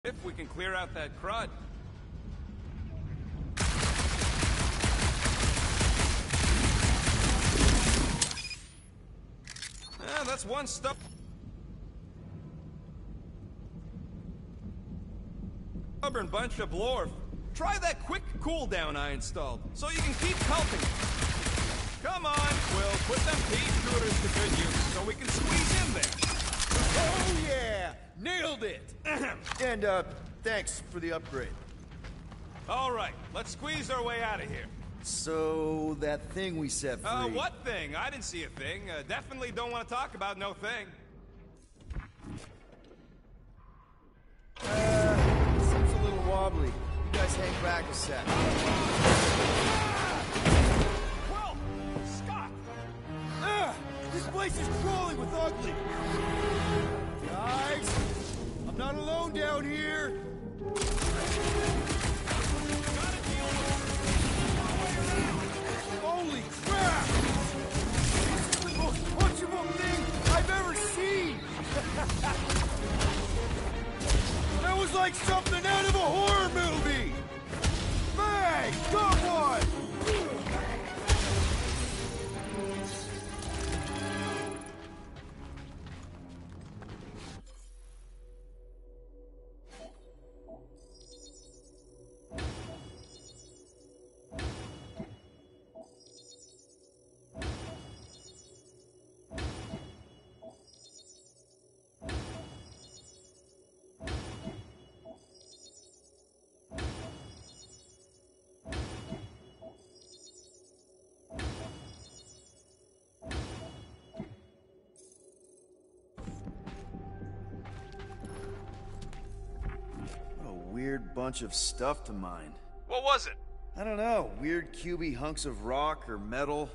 If we can clear out that crud. That's one stubborn bunch of lore. Try that quick cooldown I installed, so you can keep helping. Come on, Quill, put them pea shooters to good use, so we can squeeze in there. Oh yeah! Nailed it! And, thanks for the upgrade. Alright, let's squeeze our way out of here. So, that thing we set free... What thing? I didn't see a thing. Definitely don't want to talk about no thing. Seems a little wobbly. You guys hang back a sec. Well, Scott! This place is crawling with ugly! Guys! I'm not alone down here! Holy crap! This is the most punchable thing I've ever seen! That was like something out of a horror movie! Bang! Got one! Weird bunch of stuff to mine. What was it? I don't know. Weird cubey hunks of rock or metal.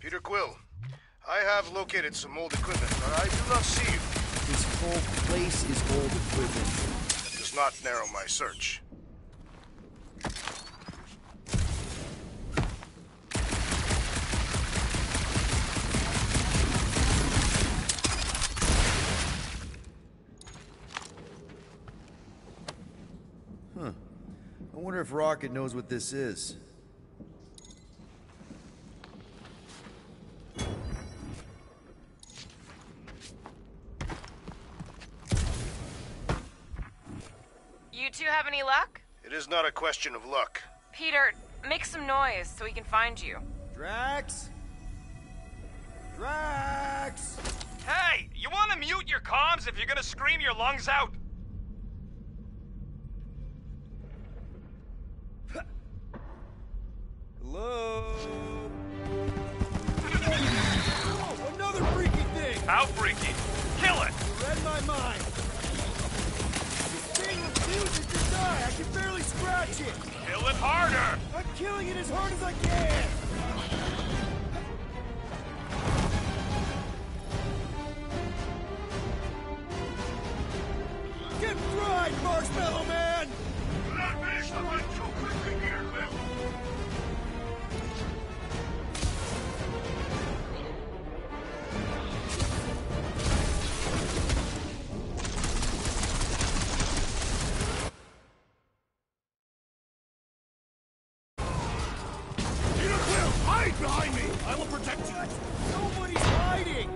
Peter Quill, I have located some old equipment, but I do not see you. This whole place is old equipment. That does not narrow my search. Huh. I wonder if Rocket knows what this is. You two have any luck? It is not a question of luck. Peter, make some noise so we can find you. Drax? Drax! Hey, you want to mute your comms if you're gonna scream your lungs out? Hello? Oh, another freaky thing! How freaky? Kill it! You read my mind. This thing refuses to die. I can barely scratch it. Kill it harder! I'm killing it as hard as I can. Get fried, Marshmallow Man! Do not finish the run too quickly, Peter Quill. Peter Quill, hide behind me! I will protect you! Nobody's hiding!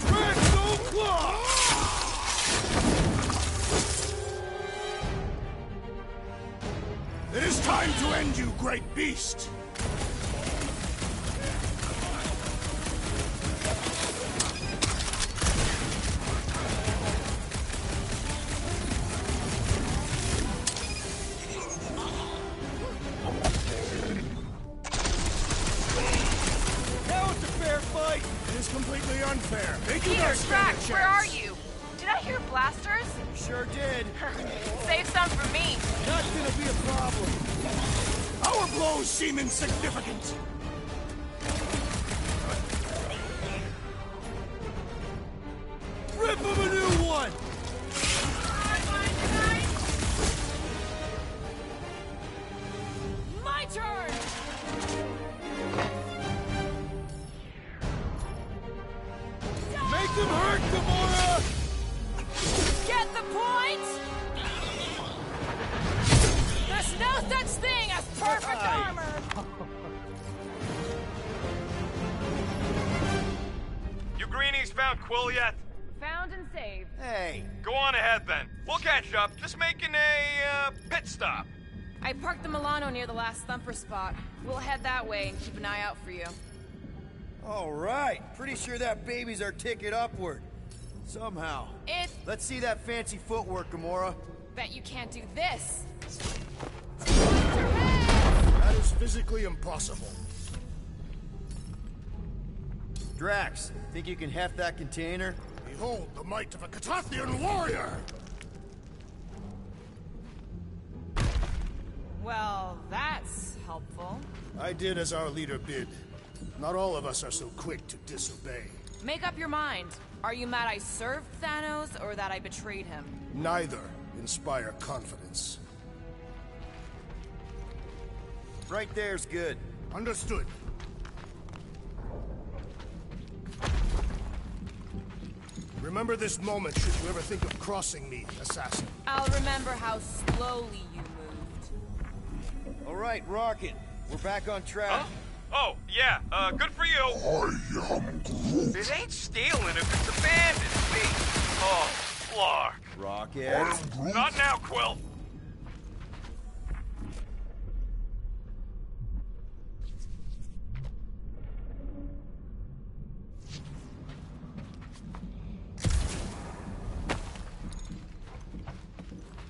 Drax, Claw! It is time to end you, great beast! Now it's a fair fight! It is completely unfair. They do Peter, not stand a Drax, chance. where are you? Did I hear blasters? Sure did. Save some for me. Not gonna be a problem. Our blows seem insignificant. found Quill yet? Found and saved. Hey, Go on ahead then. We'll catch up. Just making a pit stop. I parked the Milano near the last thumper spot. We'll head that way and keep an eye out for you. all right. Pretty sure that baby's our ticket upward. Somehow. Let's see that fancy footwork, Gamora. Bet you can't do this. That is physically impossible. Drax, think you can heft that container? Behold the might of a Catathian warrior! Well, that's helpful. I did as our leader bid. Not all of us are so quick to disobey. Make up your mind. Are you mad I served Thanos or that I betrayed him? Neither inspire confidence. Right there's good. Understood. Remember this moment should you ever think of crossing me, assassin. I'll remember how slowly you moved. All right, Rocket. We're back on track. Huh? Oh, yeah, good for you. I am Groot. It ain't stealing if it's abandoned, see? Oh, Clark. Rocket. Not now, Quill.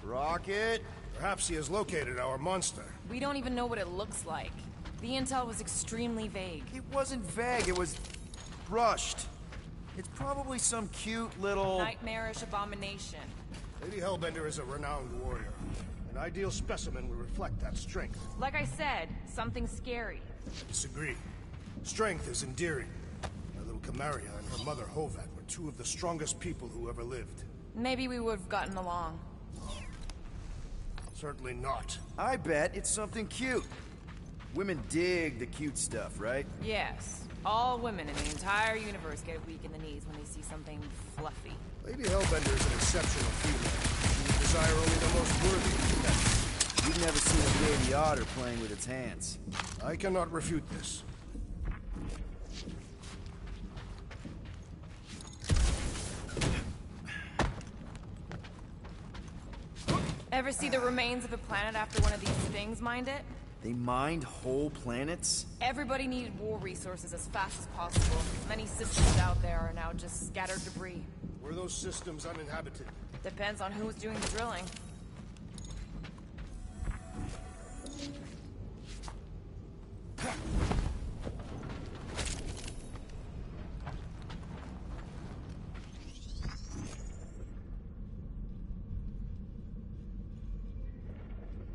Rocket. Perhaps he has located our monster. We don't even know what it looks like. The intel was extremely vague. It wasn't vague, it was rushed. It's probably some cute little... Nightmarish abomination. Lady Hellbender is a renowned warrior. An ideal specimen would reflect that strength. Like I said, something scary. I disagree. Strength is endearing. Our little Camaria and her mother Hovat were two of the strongest people who ever lived. Maybe we would have gotten along. Certainly not. I bet it's something cute. Women dig the cute stuff, right? Yes. All women in the entire universe get weak in the knees when they see something fluffy. Lady Hellbender is an exceptional female. She would desire only the most worthy of connections. You've never seen a baby otter playing with its hands. I cannot refute this. Ever see the remains of a planet after one of these things mined it? They mined whole planets? Everybody needed war resources as fast as possible. Many systems out there are now just scattered debris. Were those systems uninhabited? Depends on who's doing the drilling.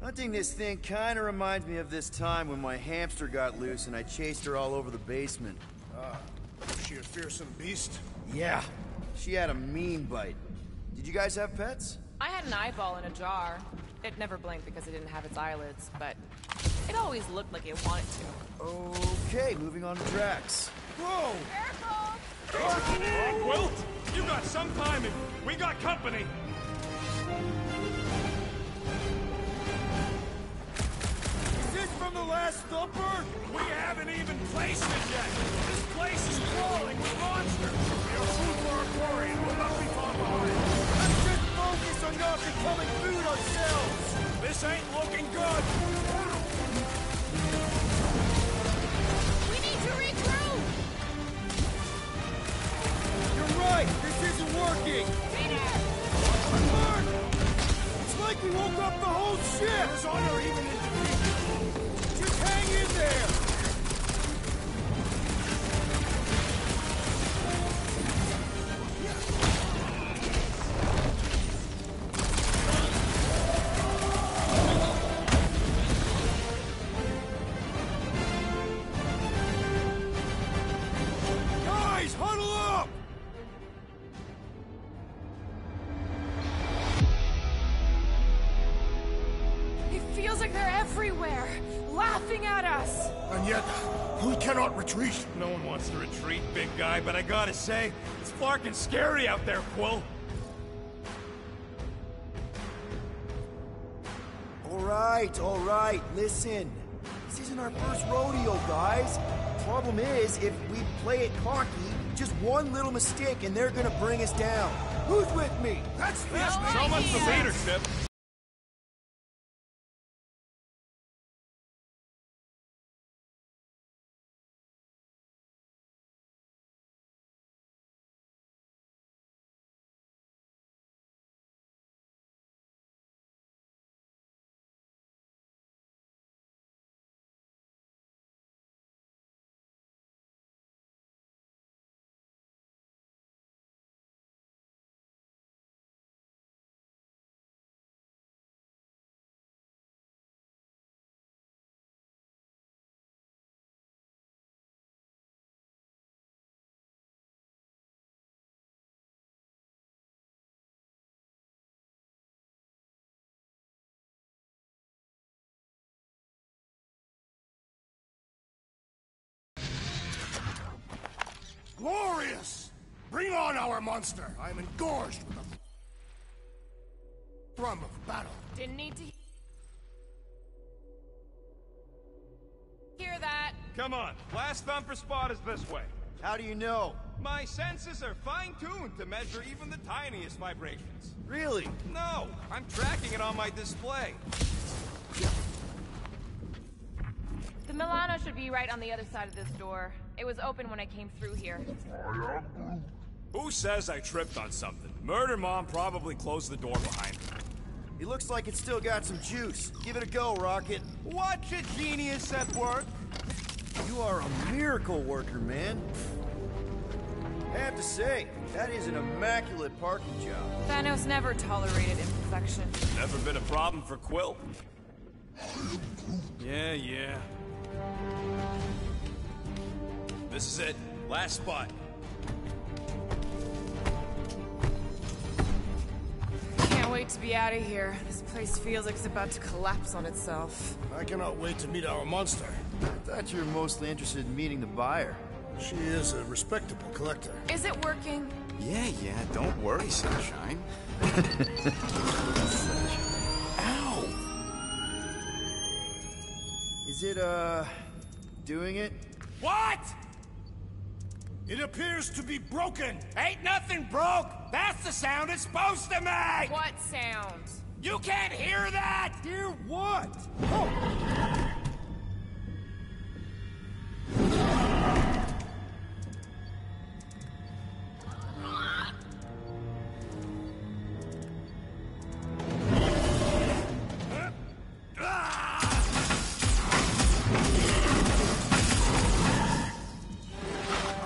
Hunting this thing kinda reminds me of this time when my hamster got loose and I chased her all over the basement. Was she a fearsome beast? Yeah, she had a mean bite. Did you guys have pets? I had an eyeball in a jar. It never blinked because it didn't have its eyelids, but it always looked like it wanted to. Okay, moving on to Drax. Whoa! Careful! Quill, you got some timing. We got company. Is this from the last thumper? We haven't even placed it yet. This place is crawling with monsters. We are food for our quarry and will not be far behind. Let's just focus on not becoming food ourselves! This ain't looking good. We need to regroup! You're right! This isn't working! Peter! Mark! It's like we woke up the whole ship! Is honor even in defeat? Just hang in there! Guys, huddle up! It feels like they're everywhere, laughing at us. And yet, we cannot retreat. No one wants to retreat, big guy, but I gotta say, it's fucking scary out there, Quill. All right, listen. This isn't isn't our first rodeo, guys. Problem is, if we play it cocky, just one little mistake and they're gonna bring us down. Who's with me? That's So much for leadership. Glorious! Bring on our monster! I am engorged with the thrum of battle. Didn't need to hear that. Come on, last thumper spot is this way. How do you know? My senses are fine-tuned to measure even the tiniest vibrations. Really? No, I'm tracking it on my display. The Milano should be right on the other side of this door. It was open when I came through here. Who says I tripped on something? Murder Mom probably closed the door behind me. It looks like it's still got some juice. Give it a go, Rocket. Watch a genius at work. You are a miracle worker, man. I have to say, that is an immaculate parking job. Thanos never tolerated imperfection. Never been a problem for Quill. Yeah. This is it. Last spot. Can't wait to be out of here. This place feels like it's about to collapse on itself. I cannot wait to meet our monster. I thought you were mostly interested in meeting the buyer. She is a respectable collector. Is it working? Yeah, don't worry, Sunshine. Ow! Is it, doing it? What? It appears to be broken! Ain't nothing broke! That's the sound it's supposed to make! What sound? You can't hear that! Hear what?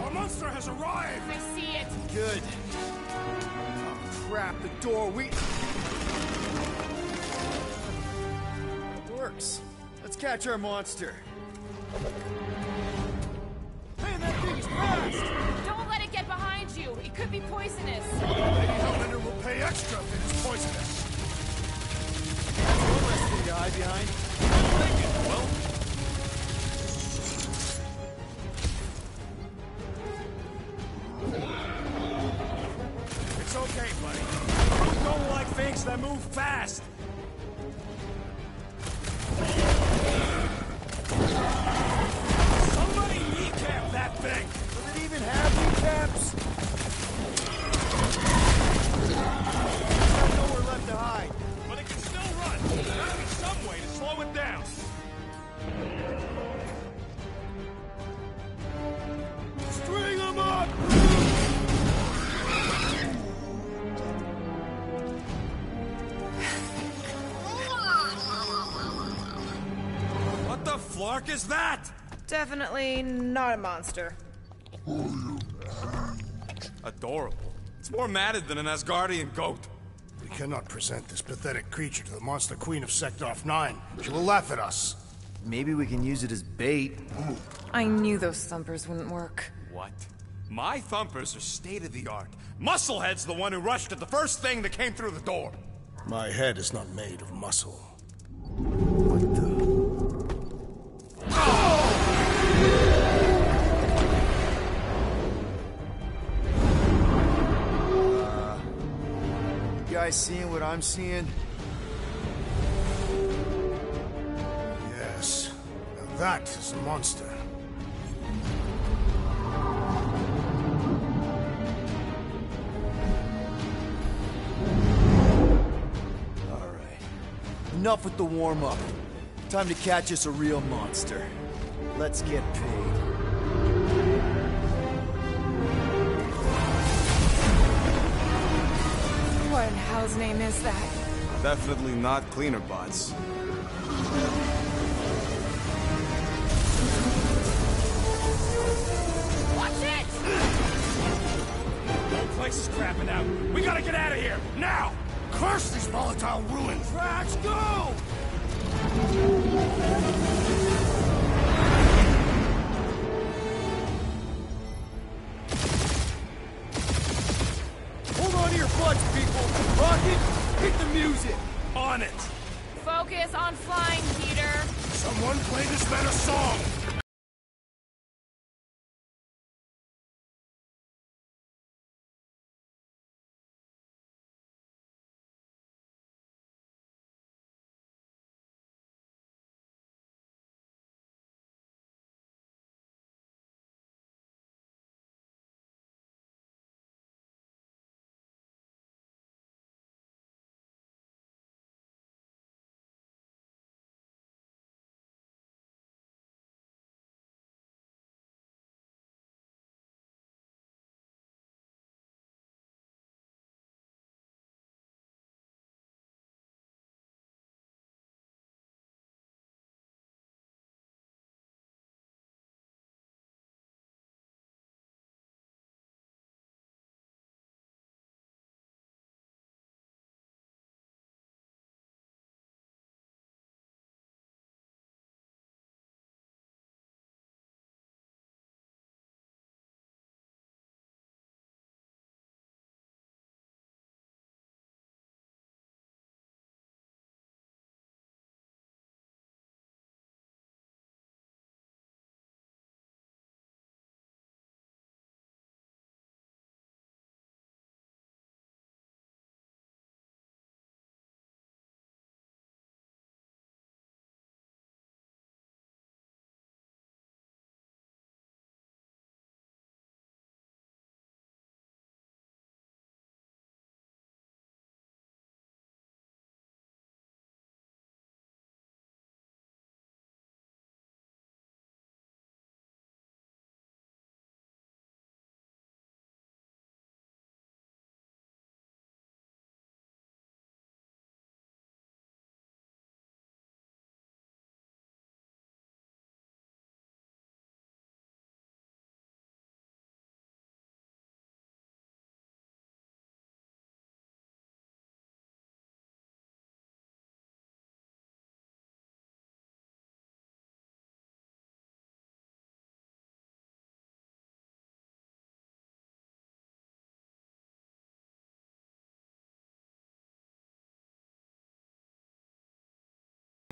Our monster has arrived! I see it. Good. Oh, crap, the door, It works. Let's catch our monster. Man, that thing is fast! Don't let it get behind you. It could be poisonous. Lady Hellbender will pay extra if it is poisonous. One less thing to hide behind. Well, it's okay, buddy. You don't like things that move fast. Somebody kneecap that thing! Does it even have kneecaps? There's nowhere left to hide. But it can still run. There'll be some way to slow it down. String him up! What the flark is that? Definitely not a monster. Adorable. It's more matted than an Asgardian goat. We cannot present this pathetic creature to the monster queen of Sector 9. She will laugh at us. Maybe we can use it as bait. I knew those thumpers wouldn't work. What? My thumpers are state-of-the-art. Musclehead's the one who rushed at the first thing that came through the door. My head is not made of muscle. What the? You guys seeing what I'm seeing? Yes. Now That is a monster. Alright. Enough with the warm-up. Time to catch us a real monster. Let's get paid. What in hell's name is that? Definitely not cleaner bots. Watch it! Whole place is crapping out. We gotta get out of here, now! Curse these volatile ruins! Trash, go! Hold on to your butts, people! Rocket, hit the music! On it! Focus on flying, Peter. Someone play this man a song!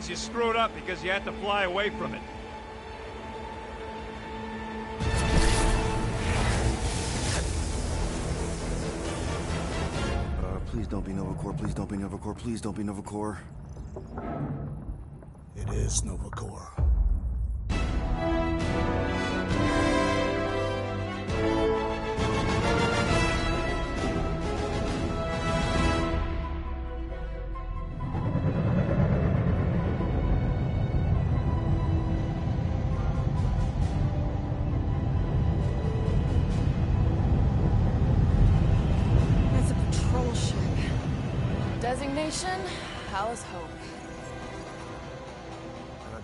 You screwed up because you had to fly away from it. Please don't be Novacore, please don't be Novacore, please don't be Novacore. It is Novacore. It's a patrol ship. Designation, Hal's Hope.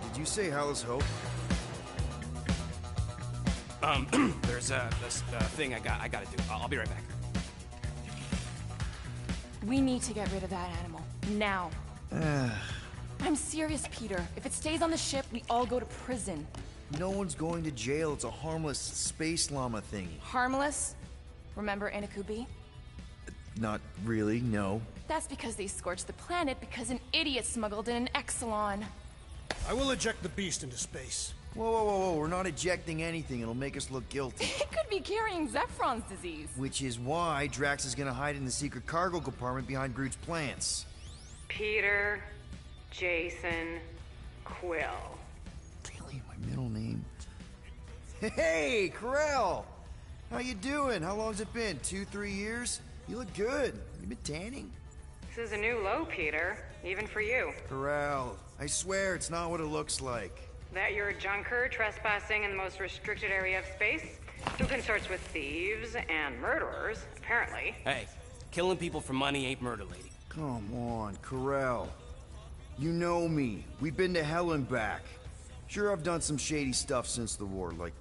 Did you say Hal's Hope? There's this thing I gotta do. I'll be right back. We need to get rid of that animal. Now. I'm serious, Peter. If it stays on the ship, we all go to prison. No one's going to jail. It's a harmless space llama thingy. Harmless? Remember Inakubi? Not really, no. That's because they scorched the planet because an idiot smuggled in an Exelon. I will eject the beast into space. Whoa, whoa, whoa, whoa. We're not ejecting anything. It'll make us look guilty. It could be carrying Zephron's disease. Which is why Drax is gonna hide in the secret cargo compartment behind Groot's plants. Peter, Jason, Quill. Really? Am I Middle name. Hey, Corell! How you doing? How long's it been? 2-3 years? You look good. You been tanning? This is a new low, Peter. Even for you. Corell, I swear it's not what it looks like. That you're a junker trespassing in the most restricted area of space? Who consorts with thieves and murderers, apparently. Hey, killing people for money ain't murder, lady. Come on, Corell. You know me. We've been to hell and back. Sure, I've done some shady stuff since the war, like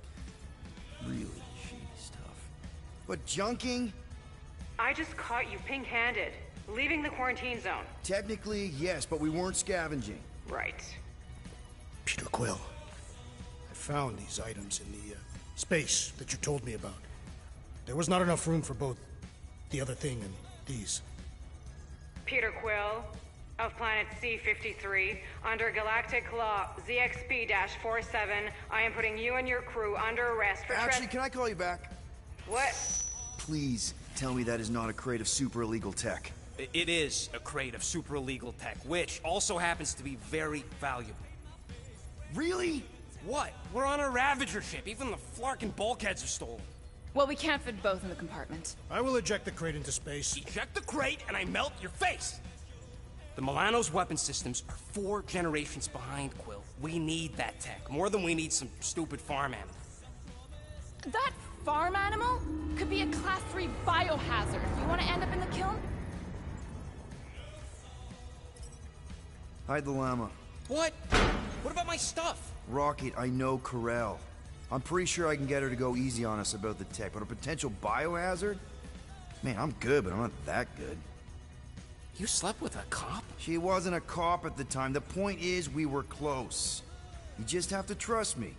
really shady stuff. But junking? I just caught you pink-handed, leaving the quarantine zone. Technically, yes, but we weren't scavenging. Right. Peter Quill, I found these items in the space that you told me about. There was not enough room for both the other thing and these. Peter Quill, of planet C-53, under Galactic Law ZXP-47, I am putting you and your crew under arrest for Actually, can I call you back? What? Please tell me that is not a crate of super illegal tech. It is a crate of super illegal tech, which also happens to be very valuable. Really? What? We're on a Ravager ship. Even the Flarkin bulkheads are stolen. Well, we can't fit both in the compartment. I will eject the crate into space. Eject the crate and I melt your face! The Milano's weapon systems are 4 generations behind, Quill. We need that tech, more than we need some stupid farm animal. That farm animal could be a Class 3 biohazard. You want to end up in the kiln? Hide the llama. What? What about my stuff? Rocket, I know Corell. I'm pretty sure I can get her to go easy on us about the tech, but a potential biohazard? Man, I'm good, but I'm not that good. You slept with a cop? She wasn't a cop at the time. The point is, we were close. You just have to trust me.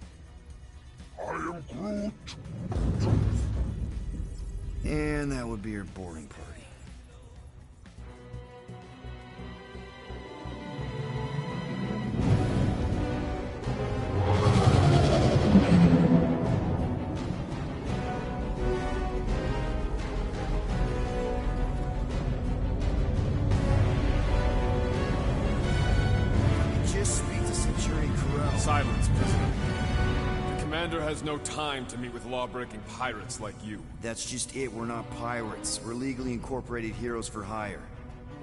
I am Groot. And that would be your boarding party. Silence, prisoner. The commander has no time to meet with law-breaking pirates like you. That's just it. We're not pirates. We're legally incorporated heroes for hire.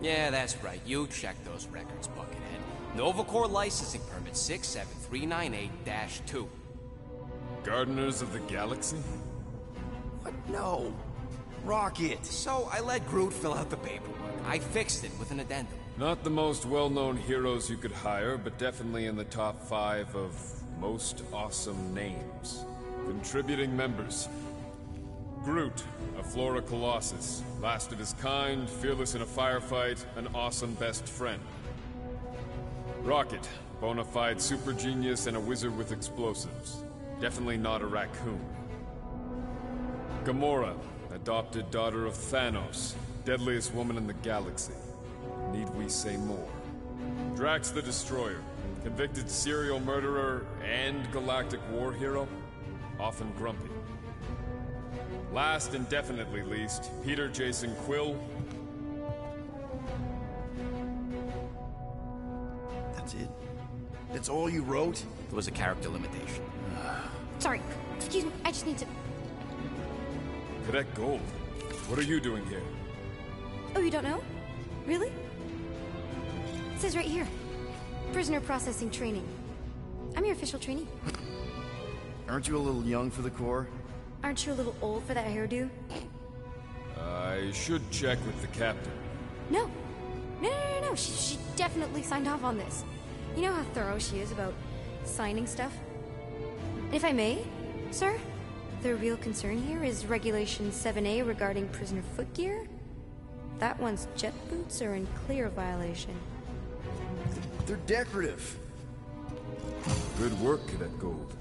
Yeah, that's right. You check those records, Buckethead. Novacore licensing permit 67398-2. Gardeners of the Galaxy? What? No. Rocket. So I let Groot fill out the paperwork. I fixed it with an addendum. Not the most well-known heroes you could hire, but definitely in the top 5 of most awesome names. Contributing members. Groot, a Flora Colossus, last of his kind, fearless in a firefight, an awesome best friend. Rocket, bona fide super genius and a wizard with explosives. Definitely not a raccoon. Gamora, adopted daughter of Thanos, deadliest woman in the galaxy. Need we say more? Drax the Destroyer, convicted serial murderer and galactic war hero, often grumpy. Last and definitely least, Peter Jason Quill. That's it? That's all you wrote? It was a character limitation. Sorry, excuse me, I just need to... Cadet Gold, what are you doing here? Oh, you don't know? Really? It says right here. Prisoner processing training. I'm your official trainee. Aren't you a little young for the Corps? Aren't you a little old for that hairdo? I should check with the captain. No. No. She definitely signed off on this. You know how thorough she is about signing stuff? And if I may, sir, the real concern here is Regulation 7A regarding prisoner footgear. That one's jet boots are in clear violation. They're decorative. Good work, Cadet Gold.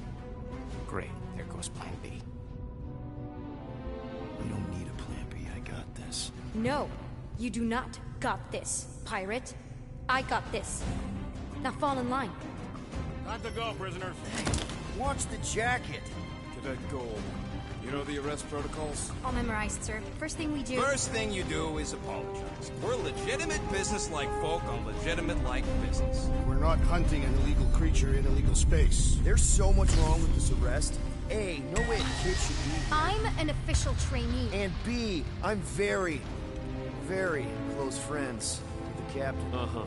Great. There goes Plan B. We don't need a plan B. I got this. No, you do not got this, pirate. I got this. Now fall in line. Time to go, prisoners. Watch the jacket. Cadet Gold, you know the arrest protocols? All memorized, sir. First thing we do... First thing you do is apologize. We're legitimate business-like folk on legitimate-like business. We're not hunting an illegal creature in illegal space. There's so much wrong with this arrest. A, no way a kid should be. I'm an official trainee. And B, I'm very, very close friends with the captain. Uh-huh.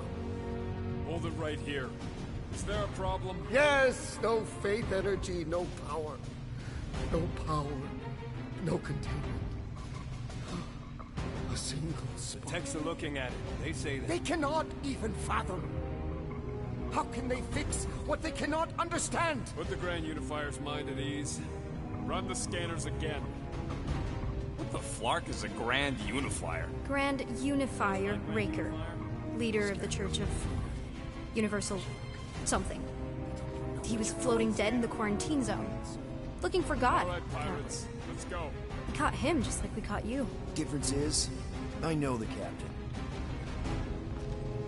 Hold it right here. Is there a problem? Yes! No faith energy, no power. No power. No containment. A single The spark. techs are looking at it. They say that. They cannot even fathom. How can they fix what they cannot understand? Put the Grand Unifier's mind at ease. Run the scanners again. What the flark is a Grand Unifier? Grand Unifier Raker. Leader of the Church of Universal something. He was floating dead in the quarantine zone. Looking for God. All right, pirates. Let's go. We caught him just like we caught you. Difference is, I know the captain.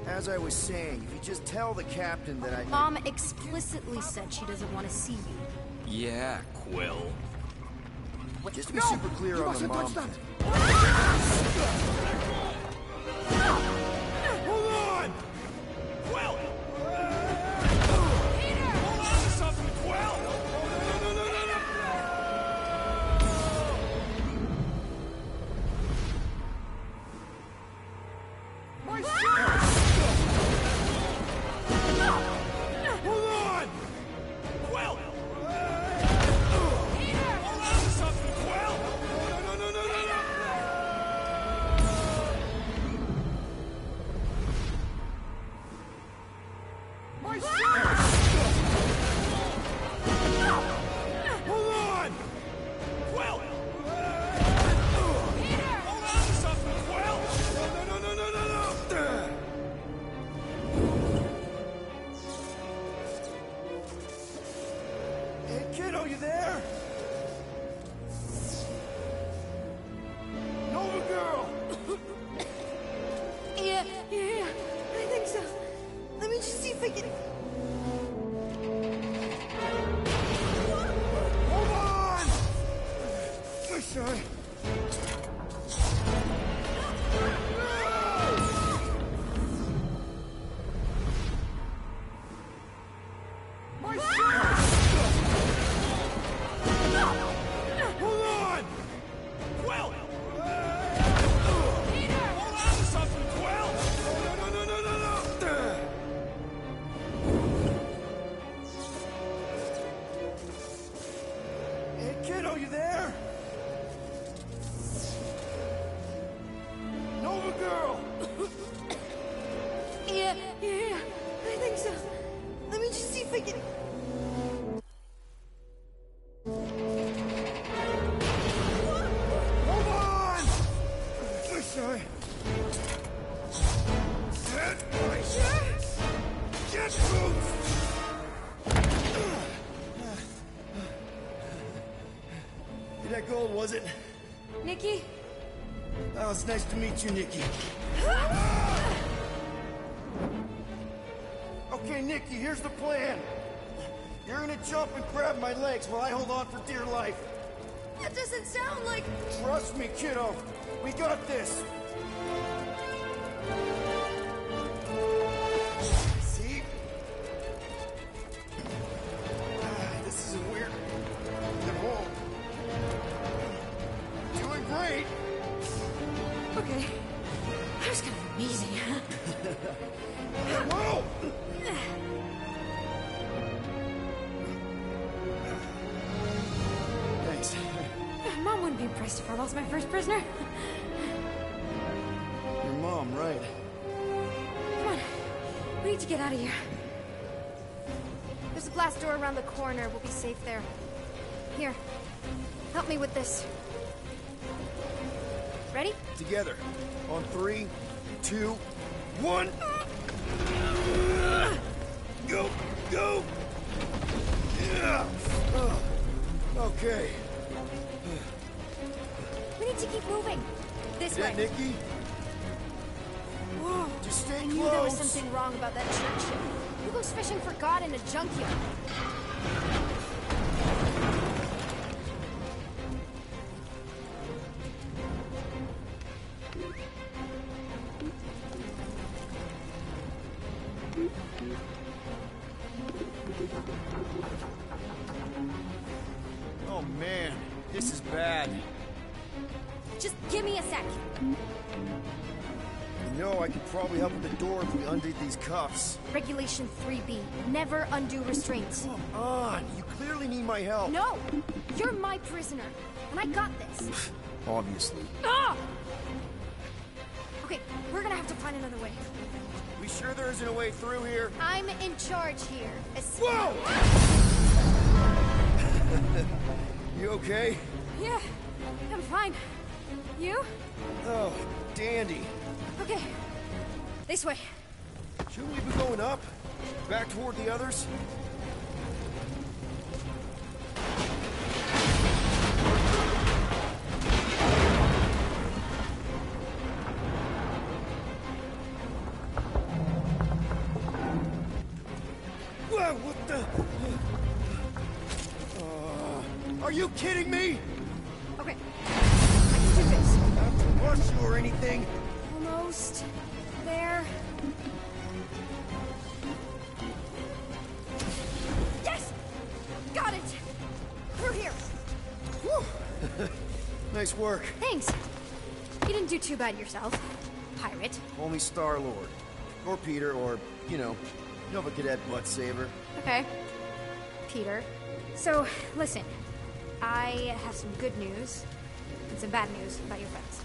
As I was saying, if you just tell the captain that I... Mom explicitly said she doesn't want to see you. Yeah, Quill. Just to be super clear You on the mustn't mom... touch that! Hold on! Quill! Hold on to something, Quill! My shirt! Hold on! Quill! Hold on to something, Quill! My shirt! Hold on! Quill! Hold on to something, Quill! Hey, kiddo, you there? Nova girl! Yeah, I think so. Let me just see if I can... Hold on! My son. My shirt! Hold on! Quill! Hold on to something, Quill! Hey, kiddo, you there? Nova girl! Yeah, I think so. Let me just see if I can... Hold on! My son. Get my shirt! Get loose! That gold, was it? Nikki? Oh, it's nice to meet you, Nikki. Okay, Nikki, here's the plan. You're gonna jump and grab my legs while I hold on for dear life. That doesn't sound like... Trust me, kiddo. We got this. See? This isn't weird. At all. Doing great. Okay. That was kind of amazing. Whoa! Thanks. Mom wouldn't be impressed if I lost my first prisoner. Your mom, right? Come on. We need to get out of here. There's a glass door around the corner. We'll be safe there. Here. Help me with this. Ready? Together. On 3, 2, 1. Go! Go! Yeah! Okay. We need to keep moving. This Yeah, way. Nikki? Whoa. Just stay I knew there was close. something wrong about that church ship. Who goes fishing for God in a junkyard? man, this is bad. Just give me a sec. You know, I could probably help with the door if we undid these cuffs. Regulation 3B. Never undo restraints. Come on, you clearly need my help. No! You're my prisoner, and I got this. Obviously. Ah! Okay, we're gonna have to find another way. We sure there isn't a way through here? I'm in charge here. Whoa! You okay? Yeah, I'm fine. You? Oh, dandy. Okay, this way. Shouldn't we be going up? Back toward the others? Whoa, what the... are you kidding me? Okay, I can do this. Not to rush you or anything. Almost there. Yes! Got it! Through here. Whew. Nice work. Thanks. You didn't do too bad yourself, pirate. Call me Star-Lord. Or Peter, or, you know, Nova Cadet Butt Saber. Okay. Peter. So, listen. I have some good news and some bad news about your friends.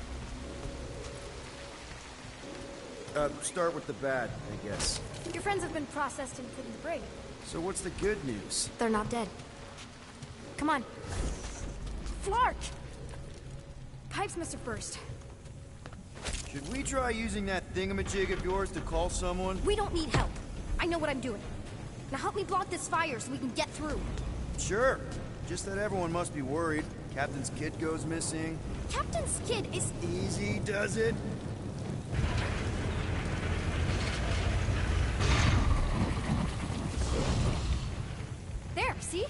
Start with the bad, I guess. Your friends have been processed and put in the brig. So what's the good news? They're not dead. Come on. Flark! Pipes must have burst. Should we try using that thingamajig of yours to call someone? We don't need help. I know what I'm doing. Now help me block this fire so we can get through. Sure. Just that everyone must be worried. Captain's kid goes missing. Captain's kid is... Easy does it. There, see?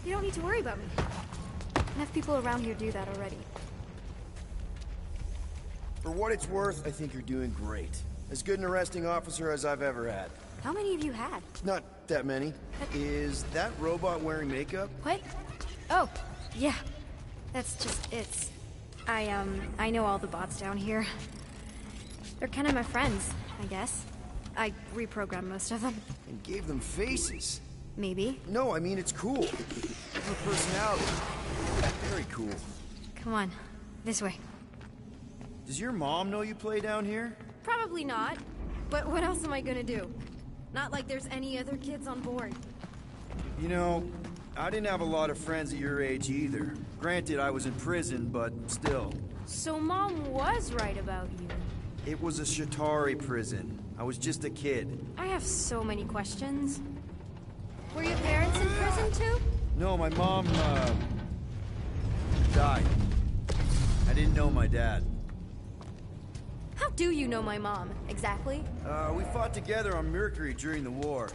You don't need to worry about me. Enough people around here do that already. For what it's worth, I think you're doing great. As good an arresting officer as I've ever had. How many have you had? Not that many. Is that robot wearing makeup? What? Oh, yeah. That's just, it's... I know all the bots down here. They're kind of my friends, I guess. I reprogrammed most of them. And gave them faces. Maybe. No, I mean, it's cool. Your personality. Very cool. Come on, this way. Does your mom know you play down here? Probably not. But what else am I gonna do? Not like there's any other kids on board. You know, I didn't have a lot of friends at your age either. Granted, I was in prison, but still. So Mom was right about you. It was a Shatari prison. I was just a kid. I have so many questions. Were your parents in prison too? No, my mom, died. I didn't know my dad. How do you know my mom, exactly? We fought together on Mercury during the war.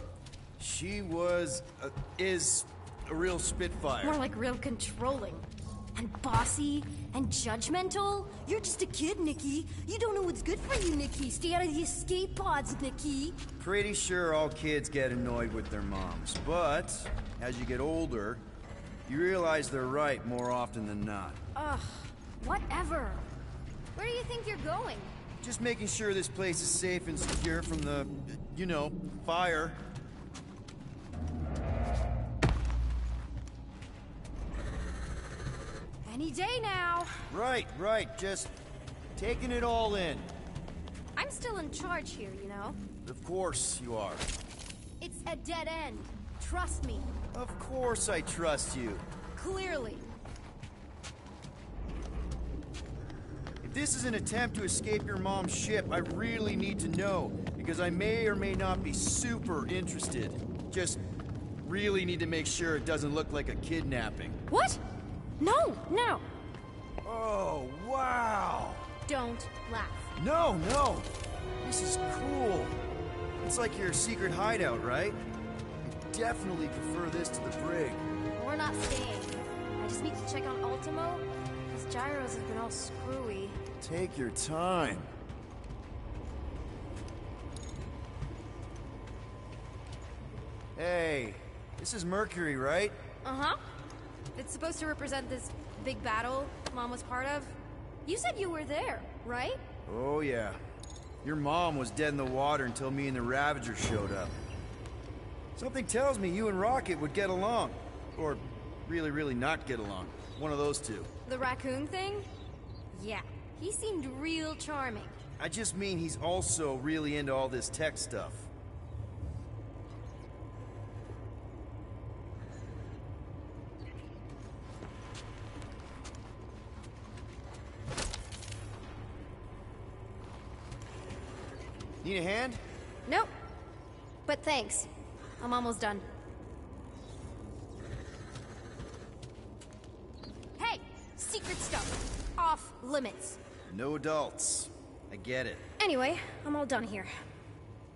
She was, is a real spitfire. More like real controlling. And bossy, and judgmental. You're just a kid, Nikki. You don't know what's good for you, Nikki. Stay out of the escape pods, Nikki. Pretty sure all kids get annoyed with their moms, but as you get older, you realize they're right more often than not. Ugh, whatever. Where do you think you're going? Just making sure this place is safe and secure from the, you know, fire. Any day now. Right, just taking it all in. I'm still in charge here, you know? Of course you are. It's a dead end. Trust me. Of course I trust you. Clearly. If this is an attempt to escape your mom's ship, I really need to know, because I may or may not be super interested. Just really need to make sure it doesn't look like a kidnapping. What? No, no. Oh, wow. Don't laugh. No. This is cool. It's like your secret hideout, right? I definitely prefer this to the brig. We're not staying. I just need to check on Ultimo. His gyros have been all screwy. Take your time. Hey, this is Mercury, right? Uh-huh. It's supposed to represent this big battle Mom was part of. You said you were there, right? Oh yeah. Your mom was dead in the water until me and the Ravagers showed up. Something tells me you and Rocket would get along. Or really, really not get along. One of those two. The raccoon thing? Yeah, he seemed real charming. I just mean he's also really into all this tech stuff. Need a hand? Nope. But thanks. I'm almost done. Hey! Secret stuff. Off limits. No adults. I get it. Anyway, I'm all done here.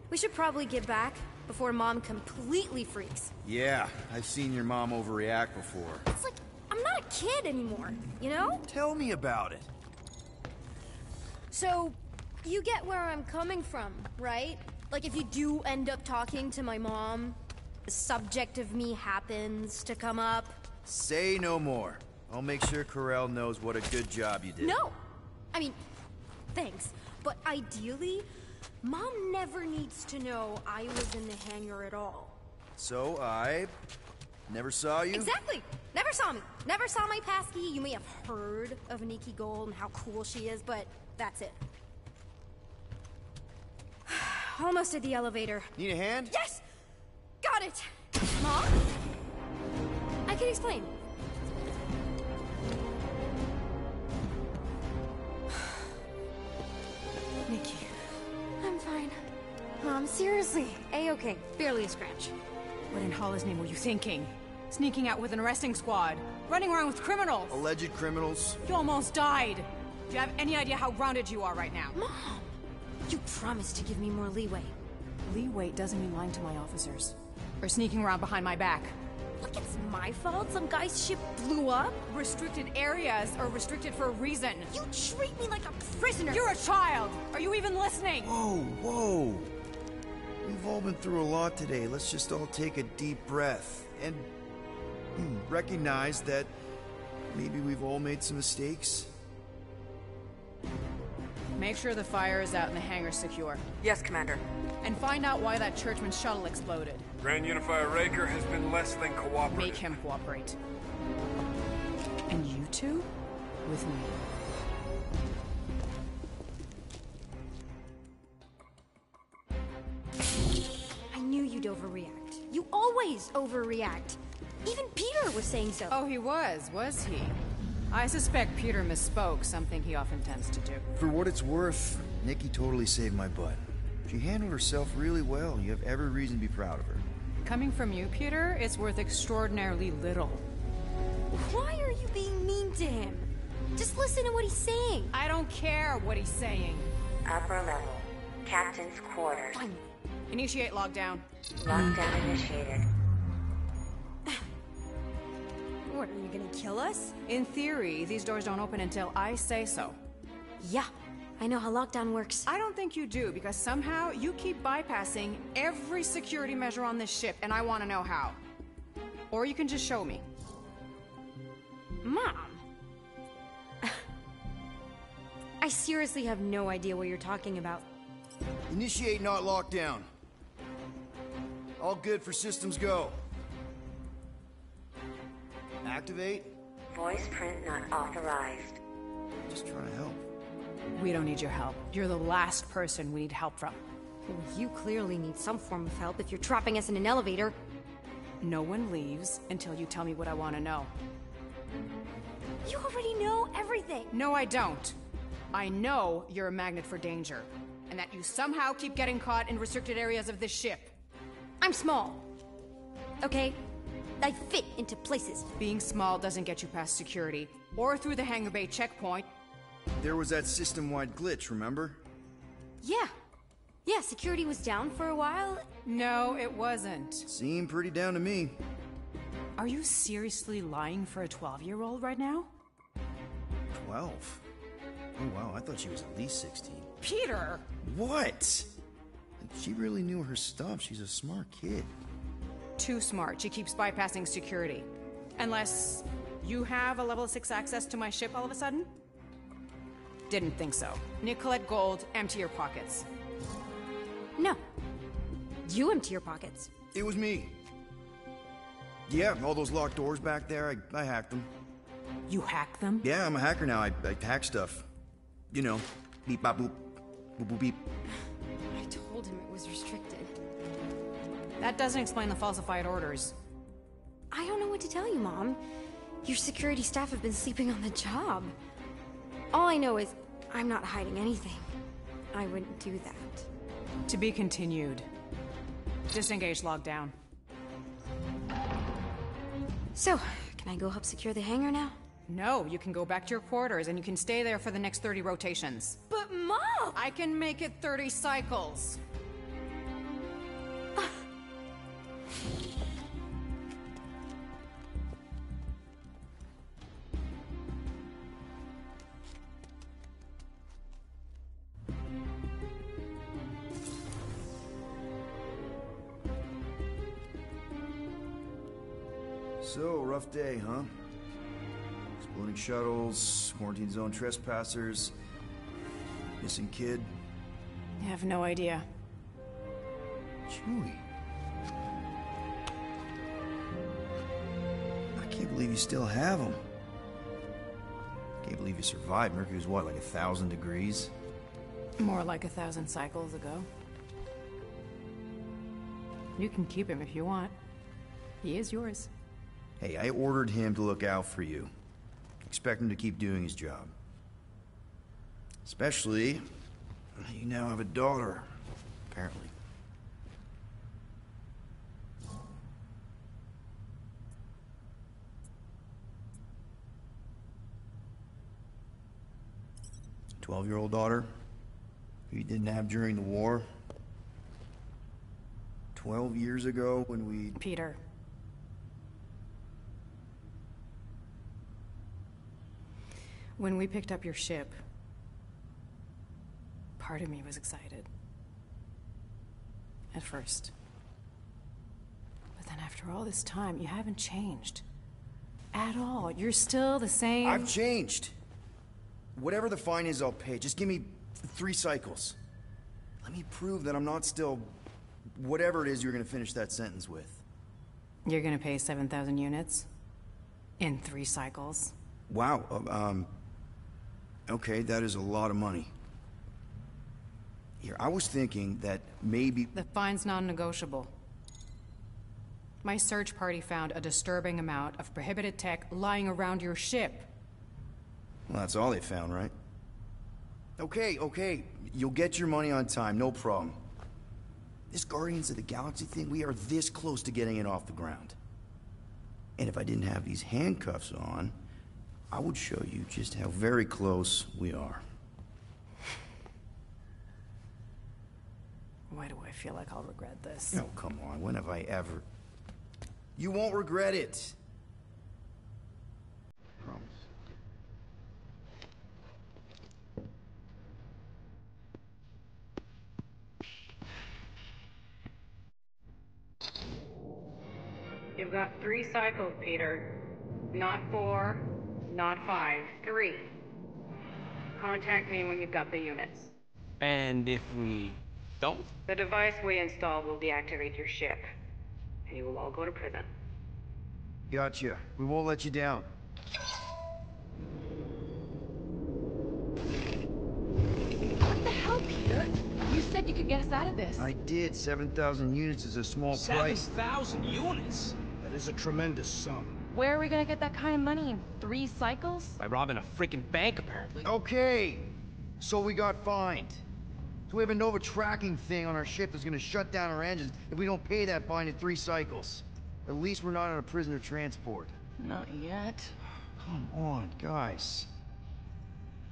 We should probably get back before Mom completely freaks. Yeah, I've seen your mom overreact before. It's like, I'm not a kid anymore, you know? Tell me about it. So, you get where I'm coming from, right? Like if you do end up talking to my mom, the subject of me happens to come up. Say no more. I'll make sure Corell knows what a good job you did. No! I mean, thanks. But ideally, Mom never needs to know I was in the hangar at all. So I never saw you? Exactly! Never saw me. Never saw my passkey. You may have heard of Nikki Gold and how cool she is, but that's it. Almost at the elevator. Need a hand? Yes! Got it! Mom? I can explain. Nikki. I'm fine. Mom, seriously. A-okay. Barely a scratch. What in Hollis' name were you thinking? Sneaking out with an arresting squad? Running around with criminals? Alleged criminals? You almost died! Do you have any idea how grounded you are right now? Mom! You promised to give me more leeway. Leeway doesn't mean lying to my officers. Or sneaking around behind my back. Look, it's my fault some guy's ship blew up. Restricted areas are restricted for a reason. You treat me like a prisoner. You're a child! Are you even listening? Whoa, whoa. We've all been through a lot today. Let's just all take a deep breath and recognize that maybe we've all made some mistakes. Make sure the fire is out and the hangar's secure. Yes, Commander. And find out why that churchman's shuttle exploded. Grand Unifier Raker has been less than cooperative. Make him cooperate. And you two? With me. I knew you'd overreact. You always overreact. Even Peter was saying so. Oh, he was he? I suspect Peter misspoke, something he often tends to do. For what it's worth, Nikki totally saved my butt. She handled herself really well. You have every reason to be proud of her. Coming from you, Peter, it's worth extraordinarily little. Why are you being mean to him? Just listen to what he's saying. I don't care what he's saying. Upper level. Captain's quarters. Fine. Initiate lockdown. Lockdown initiated. What, are you gonna kill us? In theory, these doors don't open until I say so. Yeah, I know how lockdown works. I don't think you do, because somehow you keep bypassing every security measure on this ship, and I want to know how. Or you can just show me. Mom! I seriously have no idea what you're talking about. Initiate not lockdown. All good for systems go. Activate. Voice print not authorized. Just trying to help. We don't need your help. You're the last person we need help from. Well, you clearly need some form of help if you're trapping us in an elevator. No one leaves until you tell me what I want to know. You already know everything! No, I don't. I know you're a magnet for danger, and that you somehow keep getting caught in restricted areas of this ship. I'm small. Okay? I fit into places. Being small doesn't get you past security, or through the hangar bay checkpoint. There was that system-wide glitch, remember? Yeah. Yeah, security was down for a while. No, it wasn't. Seemed pretty down to me. Are you seriously lying for a 12-year-old right now? 12? Oh wow, I thought she was at least 16. Peter! What? She really knew her stuff. She's a smart kid. Too smart. She keeps bypassing security. Unless You have a level 6 access to my ship all of a sudden? Didn't think so. Nicolette Gold, empty your pockets. No. You empty your pockets. It was me. Yeah, all those locked doors back there, I hacked them. You hacked them? Yeah, I'm a hacker now. I hack stuff. You know, beep, bop, boop, boop, boop, beep. I told him it was restricted. That doesn't explain the falsified orders. I don't know what to tell you, Mom. Your security staff have been sleeping on the job. All I know is I'm not hiding anything. I wouldn't do that. To be continued. Disengage lockdown. So, can I go help secure the hangar now? No, you can go back to your quarters and you can stay there for the next 30 rotations. But Mom! I can make it 30 cycles. So, rough day, huh? Exploding shuttles, quarantine zone trespassers, missing kid. I have no idea. Chewie. I can't believe you still have him. Can't believe you survived. Mercury's what, like 1,000 degrees? More like 1,000 cycles ago. You can keep him if you want. He is yours. Hey, I ordered him to look out for you. Expect him to keep doing his job. Especially, you now have a daughter, apparently. A 12-year-old daughter who you didn't have during the war. 12 years ago when we... Peter. When we picked up your ship, part of me was excited. At first. But then after all this time, you haven't changed. At all. You're still the same... I've changed. Whatever the fine is, I'll pay. Just give me 3 cycles. Let me prove that I'm not still... whatever it is you're gonna finish that sentence with. You're gonna pay 7,000 units? In 3 cycles? Wow, okay, that is a lot of money. Here, I was thinking that maybe... The fine's non-negotiable. My search party found a disturbing amount of prohibited tech lying around your ship. Well, that's all they found, right? Okay, you'll get your money on time, no problem. This Guardians of the Galaxy thing, we are this close to getting it off the ground. And if I didn't have these handcuffs on, I would show you just how very close we are. Why do I feel like I'll regret this? Oh, come on, when have I ever... You won't regret it. Promise. You've got 3 cycles, Peter. Not 4, not 5, 3. Contact me when you've got the units. And if we don't? The device we installed will deactivate your ship, and you will all go to prison. Gotcha. We won't let you down. What the hell, Peter? You said you could get us out of this. I did. 7,000 units is a small price. 7,000 units? That is a tremendous sum. Where are we gonna get that kind of money in 3 cycles? By robbing a freaking bank, apparently. Okay, so we got fined. So we have a Nova tracking thing on our ship that's gonna shut down our engines if we don't pay that fine in 3 cycles. At least we're not on a prisoner transport. Not yet. Come on, guys.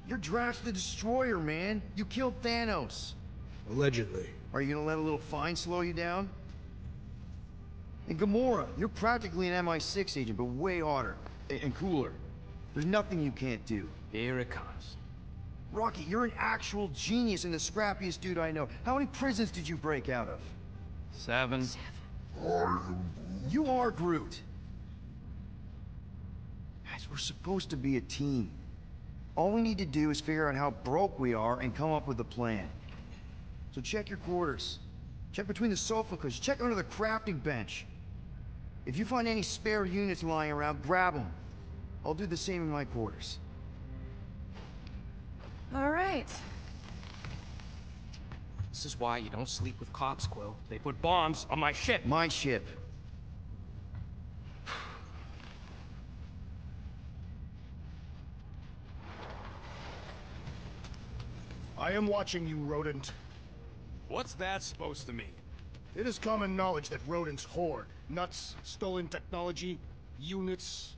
You're Drax the Destroyer, man. You killed Thanos. Allegedly. Are you gonna let a little fine slow you down? And Gamora, you're practically an MI6 agent, but way hotter and cooler. There's nothing you can't do. Here it comes. Rocky, you're an actual genius and the scrappiest dude I know. How many prisons did you break out of? 7. You are Groot. Guys, we're supposed to be a team. All we need to do is figure out how broke we are and come up with a plan. So check your quarters. Check between the sofa cushions. Check under the crafting bench. If you find any spare units lying around, grab them. I'll do the same in my quarters. All right. This is why you don't sleep with cops, Quill. They put bombs on my ship. My ship. I am watching you, rodent. What's that supposed to mean? It is common knowledge that rodents hoard nuts, stolen technology, units.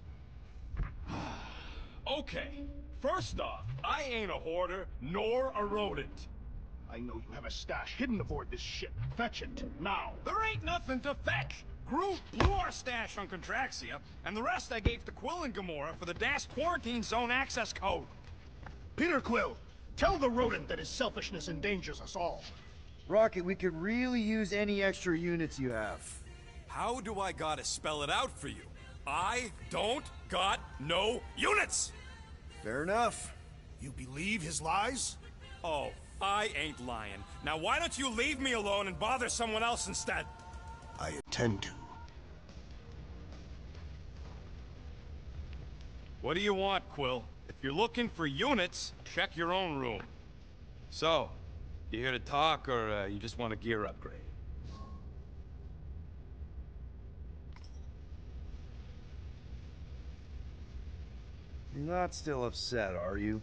Okay, first off, I ain't a hoarder, nor a rodent. I know you have a stash hidden aboard this ship. Fetch it, now. There ain't nothing to fetch. Groot blew our stash on Contraxia, and the rest I gave to Quill and Gamora for the DAS quarantine zone access code. Peter Quill, tell the rodent that his selfishness endangers us all. Rocket, we could really use any extra units you have. How do I gotta spell it out for you? I don't got no units! Fair enough. You believe his lies? Oh, I ain't lying. Now why don't you leave me alone and bother someone else instead? I intend to. What do you want, Quill? If you're looking for units, check your own room. So, you here to talk, or you just want a gear upgrade? You're not still upset, are you?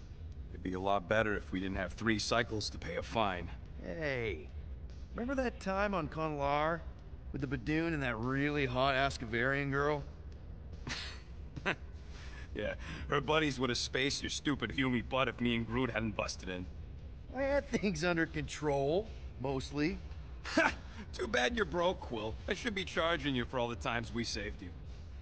It'd be a lot better if we didn't have 3 cycles to pay a fine. Hey, remember that time on Conlar? With the Badoon and that really hot Ascavarian girl? Yeah, her buddies would have spaced your stupid Hume butt if me and Groot hadn't busted in. I had things under control, mostly. Ha! Too bad you're broke, Quill. I should be charging you for all the times we saved you.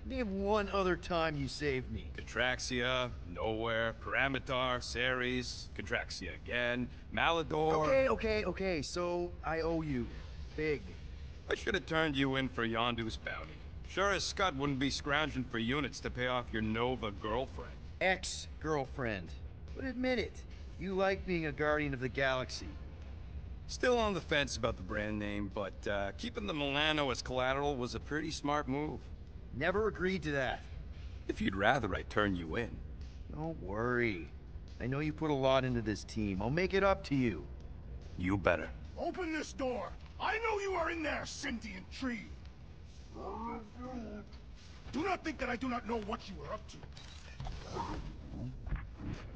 Name one other time you saved me. Contraxia, Nowhere, Paramitar, Ceres, Contraxia again, Malador... Okay, so I owe you. Big. I should have turned you in for Yondu's bounty. Sure as Scud wouldn't be scrounging for units to pay off your Nova girlfriend. Ex-girlfriend. But admit it, you like being a Guardian of the Galaxy. Still on the fence about the brand name, but keeping the Milano as collateral was a pretty smart move. Never agreed to that. If you'd rather I turn you in. Don't worry. I know you put a lot into this team. I'll make it up to you. You better. Open this door! I know you are in there, sentient tree! Do not think that I do not know what you are up to.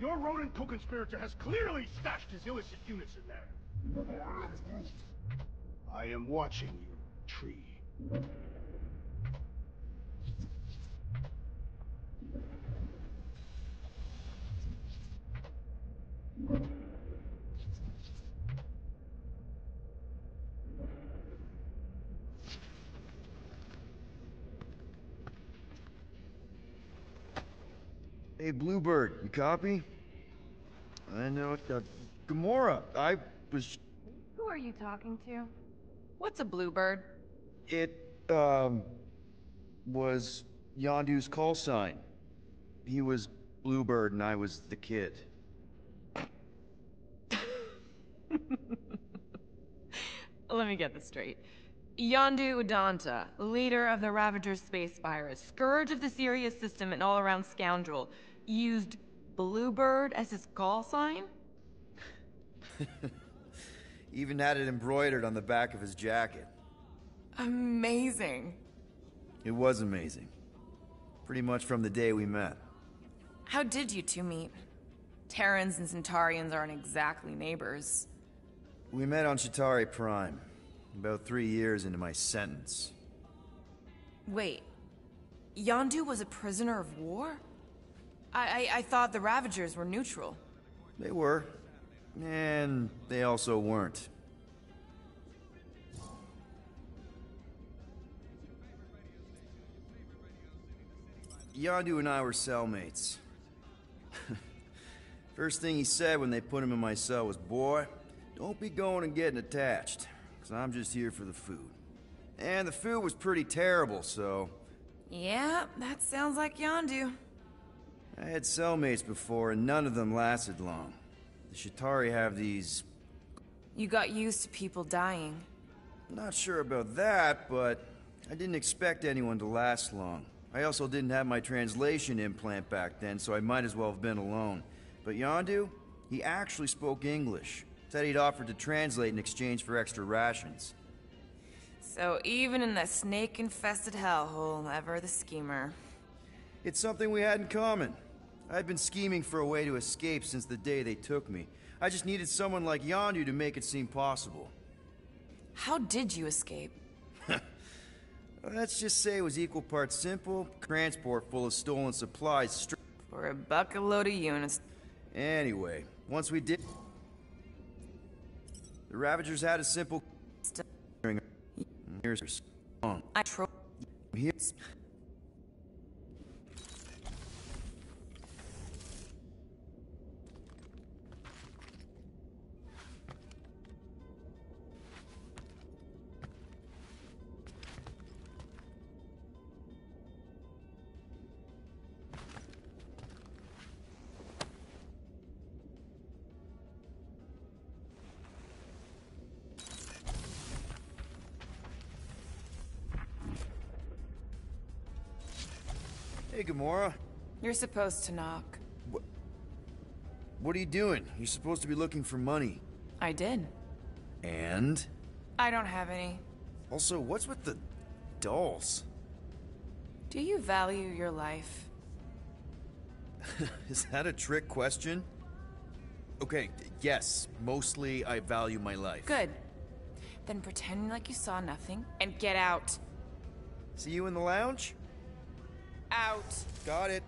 Your rodent co-conspirator has clearly stashed his illicit units in there. I am watching you, tree. Hey, Bluebird, you copy? I know, Gamora, I was... Who are you talking to? What's a bluebird? It, was Yondu's call sign. He was Bluebird and I was the kid. Let me get this straight. Yondu Udanta, leader of the Ravager's space virus, scourge of the Sirius system and all-around scoundrel, used Bluebird as his call sign? Even had it embroidered on the back of his jacket. Amazing. It was amazing. Pretty much from the day we met. How did you two meet? Terrans and Centaurians aren't exactly neighbors. We met on Chitauri Prime, about 3 years into my sentence. Wait, Yondu was a prisoner of war? I thought the Ravagers were neutral. They were. And they also weren't. Yondu and I were cellmates. First thing he said when they put him in my cell was, "Boy, don't be going and getting attached, because I'm just here for the food." And the food was pretty terrible, so... Yeah, that sounds like Yondu. I had cellmates before, and none of them lasted long. The Shatari have these... You got used to people dying. Not sure about that, but I didn't expect anyone to last long. I also didn't have my translation implant back then, so I might as well have been alone. But Yondu, he actually spoke English. Said he'd offered to translate in exchange for extra rations. So even in that snake-infested hellhole, ever the schemer. It's something we had in common. I'd been scheming for a way to escape since the day they took me. I just needed someone like Yondu to make it seem possible. How did you escape? Let's just say it was equal parts simple, transport full of stolen supplies For a bucket load of units. Anyway, once we did... The Ravagers had a simple... Here's your song. Here's... Hey, Gamora. You're supposed to knock. What are you doing? You're supposed to be looking for money. I did. And? I don't have any. Also, what's with the dolls? Do you value your life? Is that a trick question? Okay, yes, mostly I value my life. Good. Then pretend like you saw nothing and get out. See you in the lounge? Out. Got it.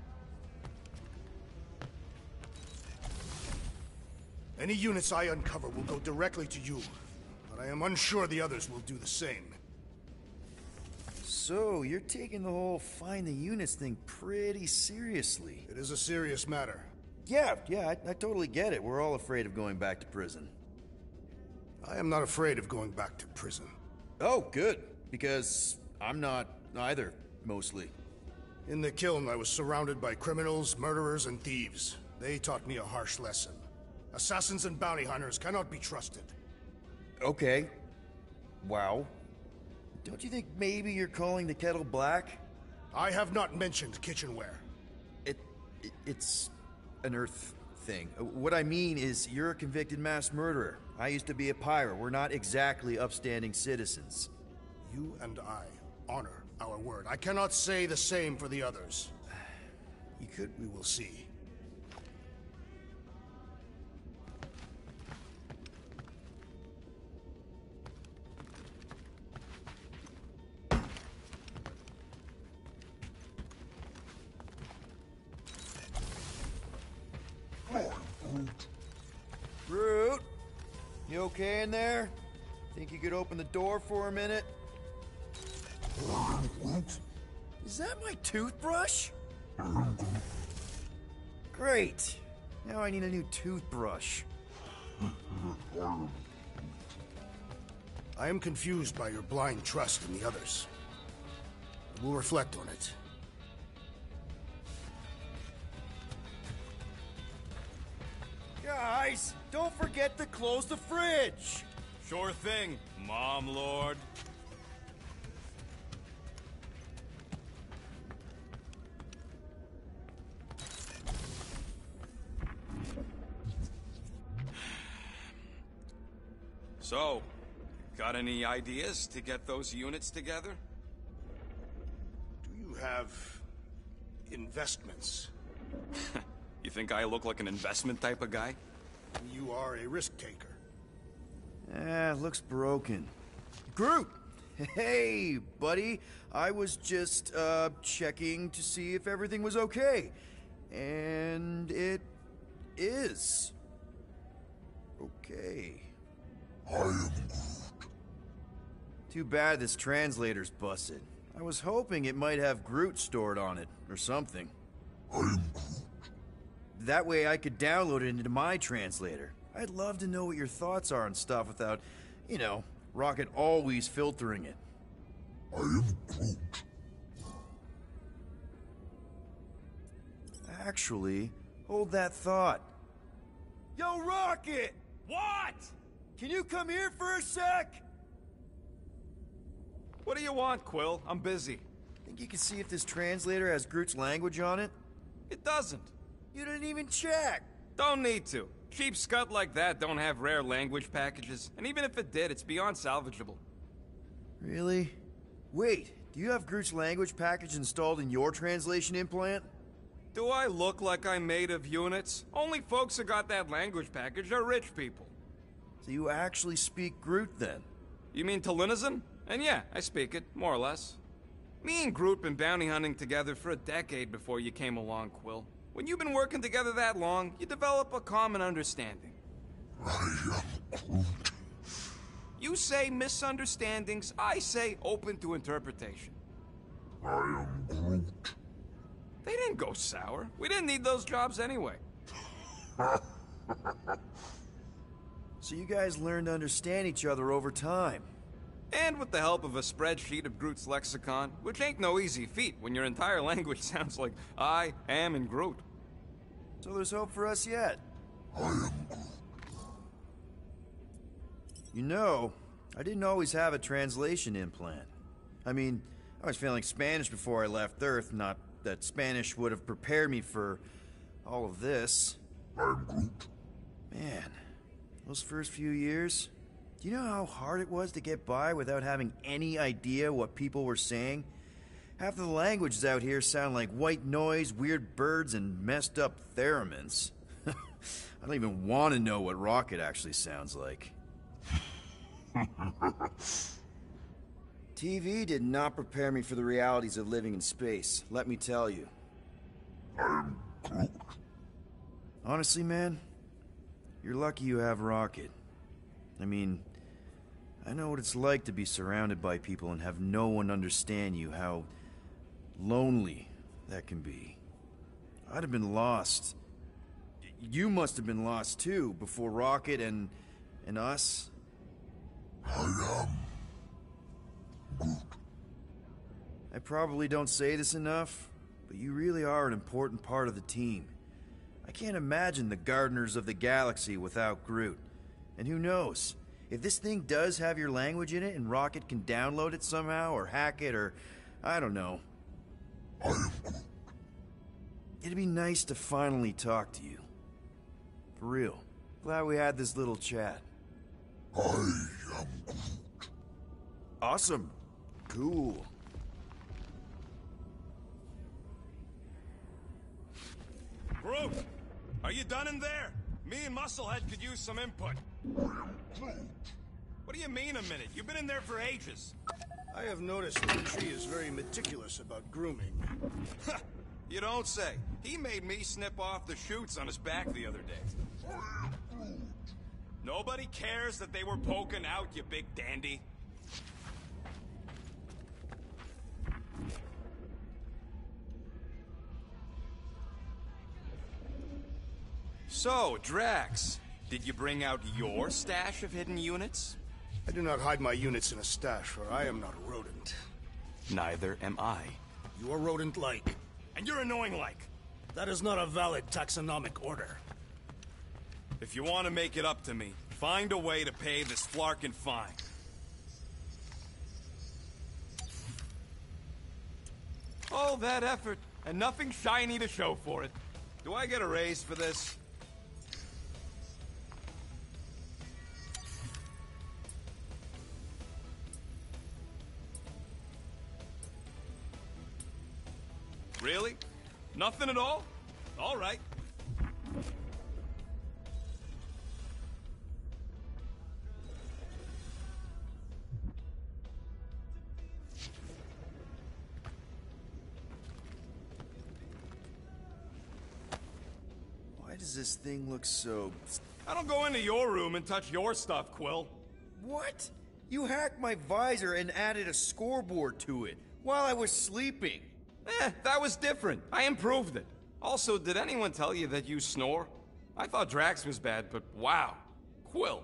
Any units I uncover will go directly to you, but I am unsure the others will do the same. So, you're taking the whole find the units thing pretty seriously. It is a serious matter. Yeah, I totally get it. We're all afraid of going back to prison. I am not afraid of going back to prison. Oh, good. Because I'm not either, mostly. In the kiln, I was surrounded by criminals, murderers, and thieves. They taught me a harsh lesson. Assassins and bounty hunters cannot be trusted. Okay. Wow. Don't you think maybe you're calling the kettle black? I have not mentioned kitchenware. It's an Earth thing. What I mean is, you're a convicted mass murderer. I used to be a pirate. We're not exactly upstanding citizens. You and I honor our word. I cannot say the same for the others. You could... We will see. Groot, you okay in there? Think you could open the door for a minute? Is that my toothbrush? Great. Now I need a new toothbrush. I am confused by your blind trust in the others. I will reflect on it. Guys, don't forget to close the fridge! Sure thing, Mom Lord. So, got any ideas to get those units together? Do you have investments? You think I look like an investment type of guy? You are a risk taker. Looks broken. Groot! Hey, buddy. I was just, checking to see if everything was okay. And it is. Okay. I am Groot. Too bad this translator's busted. I was hoping it might have Groot stored on it, or something. I am Groot. That way I could download it into my translator. I'd love to know what your thoughts are on stuff without, you know, Rocket always filtering it. I am Groot. Actually, hold that thought. Yo, Rocket! What? Can you come here for a sec? What do you want, Quill? I'm busy. Think you can see if this translator has Groot's language on it? It doesn't. You didn't even check! Don't need to. Cheap scut like that don't have rare language packages, and even if it did, it's beyond salvageable. Really? Wait, do you have Groot's language package installed in your translation implant? Do I look like I'm made of units? Only folks who got that language package are rich people. So you actually speak Groot then? You mean Talinisan? And yeah, I speak it, more or less. Me and Groot been bounty hunting together for a decade before you came along, Quill. When you've been working together that long, you develop a common understanding. I am Groot. You say misunderstandings, I say open to interpretation. I am Groot. They didn't go sour. We didn't need those jobs anyway. So you guys learned to understand each other over time. And with the help of a spreadsheet of Groot's lexicon, which ain't no easy feat when your entire language sounds like I am in Groot. So there's hope for us yet. I am Groot. You know, I didn't always have a translation implant. I mean, I was failing Spanish before I left Earth, not that Spanish would have prepared me for all of this. I'm Groot. Man, those first few years, do you know how hard it was to get by without having any idea what people were saying? Half of the languages out here sound like white noise, weird birds, and messed up theremins. I don't even want to know what Rocket actually sounds like. TV did not prepare me for the realities of living in space, let me tell you. I'm Groot. Honestly, man, you're lucky you have Rocket. I mean, I know what it's like to be surrounded by people and have no one understand you, how lonely that can be. I'd have been lost. You must have been lost too, before Rocket and us. I am Groot. I probably don't say this enough, but you really are an important part of the team. I can't imagine the Gardeners of the Galaxy without Groot. And who knows? If this thing does have your language in it and Rocket can download it somehow or hack it or I don't know. I am Groot. It'd be nice to finally talk to you. For real. Glad we had this little chat. I am Groot. Awesome. Cool. Groot! Are you done in there? Me and Musclehead could use some input. I am Groot. What do you mean a minute? You've been in there for ages. I have noticed that the tree is very meticulous about grooming. You don't say. He made me snip off the shoots on his back the other day. I am Groot. Nobody cares that they were poking out, you big dandy. So, Drax, did you bring out your stash of hidden units? I do not hide my units in a stash, for I am not a rodent. Neither am I. You are rodent-like. And you're annoying like. That is not a valid taxonomic order. If you want to make it up to me, find a way to pay this flarkin' fine. All that effort, and nothing shiny to show for it. Do I get a raise for this? Really? Nothing at all? All right. Why does this thing look so... I don't go into your room and touch your stuff, Quill. What? You hacked my visor and added a scoreboard to it while I was sleeping. That was different. I improved it. Also, did anyone tell you that you snore? I thought Drax was bad, but wow. Quill.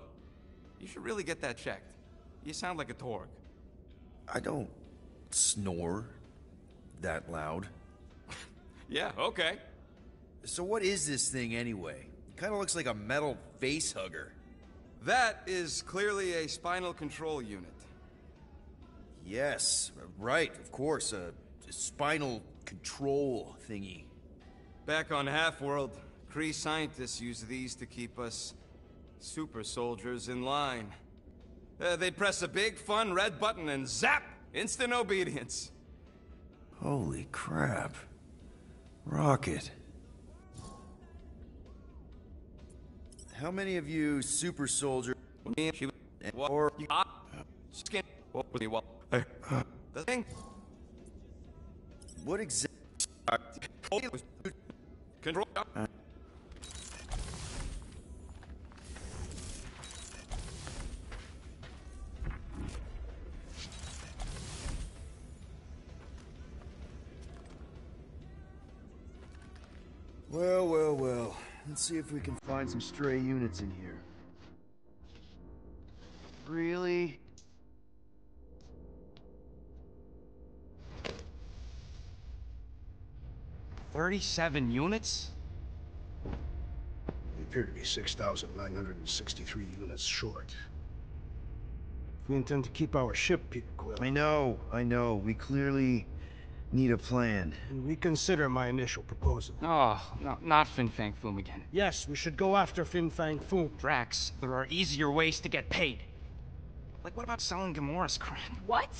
You should really get that checked. You sound like a Torg. I don't snore that loud. Yeah, okay. So what is this thing anyway? Kind of looks like a metal face hugger. That is clearly a spinal control unit. Yes, right, of course, a spinal control thingy. Back on Half-World, Kree scientists use these to keep us super soldiers in line. They'd press a big, fun red button and zap! Instant obedience. Holy crap. Rocket. How many of you super soldiers or Skin. The thing. what exactly? Control. Well. Let's see if we can find some stray units in here. Really? $37 units? We appear to be 6,963 units short. We intend to keep our ship, Peter Quill. I know. We clearly need a plan. Reconsider my initial proposal. Oh, no, not Fin Fang Foom again. Yes, we should go after Fin Fang Foom. Drax, there are easier ways to get paid. Like, what about selling Gamora's crap? What?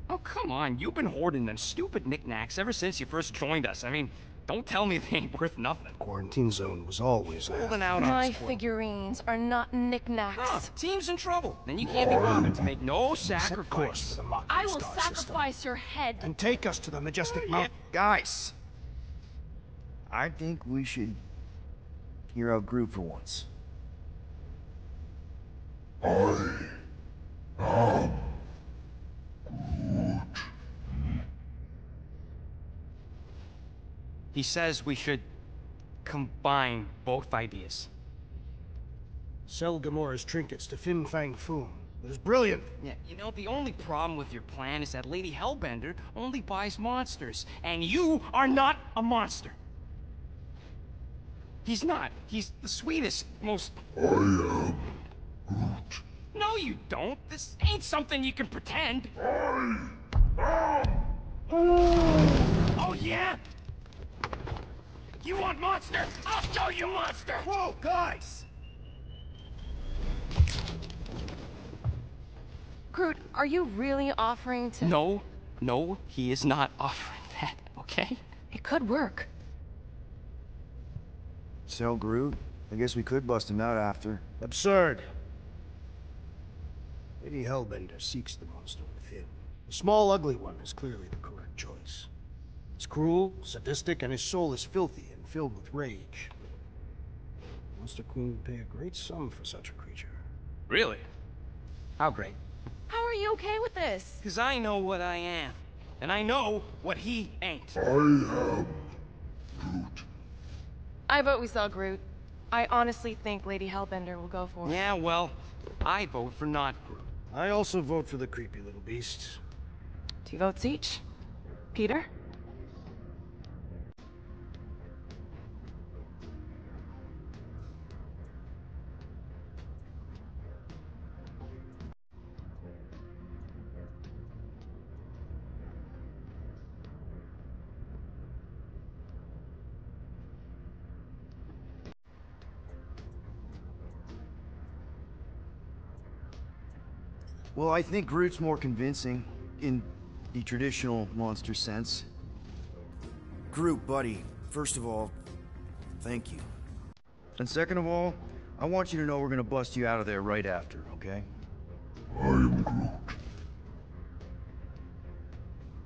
Oh, come on. You've been hoarding them stupid knickknacks ever since you first joined us. I mean, don't tell me they ain't worth nothing. Quarantine zone was always Holding out on My us, Quill. figurines are not knickknacks. Huh, team's in trouble. Then you can't be bothered to make no Set course sacrifice. for the Mockery I will Star system. sacrifice your head. And take us to the majestic Yeah, mountain. guys. I think we should hear out Groot for once. He says we should combine both ideas. Sell Gamora's trinkets to Fin Fang Foom. It was brilliant. Yeah, you know, the only problem with your plan is that Lady Hellbender only buys monsters, and you are not a monster. He's not. He's the sweetest, most... No, you don't. This ain't something you can pretend. Oh, yeah? You want monster? I'll show you monster! Whoa, guys! Groot, are you really offering to... No, he is not offering that, okay? It could work. Sell Groot? I guess we could bust him out after. Absurd. Lady Hellbender seeks the monster within. The small, ugly one is clearly the correct choice. It's cruel, sadistic, and his soul is filthy and filled with rage. Monster Queen would pay a great sum for such a creature. Really? How great? How are you okay with this? Because I know what I am. And I know what he ain't. I vote we sell Groot. I honestly think Lady Hellbender will go for it. Yeah, well, I vote for not Groot. I also vote for the creepy little beast. 2 votes each. Peter? Well, I think Groot's more convincing, in the traditional monster sense. Groot, buddy, first of all, thank you. And second of all, I want you to know we're gonna bust you out of there right after, okay?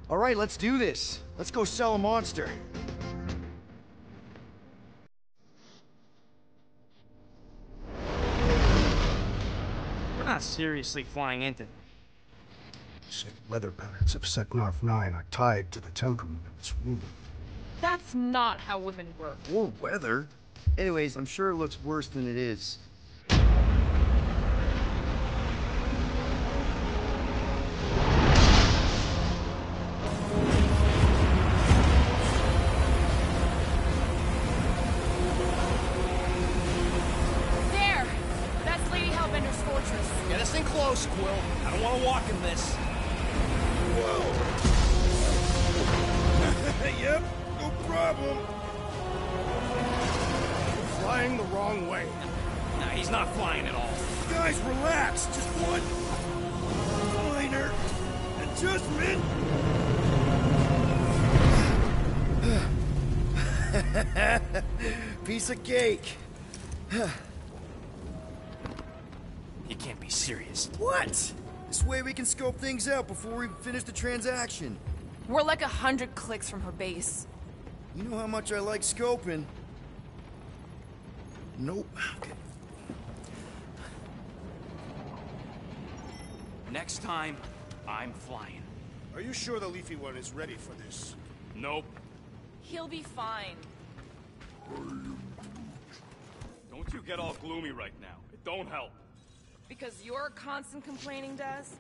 All right, let's do this. Let's go sell a monster. We're not seriously flying into... Sick weather patterns of Seknarf 9 are tied to the temperament of its ruler. That's not how women work. Or weather. Anyways, I'm sure it looks worse than it is. close, Quill. I don't want to walk in this. Yep, no problem. You're flying the wrong way. Nah, he's not flying at all. Guys, relax. Just one minor adjustment. Piece of cake. You can't be serious. What? This way we can scope things out before we finish the transaction. We're like 100 clicks from her base. You know how much I like scoping. Nope. Okay. Next time, I'm flying. Are you sure the Leafy One is ready for this? Nope. He'll be fine. Don't you get all gloomy right now. It don't help. Because your constant complaining does?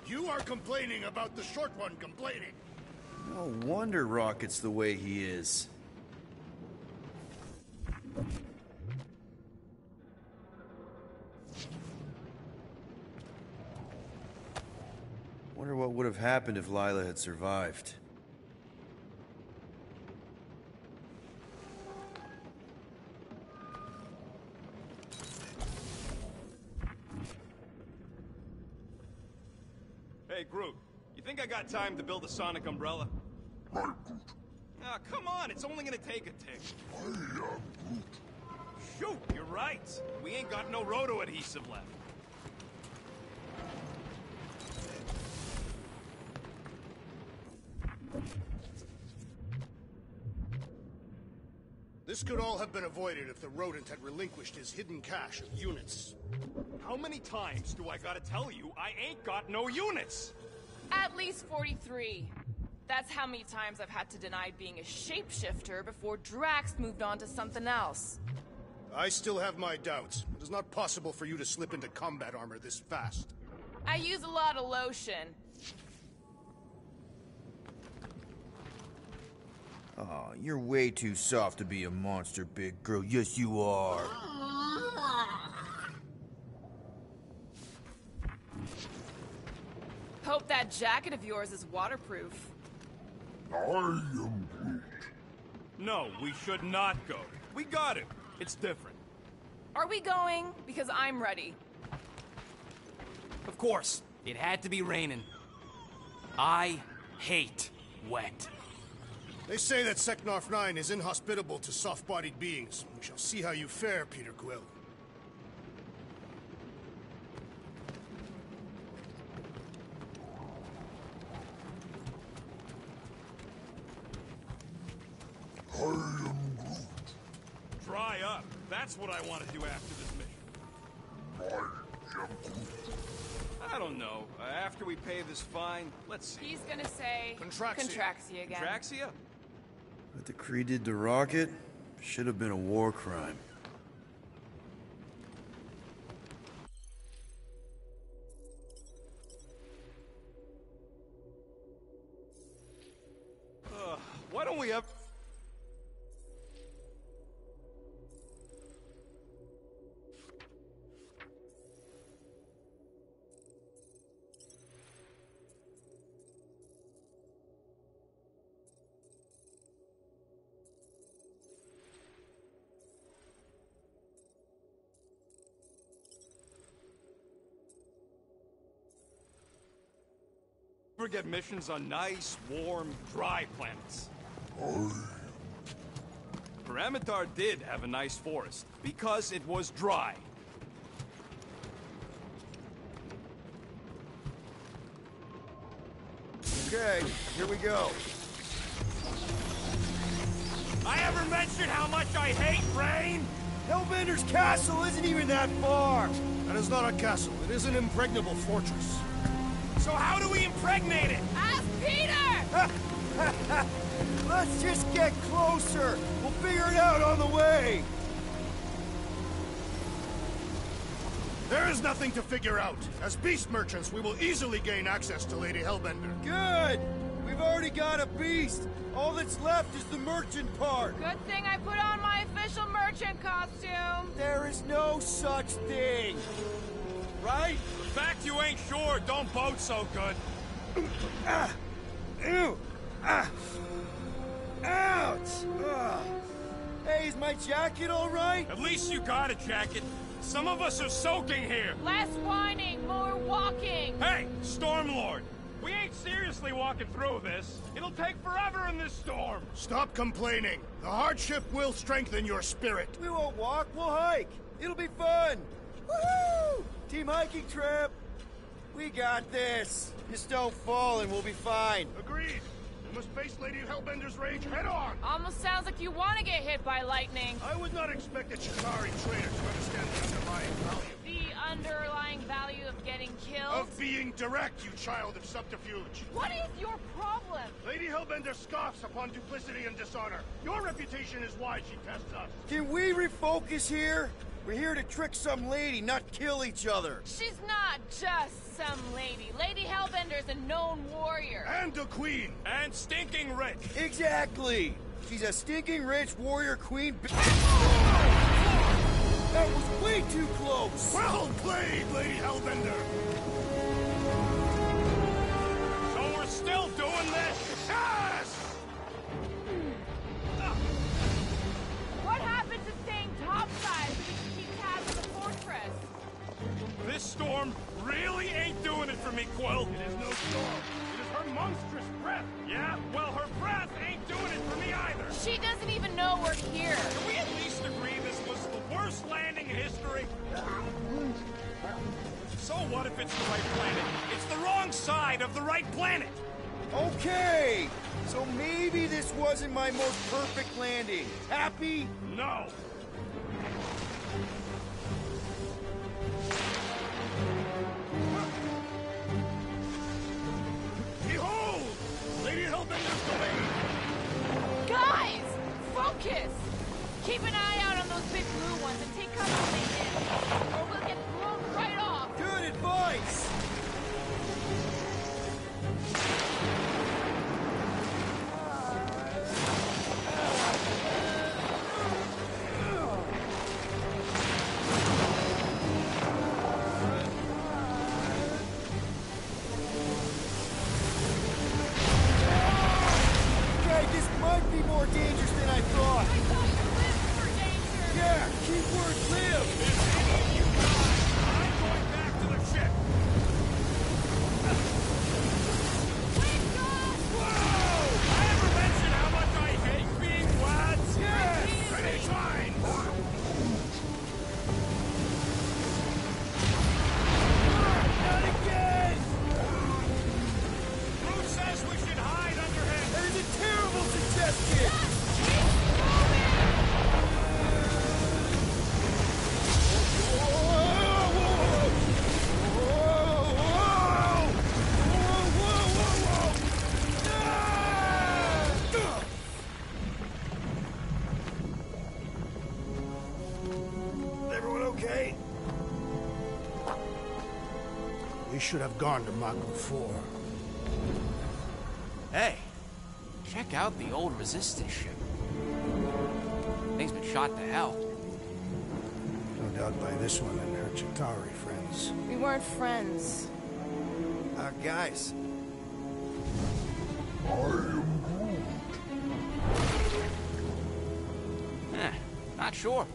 You are complaining about the short one complaining. No wonder Rocket's the way he is. Wonder what would have happened if Lila had survived. Hey, Groot. You think I got time to build a sonic umbrella? Right, Groot. Ah, come on. It's only gonna take a tick. I am Groot. Shoot, you're right. We ain't got no roto-adhesive left. This could all have been avoided if the rodent had relinquished his hidden cache of units. How many times do I gotta tell you I ain't got no units? At least 43. That's how many times I've had to deny being a shapeshifter before Drax moved on to something else. I still have my doubts. It is not possible for you to slip into combat armor this fast. I use a lot of lotion. Aw, you're way too soft to be a monster, big girl. Yes, you are. Hope that jacket of yours is waterproof. I am Groot. No, we should not go. We got it. It's different. Are we going? Because I'm ready. Of course. It had to be raining. I hate wet. They say that Seknarf 9 is inhospitable to soft-bodied beings. We shall see how you fare, Peter Quill. I am Groot. Dry up. That's what I want to do after this mission. I am Groot. I don't know. After we pay this fine, let's see. He's gonna say... Contraxia. Contraxia again. Traxia? What the Kree did to Rocket should have been a war crime. Why don't we have... Ever get missions on nice, warm, dry planets? Paramitar did have a nice forest, because it was dry. Okay, here we go. I ever mentioned how much I hate rain? Hellbender's castle isn't even that far! That is not a castle. It is an impregnable fortress. So how do we impregnate it? Ask Peter! Let's just get closer! We'll figure it out on the way! There is nothing to figure out. As beast merchants, we will easily gain access to Lady Hellbender. Good! We've already got a beast! All that's left is the merchant part! Good thing I put on my official merchant costume. There is no such thing! right? The fact you ain't sure don't bode so good. Ew! Ouch! Hey, is my jacket all right? At least you got a jacket. Some of us are soaking here. Less whining, more walking. Hey, Stormlord! We ain't seriously walking through this. It'll take forever in this storm. Stop complaining. The hardship will strengthen your spirit. We won't walk, we'll hike. It'll be fun. Woohoo! Team hiking trip. We got this. Just don't fall and we'll be fine. Agreed. We must face Lady Hellbender's rage head on. Almost sounds like you want to get hit by lightning. I would not expect a Chitauri traitor to understand the underlying value. The underlying value of getting killed? Of being direct, you child of subterfuge. What is your problem? Lady Hellbender scoffs upon duplicity and dishonor. Your reputation is why she tests us. Can we refocus here? We're here to trick some lady, not kill each other. She's not just some lady. Lady Hellbender's a known warrior. And a queen. And stinking rich. Exactly. She's a stinking rich warrior queen. That was way too close. Well played, Lady Hellbender. So we're still doing this? Yes! What happened to staying topside so we can keep tabs on the fortress? This storm really ain't doing it for me, Quill. It is no storm. It is her monstrous breath. Yeah? Well, her breath ain't doing it for me either. She doesn't even know we're here. Can we at least agree this was the worst landing in history? So what if it's the right planet? It's the wrong side of the right planet. Okay, so maybe this wasn't my most perfect landing. Happy? No. Behold! Lady Hellbender's domain! Guys! Focus! Keep an eye out on those big blue ones and take cover when they hit, or we'll get blown right off! Good advice! Okay, this might be more dangerous than I thought. I thought you lived for danger! Yeah, keyword live! If any of you die, I'm going back to the ship. Wait, God! Whoa! I ever mentioned how much I hate being wet? Yes! Ready, fine! Not again! Bruce says we should hide under him. That is a terrible suggestion! Everyone okay? We should have gone to Mach 4. Hey, check out the old Resistance ship. Thing's been shot to hell. No doubt by this one and her Chitauri friends. We weren't friends. Guys, I am Not sure.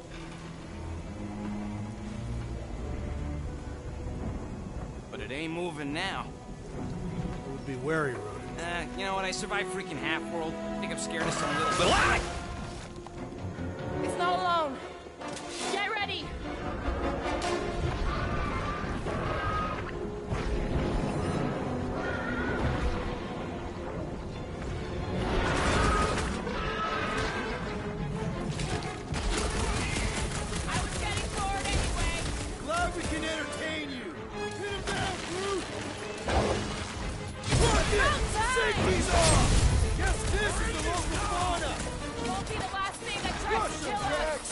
But it ain't moving now. Would be wary, Rodent. You know what? I survived freaking Half-World. I think I'm scared of some little... But It's not alone. Get ready! I was getting bored anyway. glad we can entertain you. Hit him down, Groot! Fuck it! Outside! Safety's off! Guess this is the local fauna! Won't be the last thing that tries Rush to them, kill us. Drax!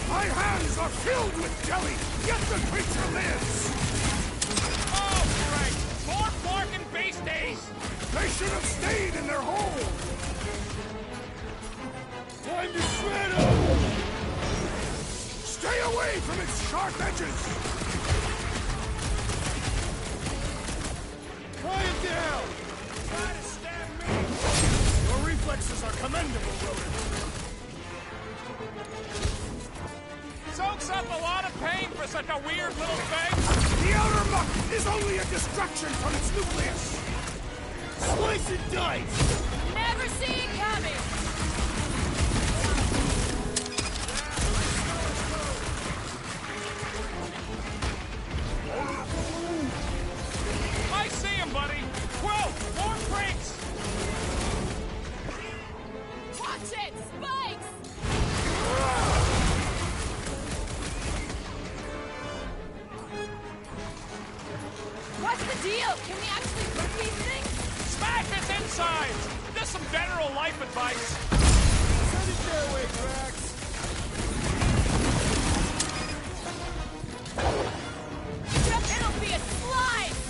My hands are filled with jelly, yet the creature lives! Oh, great! More Clark and base days! They should have stayed in their hole! Time to shred away from its sharp edges! Quiet down! Try to stab me! Your reflexes are commendable, rodent. Soaks up a lot of pain for such a weird little thing! The outer muck is only a distraction from its nucleus! Slice and dice! Never see it coming! I see him, buddy! Quill, more breaks! Watch it! Spikes! What's the deal? Can we actually cook these things? Smash its insides! There's some general life advice! Send it their way, Drax! It'll be a slice!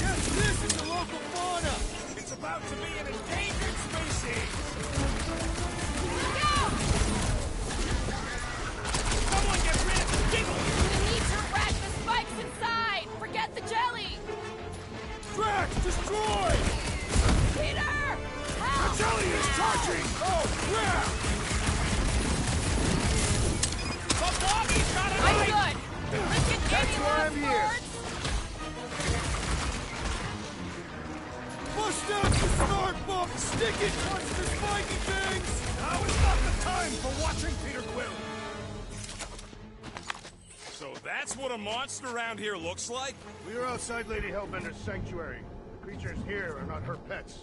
Yes, this is the local fauna! It's about to be an endangered species! Look out! Someone get rid of the giggle! We need to rack the spikes inside! Forget the jelly! Drax, destroy! Peter! The Help! jelly is charging! Oh, crap! The blobby's got a I'm knife! good! Let's get That's Jamie why lost I'm here. birds! Bust out the snark book! Stick it towards the spiky things! Now is not the time for watching Peter Quill! So that's what a monster around here looks like? We are outside Lady Hellbender's sanctuary. The creatures here are not her pets.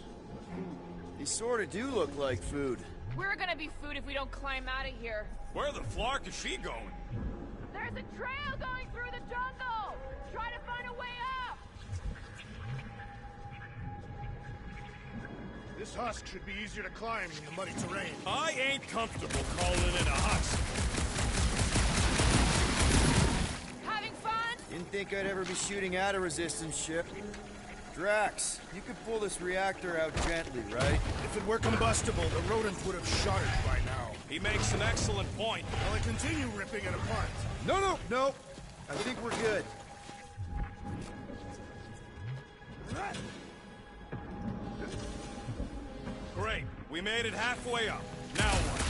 They sort of do look like food. We're gonna be food if we don't climb out of here. Where the flark is she going? There's a trail going through the jungle! Try to find a way up! This husk should be easier to climb in the muddy terrain. I ain't comfortable calling it a husk. Having fun? Didn't think I'd ever be shooting at a resistance ship. Drax, you could pull this reactor out gently, right? If it were combustible, the rodent would have shot it by now. He makes an excellent point. Will it continue ripping it apart? No. I think we're good. Great. We made it halfway up. Now what?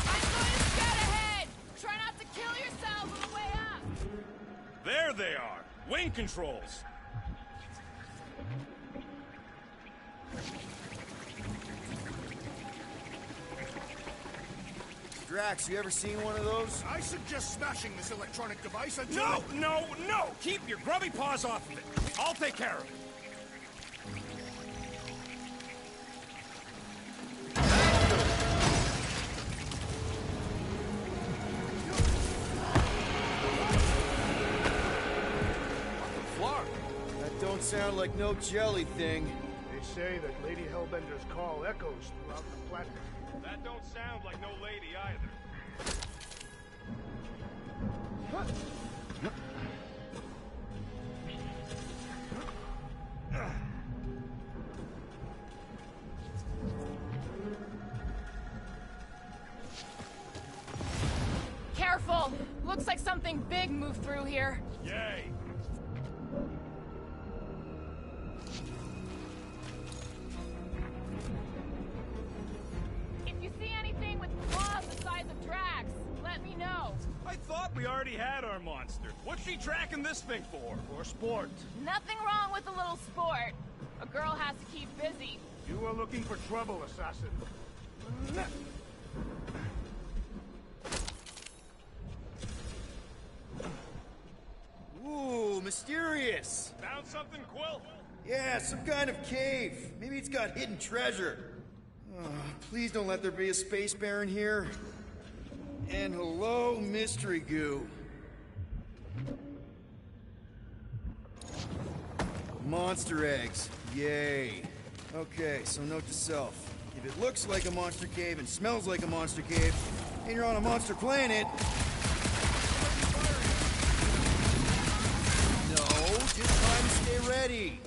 I'm going to scout ahead! Try not to kill yourself on the way up! There they are. Wing controls. Drax, you ever seen one of those? I suggest smashing this electronic device until... No! Keep your grubby paws off of it. I'll take care of it. That don't sound like no jelly thing. They say that Lady Hellbender's call echoes throughout the planet. That don't sound like no lady either. Careful! Looks like something big moved through here. Yay! If you see anything with claws the size of Drax, let me know. I thought we already had our monster. What's she tracking this thing for? For sport. Nothing wrong with a little sport. A girl has to keep busy. You are looking for trouble, assassin. Ooh, mysterious. Found something, Quill? Yeah, some kind of cave. Maybe it's got hidden treasure. Please don't let there be a space baron here. And hello, mystery goo. Monster eggs. Yay. Okay, so note to self. If it looks like a monster cave and smells like a monster cave, and you're on a monster planet... No, just try to stay ready.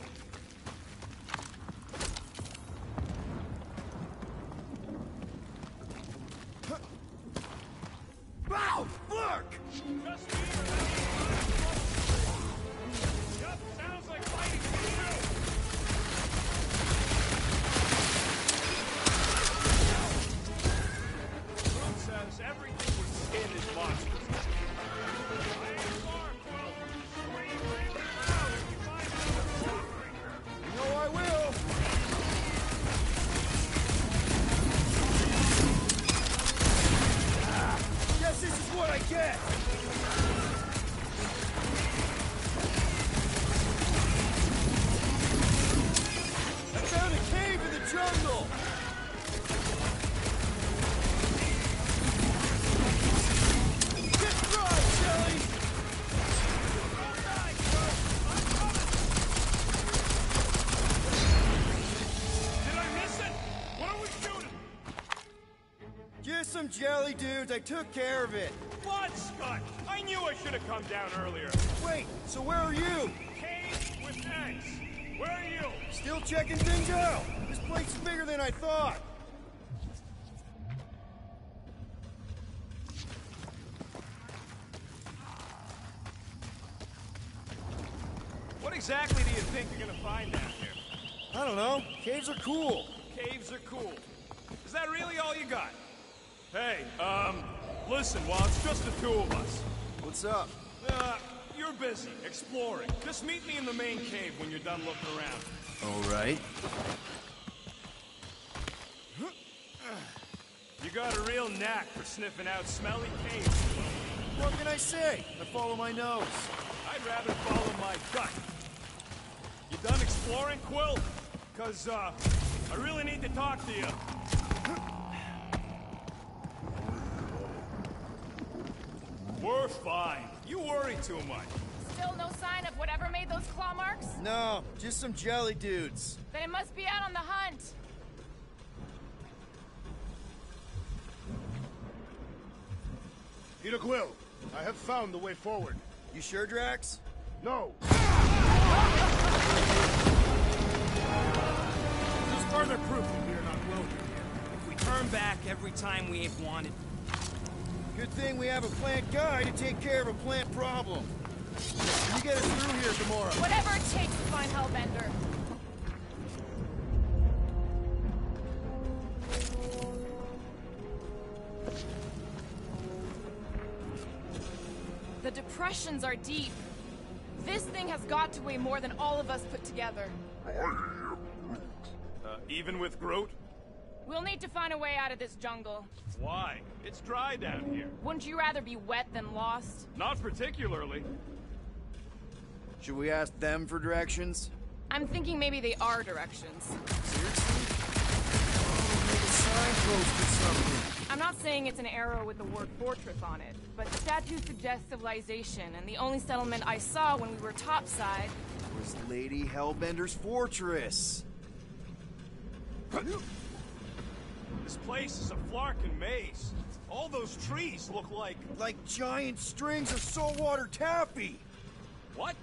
jelly dudes. I took care of it. What, Scott? I knew I should have come down earlier. Wait, so where are you? Cave with eggs. Where are you? Still checking things out. This place is bigger than I thought. What exactly do you think you're gonna find down here? I don't know. Caves are cool. Caves are cool. Is that really all you got? Hey, listen, while it's just the two of us. What's up? You're busy, exploring. Just meet me in the main cave when you're done looking around. All right. You got a real knack for sniffing out smelly caves. What can I say? I follow my nose. I'd rather follow my gut. You done exploring, Quill? 'Cause, I really need to talk to you. We're fine. You worry too much. Still no sign of whatever made those claw marks? No, just some jelly dudes. Then it must be out on the hunt. Peter Quill, I have found the way forward. You sure, Drax? No. This is further proof that we are not welcome here. If we turn back every time we ain't wanted. Good thing we have a plant guy to take care of a plant problem. You get us through here tomorrow. Whatever it takes to find Hellbender. The depressions are deep. This thing has got to weigh more than all of us put together. Even with Groot? We'll need to find a way out of this jungle. Why? It's dry down here. Wouldn't you rather be wet than lost? Not particularly. Should we ask them for directions? I'm thinking maybe they are directions. Seriously? Oh, maybe a signpost or something. I'm not saying it's an arrow with the word fortress on it, but the statue suggests civilization, and the only settlement I saw when we were topside was Lady Hellbender's fortress. This place is a Flarkin maze. All those trees look like... Like giant strings of saltwater taffy! What?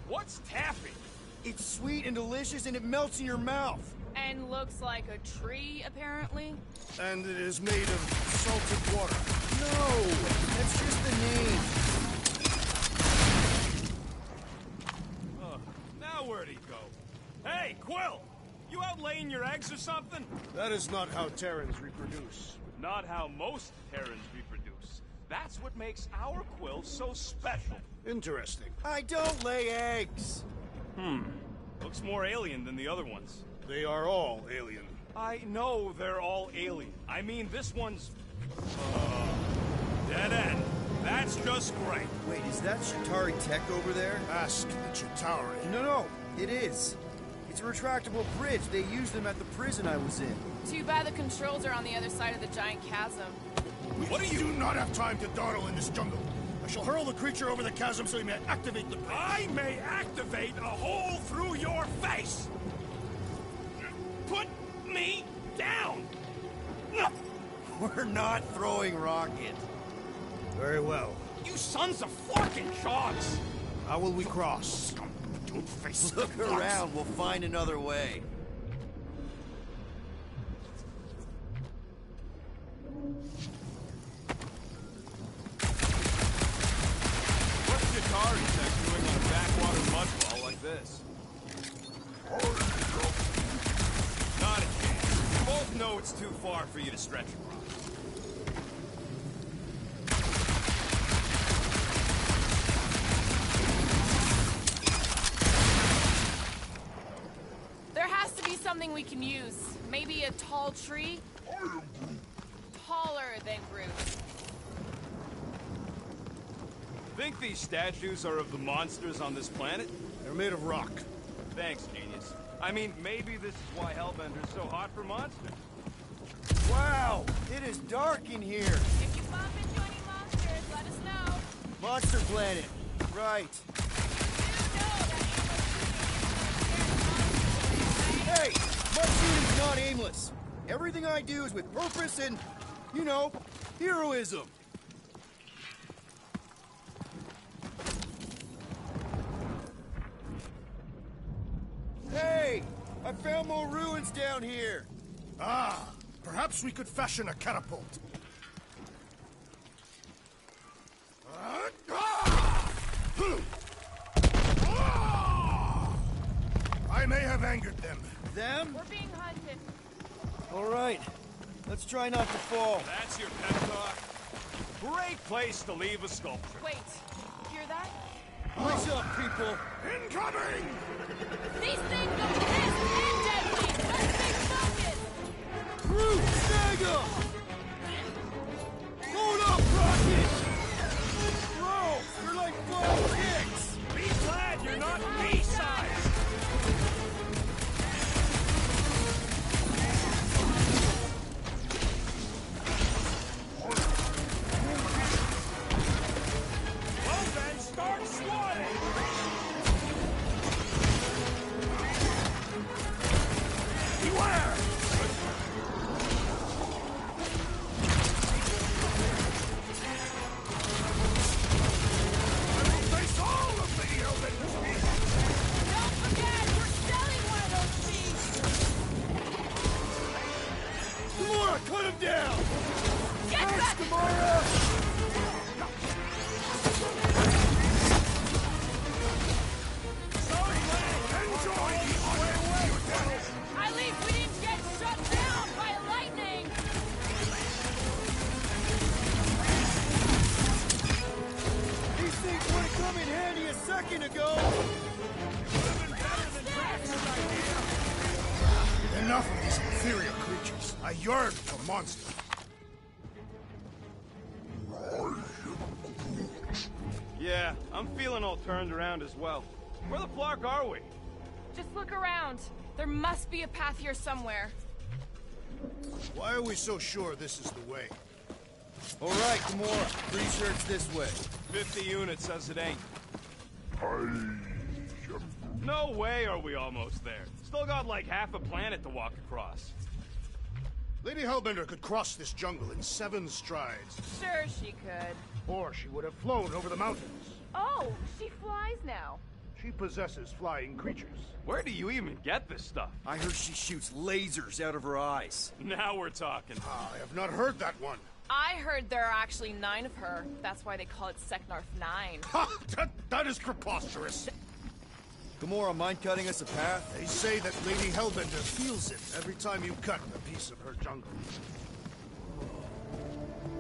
What's taffy? It's sweet and delicious and it melts in your mouth. and looks like a tree, apparently. And it is made of salted water. No, that's just the name. Now where'd he go? Hey, Quill! You out laying your eggs or something? That is not how Terrans reproduce. Not how most Terrans reproduce. That's what makes our Quill so special. Interesting. I don't lay eggs. Looks more alien than the other ones. They are all alien. I know they're all alien. I mean, this one's... dead end. That's just great. Wait, is that Chitauri tech over there? Ask the Chitauri. No, it is. It's a retractable bridge. They used them at the prison I was in. Too bad the controls are on the other side of the giant chasm. What are you... do not have time to dawdle in this jungle. I shall hurl the creature over the chasm so he may activate the bridge. I may activate a hole through your face! Put me down! We're not throwing rocket. Very well. You sons of forking shogs! How will we cross? Don't face Look around, we'll find another way. What's Chitauri tech doing on a backwater mudfall like this? Not a chance. You both know it's too far for you to stretch across. There has to be something we can use. Maybe a tall tree? Taller than Groot. Think these statues are of the monsters on this planet? They're made of rock. Thanks, genius. I mean, maybe this is why Hellbender's so hot for monsters. Wow, it is dark in here. If you bump into any monsters, let us know. Monster Planet. Right. Hey, my shooting's not aimless. Everything I do is with purpose and, you know, Heroism! Hey! I found more ruins down here! Ah, perhaps we could fashion a catapult. I may have angered them. Them? We're being hunted. Alright. Let's try not to fall. That's your pep talk. Great place to leave a sculpture. Wait, hear that? What's up, people? Incoming! These things go fast and deadly! Let's stay focused! Crew, snag 'em! Load up, Rocket! Bro, you're like 12 kicks! Be glad you're not B-size! Well then, start swatting! Beware! Face all of the Hellbenders' feet! Don't forget, we're selling one of those feet! Gamora, cut him down! Get back! Gamora! Enjoy the honor you did! At least we didn't get shut down by lightning! These things would have come in handy a second ago! Enough of these inferior creatures. I yearn for monsters. Yeah, I'm feeling all turned around as well. Where the flark are we? Just look around. There must be a path here somewhere. Why are we so sure this is the way? Alright, Gamora. Pretty sure it's this way. 50 units says it ain't. No way are we almost there. Still got like half a planet to walk across. Lady Hellbender could cross this jungle in 7 strides. Sure she could. Or she would have flown over the mountains. Oh, she flies now. She possesses flying creatures. Where do you even get this stuff? I heard she shoots lasers out of her eyes. Now we're talking. I have not heard that one. I heard there are actually 9 of her. That's why they call it Seknarf 9. Ha! That is preposterous. Gamora, mind cutting us a path? They say that Lady Hellbender feels it every time you cut a piece of her jungle.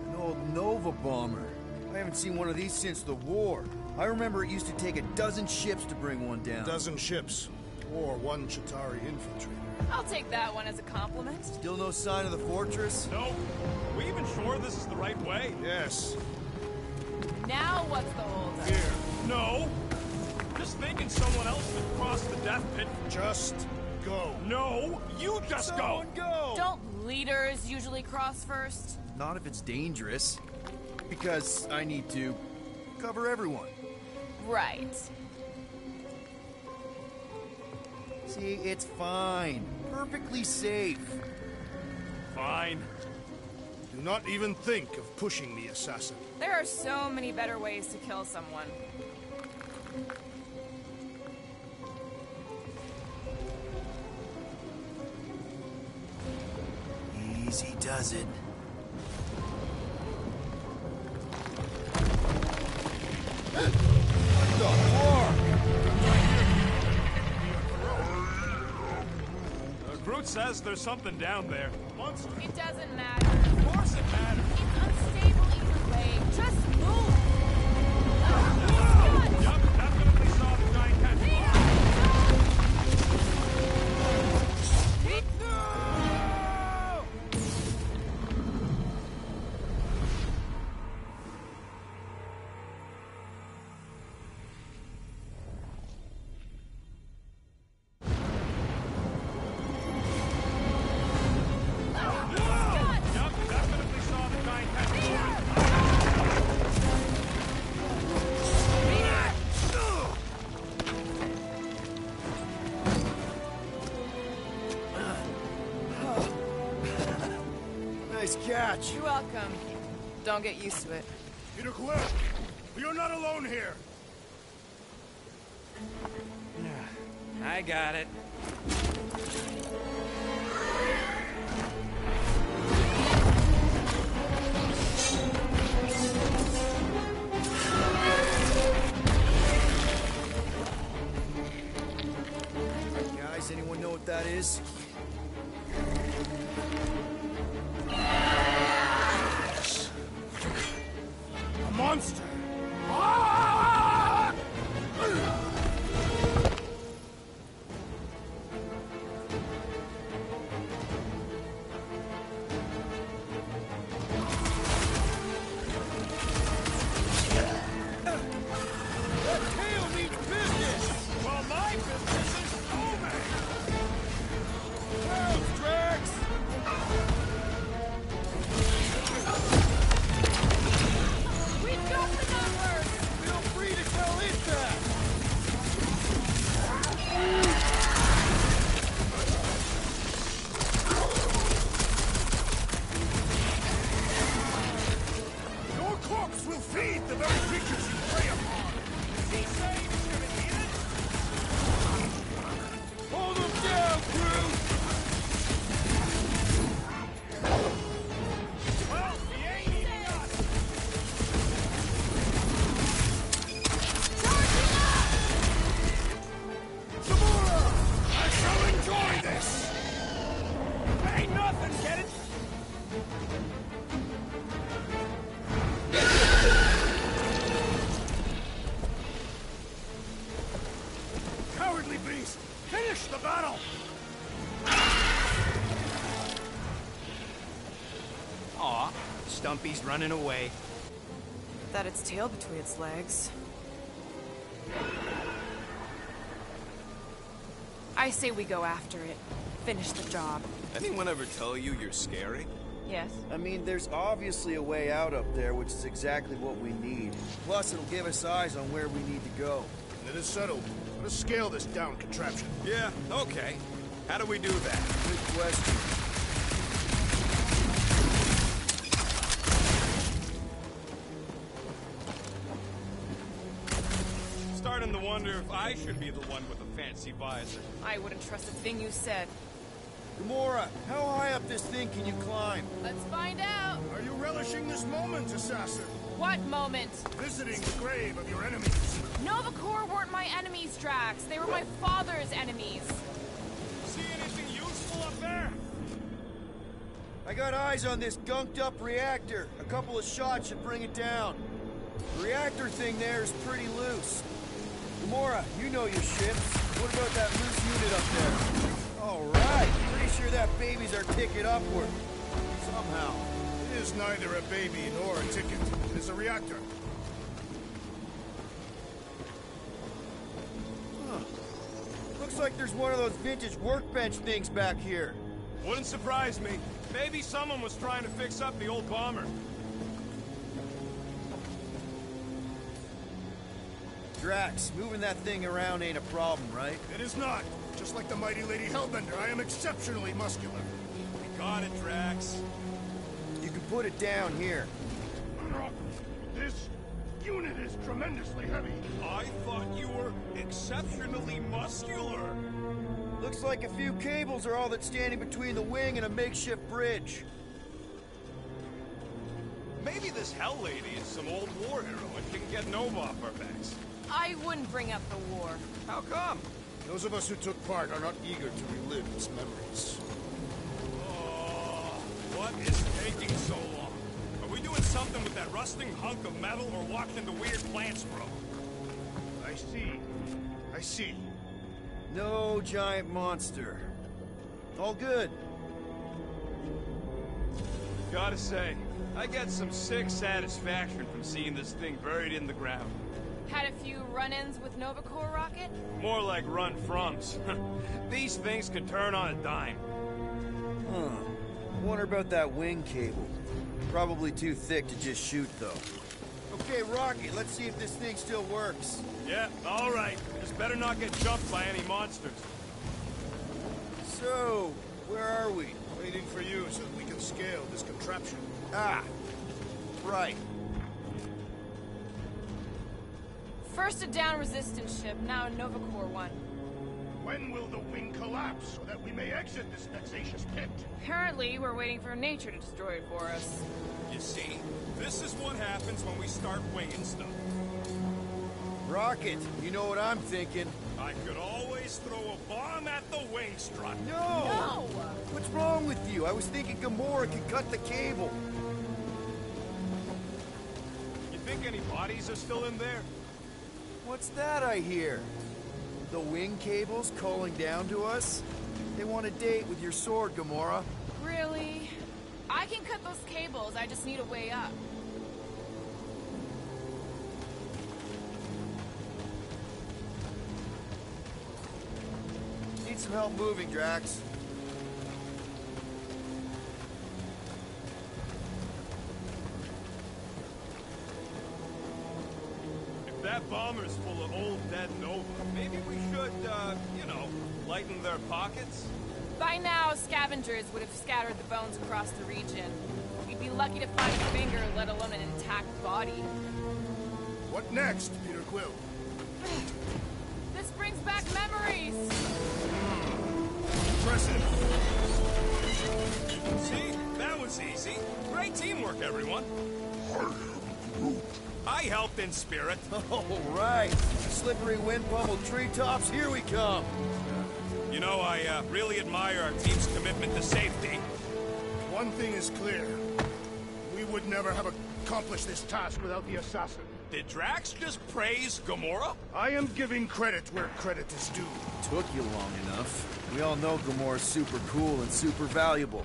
An old Nova bomber. I haven't seen one of these since the war. I remember it used to take a dozen ships to bring one down. A dozen ships, or 1 Chitauri infiltrator. I'll take that one as a compliment. Still no sign of the fortress? Nope. We even sure this is the right way? Yes. Now what's the holdup? Here. No. Just thinking someone else would cross the death pit. Just go. No, you just go. Go! Don't leaders usually cross first? Not if it's dangerous. Because I need to cover everyone. Right. See, it's fine. Perfectly safe. Fine. Do not even think of pushing the assassin. There are so many better ways to kill someone. Easy does it. What the fuck? Groot says there's something down there. Monster. It doesn't matter. Of course it matters. It's unstable either way. Just move! Yup, definitely saw the giant cat. Yup, definitely saw the giant cat. Nice catch. You're welcome. Don't get used to it. Peter Quill, you're not alone here. I got it. Guys, anyone know what that is? A monster. Ah! Well, my business is booming! Move, Drax! We've got the numbers! Feel free to tell it that! Your corpse will feed the very creatures you prey upon! Is he saying he's gonna eat it? Hold him down, crew! Well, he ain't eating us! Gamora! I shall enjoy this! Ain't nothing, get it? Cowardly beast! Finish the battle! Aw, Stumpy's running away. That its tail between its legs. I say we go after it. Finish the job. Anyone ever tell you you're scary? Yes. I mean, there's obviously a way out up there, which is exactly what we need. Plus, it'll give us eyes on where we need to go. It is settled. Let us scale this down contraption. Yeah, okay. How do we do that? Good question. Starting to wonder if I should be the one with the fancy visor. I wouldn't trust a thing you said. Gamora, how high up this thing can you climb? Let's find out. Are you relishing this moment, assassin? What moment? Visiting the grave of your enemies. Nova Corps weren't my enemies, Drax. They were my father's enemies. See anything useful up there? I got eyes on this gunked-up reactor. A couple of shots should bring it down. The reactor thing there is pretty loose. Gamora, you know your ships. What about that loose unit up there? All right. Pretty sure that baby's our ticket upward. Somehow. It is neither a baby nor a ticket. It is a reactor. Huh. Looks like there's one of those vintage workbench things back here. Wouldn't surprise me. Maybe someone was trying to fix up the old bomber. Drax, moving that thing around ain't a problem, right? It is not. Just like the mighty Lady Hellbender, I am exceptionally muscular. We got it, Drax. You can put it down here. This unit is tremendously heavy. I thought you were exceptionally muscular. Looks like a few cables are all that's standing between the wing and a makeshift bridge. Maybe this Hell Lady is some old war hero and can get Nova off our backs. I wouldn't bring up the war. How come? Those of us who took part are not eager to relive its memories. Oh, what is taking so long? Are we doing something with that rusting hunk of metal or watching the weird plants grow? I see. I see. No giant monster. All good. Gotta say, I get some sick satisfaction from seeing this thing buried in the ground. Had a few run-ins with Nova Corps rocket? More like run-froms. These things can turn on a dime. Huh. Wonder about that wing cable. Probably too thick to just shoot, though. Okay, Rocket, let's see if this thing still works. Yeah, all right. Just better not get jumped by any monsters. So, where are we? Waiting for you so that we can scale this contraption. Ah! right. First a down resistance ship, now a Nova Corps one. When will the wing collapse so that we may exit this vexatious pit? Apparently, we're waiting for nature to destroy it for us. You see, this is what happens when we start winging stuff. Rocket, you know what I'm thinking. I could always throw a bomb at the wing strut. No! What's wrong with you? I was thinking Gamora could cut the cable. You think any bodies are still in there? What's that I hear? The wing cables calling down to us? They want a date with your sword, Gamora. Really? I can cut those cables, I just need a way up. Need some help moving, Drax. If that bomber's full of old dead Nova, maybe we should, you know, lighten their pockets? By now, scavengers would have scattered the bones across the region. We'd be lucky to find a finger, let alone an intact body. What next, Peter Quill? This brings back memories! Impressive. See? That was easy. Great teamwork, everyone. I helped in spirit. All right. Slippery wind-pummeled treetops, here we come. You know, I really admire our team's commitment to safety. One thing is clear. We would never have accomplished this task without the assassin. Did Drax just praise Gamora? I am giving credit where credit is due. Took you long enough. We all know Gamora's super cool and super valuable.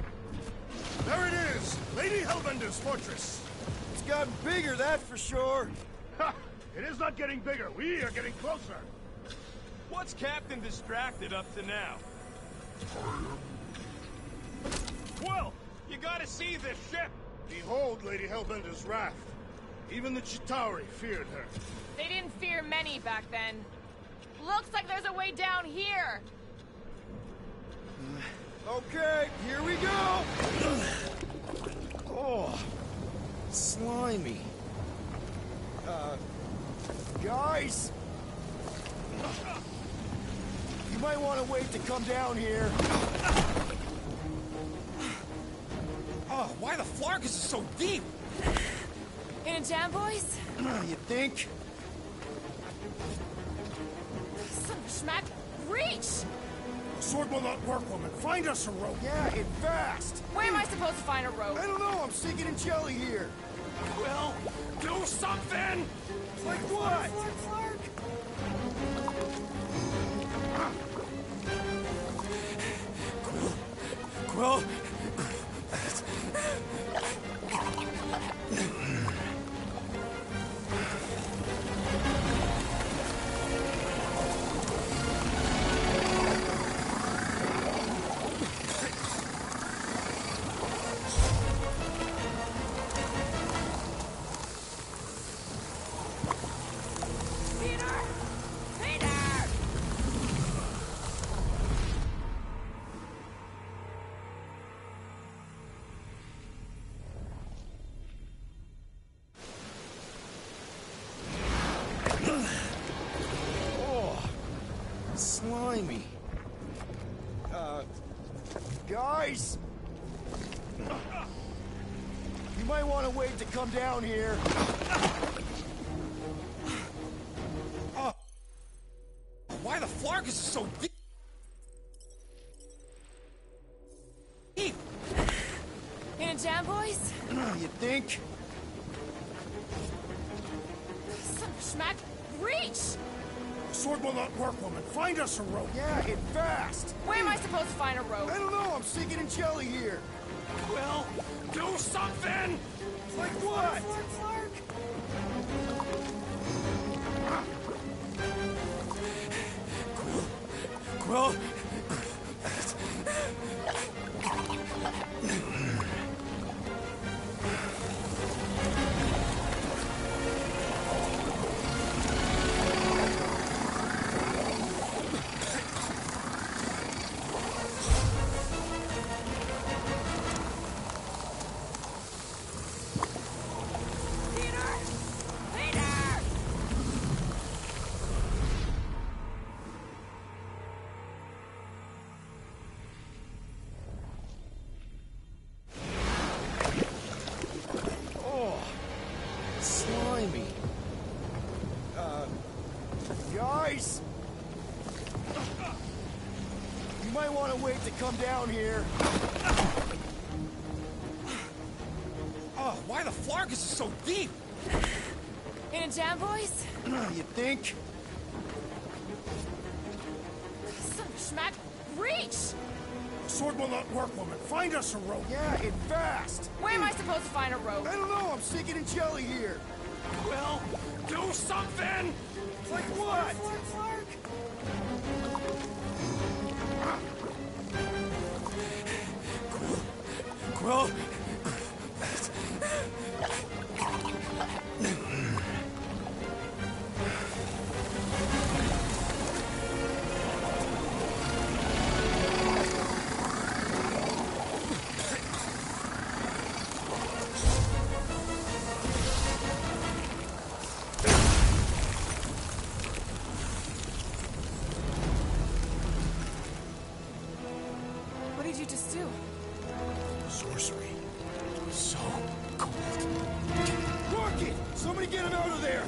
There it is! Lady Hellbender's fortress! It's gotten bigger, that's for sure. Ha! It is not getting bigger. We are getting closer. What's Captain Distracted up to now? Quill, you gotta see this ship! Behold Lady Hellbender's raft. Even the Chitauri feared her. They didn't fear many back then. Looks like there's a way down here! Okay, here we go! Oh, slimy. Guys! You might want to wait to come down here. Oh, why the Flarkus is so deep? In a jam, boys? You think? Son of a schmack! Reach! The sword will not work, woman. Find us a rope. Yeah, and fast! Where am I supposed to find a rope? I don't know, I'm sinking in jelly here. Quill, do something! Like what? Quill? Slimy. Guys! You might want to wait to come down here. Oh. Why the Flarkus is so deep? In a jam, boys? You think? Son of a schmack! Reach! The sword will not work, woman. Find us a rope. Yeah, and fast! Where am I supposed to find a rope? I don't know, I'm sinking in jelly here. Quill, do something! Like what? Quill? might want to wait to come down here. Oh, why the Flargus is so deep? In a jam, boys? You think? Son of a schmack. Reach! Sword will not work, woman. Find us a rope. Yeah, and fast. Where am I supposed to find a rope? I don't know. I'm sinking in jelly here. Will, do something! Like what? Quill? What did you just do? Sorcery. So cold. Gorky! Somebody get him out of there!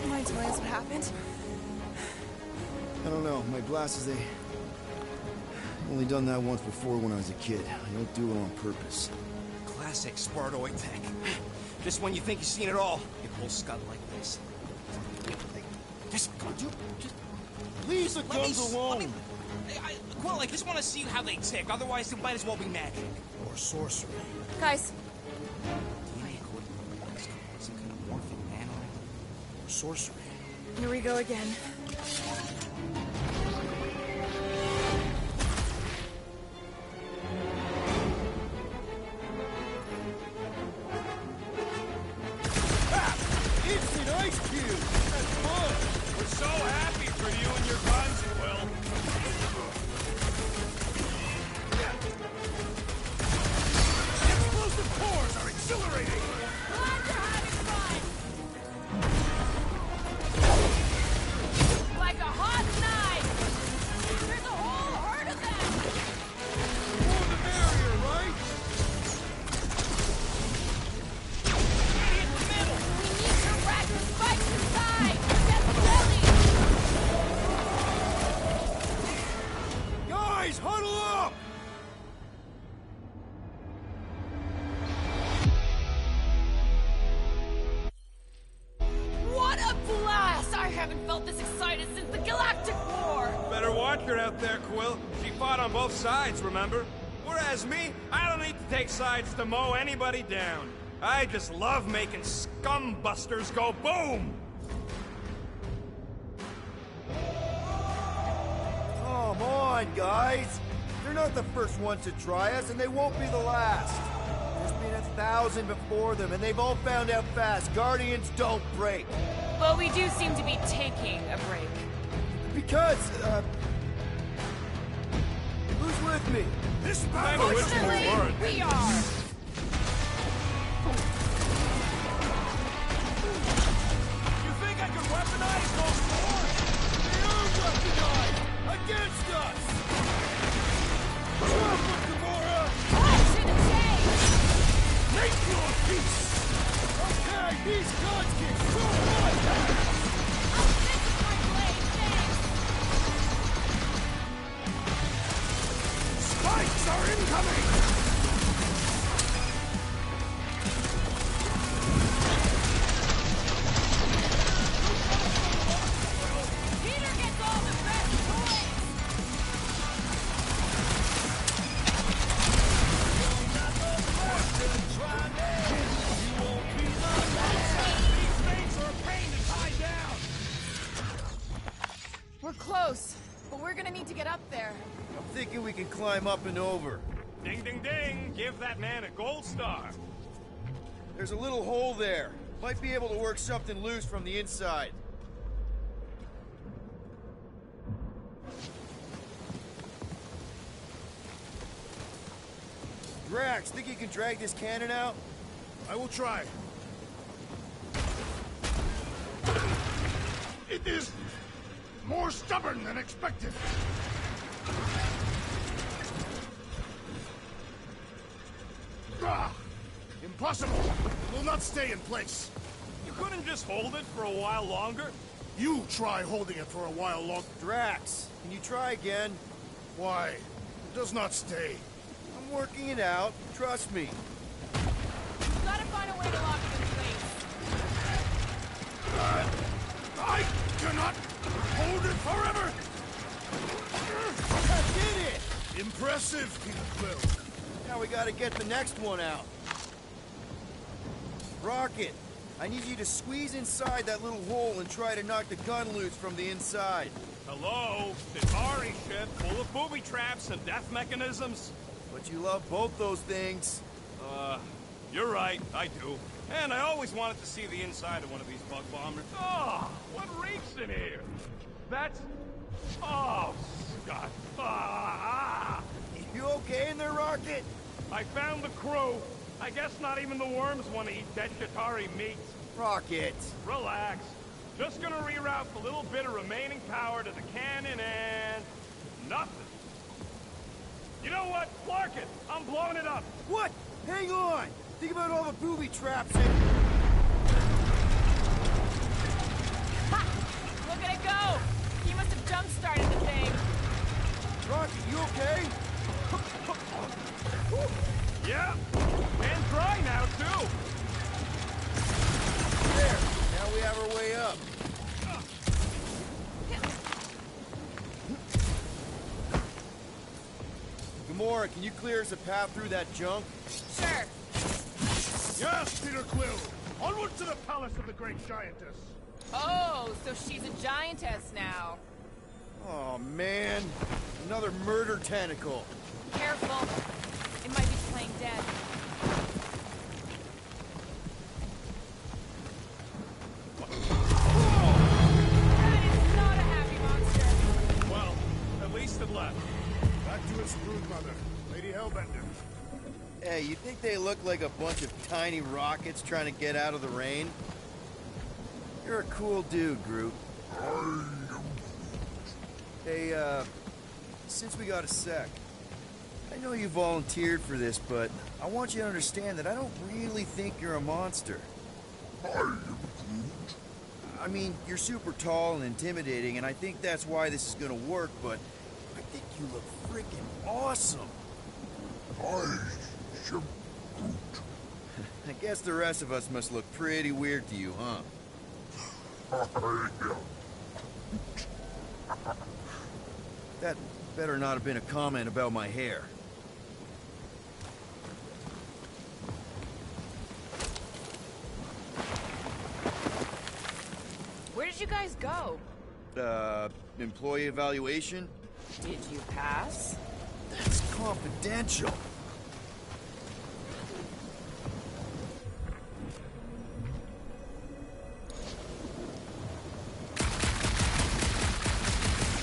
Mind telling us what happened? I don't know. My glasses, they... Only done that once before when I was a kid. I don't do it on purpose. Classic Spartoid tech. Just when you think you've seen it all, you pull scud like this. Just, come on, dude. Just Leave the guns alone! Quill, I just want to see how they tick. Otherwise, it might as well be magic. Or sorcery. Guys, DNA code. Some kind of morphing man. Or sorcery. here we go again. Instant ice cube! That's fun! We're so happy for you and your guns, Quill. Explosive cores are exhilarating! Glad you're having fun! Like a hot knife! There's a whole herd of them! More the merrier, right? In the middle! We need to rack the spikes inside! Get the belly! Guys, huddle up! What a blast! I haven't felt this excited since the Galactic War! Better watch her out there, Quill. She fought on both sides, remember? Whereas me, I don't need to take sides to mow anybody down. I just love making scumbusters go boom! Come on, guys! They're not the first ones to try us, and they won't be the last. There's been 1,000 before them, and they've all found out fast. Guardians don't break. But we do seem to be taking a break. Because, who's with me? This I battle know which is one Fortunately, weren't. we are! You think I could weaponize those swords? They are weaponized! Against us! Drop them, Gamora! Watch in the change! make your peace! Okay, these guns get so much! I'll fix my blade, thanks! Spikes are incoming! Peter gets all the best toys! These things are a pain to tie down! We're close, but we're gonna need to get up there. I'm thinking we can climb up and over. Ding, ding, ding! Give that man a gold star. There's a little hole there. Might be able to work something loose from the inside. Drax, think you can drag this cannon out? I will try. It is more stubborn than expected. Ah! Impossible! It will not stay in place. You couldn't just hold it for a while longer? You try holding it for a while longer. Drax, can you try again? Why? It does not stay. I'm working it out. Trust me. You've got to find a way to lock it in place. I cannot hold it forever! I did it! Impressive, Peter Quill. Now we gotta get the next one out. Rocket, I need you to squeeze inside that little hole and try to knock the gun loose from the inside. Hello? Atari ship full of booby traps and death mechanisms? But you love both those things. You're right, I do. And I always wanted to see the inside of one of these bug bombers. Oh, what reeks in here? That's... Oh, Scott. Ah! You okay in there, Rocket? I found the crew. I guess not even the worms want to eat dead Chitauri meat. Rocket. Relax. Just gonna reroute the little bit of remaining power to the cannon and... nothing. You know what? Clark it! I'm blowing it up! What? Hang on! Think about all the booby traps and... Ha! Look at it go! He must have jump-started the thing. Rocket, you okay? Yeah! And dry now, too! There! Now we have our way up. Gamora, can you clear us a path through that junk? Sure. Yes, Peter Quill! Onward to the palace of the great giantess! Oh, so she's a giantess now. Oh, man. Another murder tentacle. Careful. It might be playing dead. That is not a happy monster. Well, at least it left. Back to its brood mother, Lady Hellbender. Hey, you think they look like a bunch of tiny rockets trying to get out of the rain? You're a cool dude, Groot. Hey, since we got a sec, I know you volunteered for this, but I want you to understand that I don't really think you're a monster. I mean, you're super tall and intimidating, and I think that's why this is gonna work, but I think you look freaking awesome. I guess the rest of us must look pretty weird to you, huh? That better not have been a comment about my hair. Where did you guys go? Employee evaluation? Did you pass? That's confidential.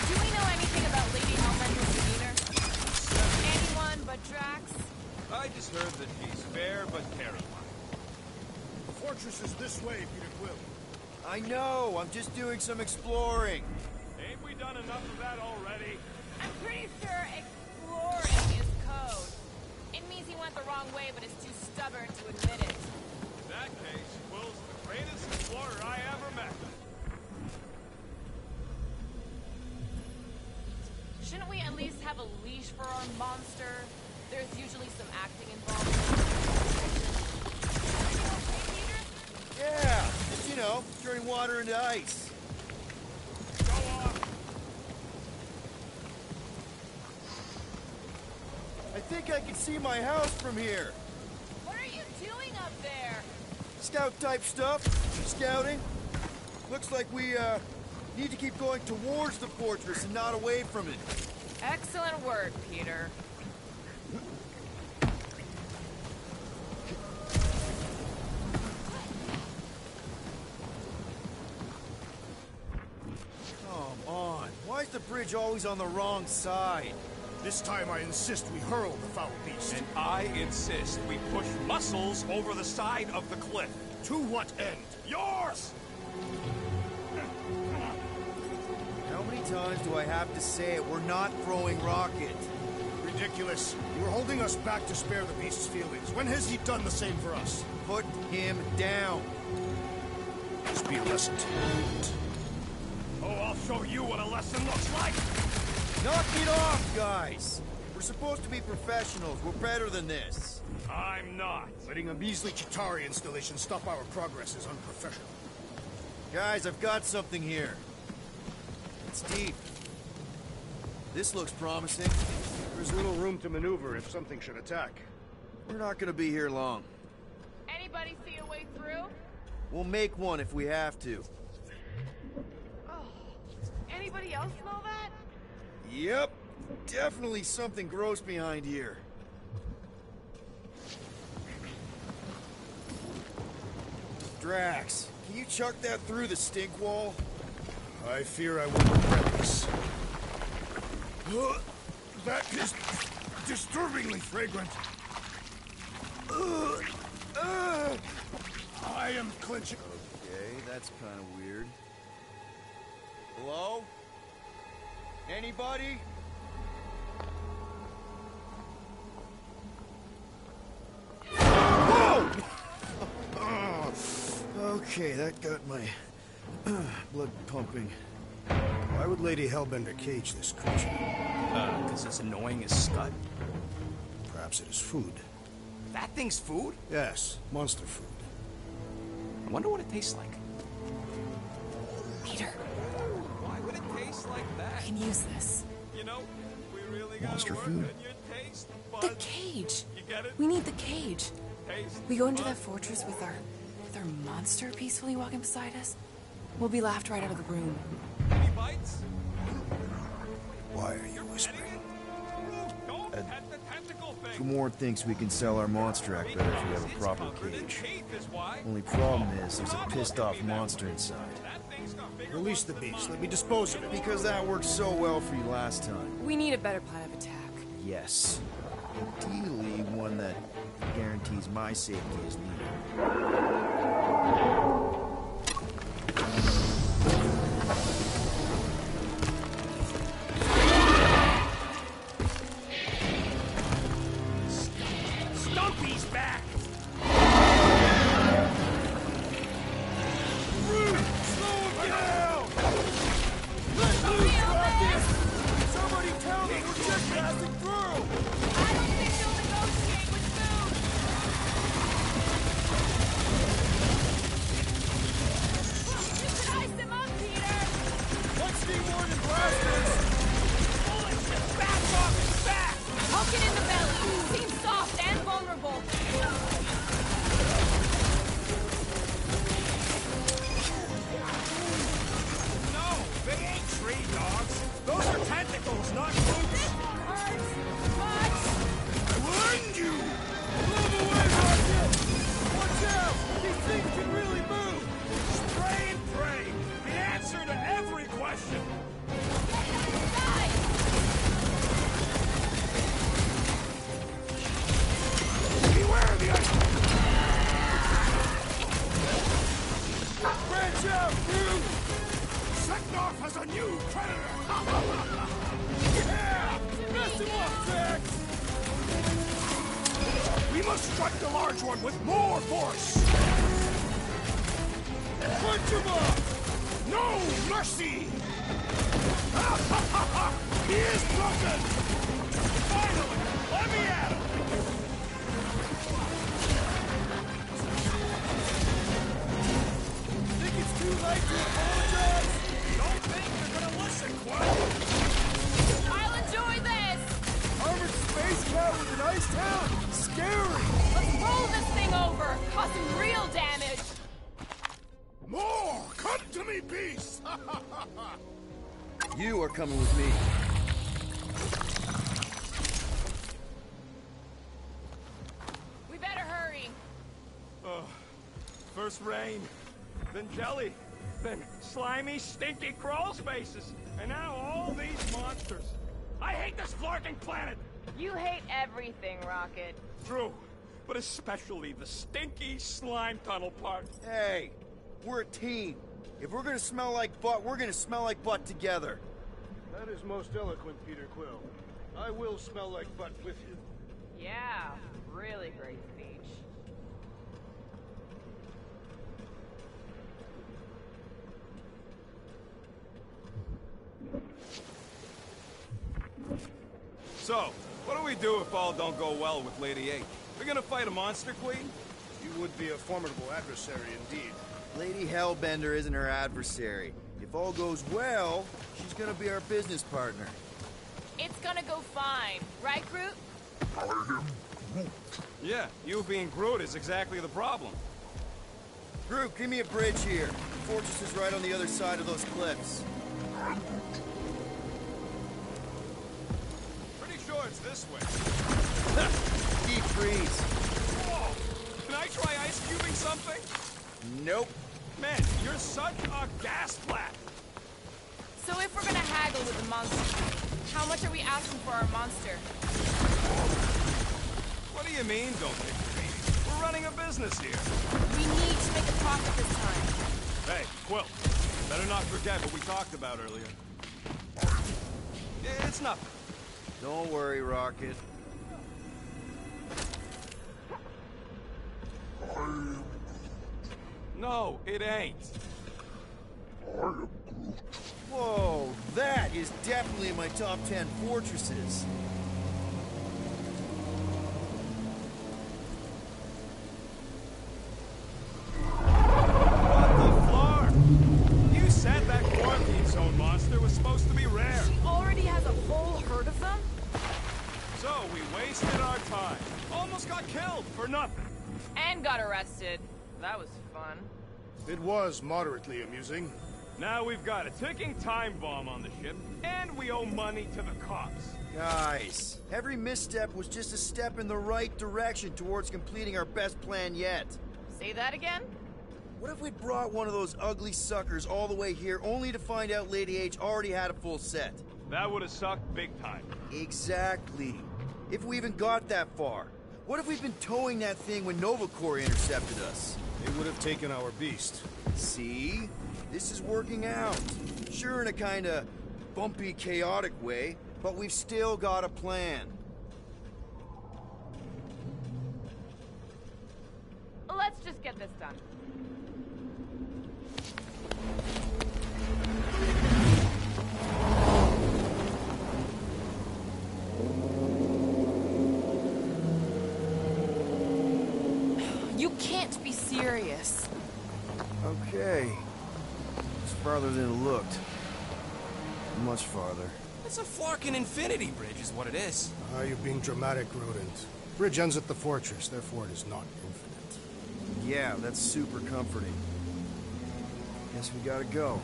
Do we know anything about Lady Hellbender's demeanor? Anyone but Drax? I just heard that she's fair but terrifying. The fortress is this way, Peter Quill. I know, I'm just doing some exploring. Ain't we done enough of that already? I'm pretty sure exploring is code. It means he went the wrong way, but is too stubborn to admit it. In that case, Quill's the greatest explorer I ever met. Shouldn't we at least have a leash for our monster? There's usually some acting involved. Yeah, just, you know, turning water into ice. Go on. I think I can see my house from here. What are you doing up there? Scout-type stuff. Scouting. Looks like we, need to keep going towards the fortress and not away from it. Excellent work, Peter. Come on. Why is the bridge always on the wrong side? This time I insist we hurl the foul beast. And I insist we push muscles over the side of the cliff. To what end? Yours! many times do I have to say it? We're not throwing rocket. Ridiculous. You were holding us back to spare the beast's feelings. When has he done the same for us? Put him down. This be a lesson to you. Oh, I'll show you what a lesson looks like! Knock it off, guys! We're supposed to be professionals. We're better than this. I'm not. Letting a measly Chitauri installation stop our progress is unprofessional. Guys, I've got something here. It's deep. This looks promising. There's little room to maneuver if something should attack. We're not gonna be here long. Anybody see a way through? We'll make one if we have to. Oh. Anybody else smell that? Yep. Definitely something gross behind here. Drax, can you chuck that through the stink wall? I fear I will regret this. That is disturbingly fragrant. I am clenching. Okay, that's kind of weird. Hello? Anybody? Whoa! Okay, that got my blood pumping. Why would Lady Hellbender cage this creature? Because it's annoying as scud. Perhaps it is food. That thing's food? Yes, monster food. I wonder what it tastes like. Peter, Why would it taste like I that? can use this. You know, we really gotta Monster work food? on your taste The buds. cage. You get it? We need the cage. Taste We go into buds. that fortress with our monster peacefully walking beside us. We'll be laughed right out of the room. Any bites? Why are you whispering? Don't pet the tentacle thing. Gamorrean thinks we can sell our monster act better if we have a It's proper covered in cage. teeth is why. Only problem is there's a pissed off monster inside. That thing's got bigger Release the beast. Let me dispose of it. Because that worked so well for you last time. We need a better plan of attack. Yes. Ideally, one that guarantees my safety as leader. Stumpy's back! Somebody tell them we're just passing through! I don't think they'll negotiate with food. You could ice them up, Peter. Let's be more than blasters! Bullets and back off his back! Poke it in the belly. Seems soft and vulnerable. No, they ain't tree dogs. Those are tentacles, not roots. Hurts. Much. I will end you! Move away, Rocket! Watch out! These things can really move! Spray and pray. The answer to every question. Die. Beware the ice. Branch out, dude! Seknarf has a new predator. Yeah! Mess him up, Drax! We must strike the large one with more force. Punch him up! No mercy. He is broken. Finally! Let me at him! Think it's too late to apologize? Don't think you're gonna listen, Quill! I'll enjoy this. Armored space cat with an ice town? Scary! Let's roll this thing over. Cause some real damage. More. Come to me, beast. You are coming with me. We better hurry. First rain, then jelly, then slimy, stinky crawl spaces, and now all these monsters. I hate this flarking planet! You hate everything, Rocket. True, but especially the stinky slime tunnel part. Hey, we're a team. If we're gonna smell like butt, we're gonna smell like butt together. That is most eloquent, Peter Quill. I will smell like butt with you. Yeah, really great speech. So, what do we do if all don't go well with Lady H? We're gonna fight a monster queen? You would be a formidable adversary indeed. Lady Hellbender isn't her adversary. If all goes well, she's gonna be our business partner. It's gonna go fine, right, Groot? Yeah, you being Groot is exactly the problem. Groot, give me a bridge here. The fortress is right on the other side of those cliffs. Pretty sure it's this way. Deep freeze. Whoa! Can I try ice cubing something? Nope. Man, you're such a gas flat. So if we're gonna haggle with the monster, how much are we asking for our monster? What do you mean, don't take the bait? We're running a business here. We need to make a profit this time. Hey, Quill, better not forget what we talked about earlier. It's nothing. Don't worry, Rocket. No, it ain't. Whoa, that is definitely in my top 10 fortresses. What the floor? You said that quarantine zone monster was supposed to be rare. She already has a whole herd of them? So we wasted our time. Almost got killed for nothing. And got arrested. That was fun. It was moderately amusing. Now we've got a ticking time bomb on the ship, and we owe money to the cops. Guys, every misstep was just a step in the right direction towards completing our best plan yet. Say that again? What if we brought one of those ugly suckers all the way here only to find out Lady H already had a full set? That would have sucked big time. Exactly. If we even got that far. What if we'd been towing that thing when Nova Corps intercepted us? They would have taken our beast. See? This is working out. Sure, in a kinda bumpy, chaotic way, but we've still got a plan. Let's just get this done. You can't be serious. Okay. It's farther than it looked. Much farther. It's a Flarkin infinity bridge is what it is. Ah, you're being dramatic, Rodent. Bridge ends at the fortress, therefore it is not infinite. Yeah, that's super comforting. Guess we gotta go.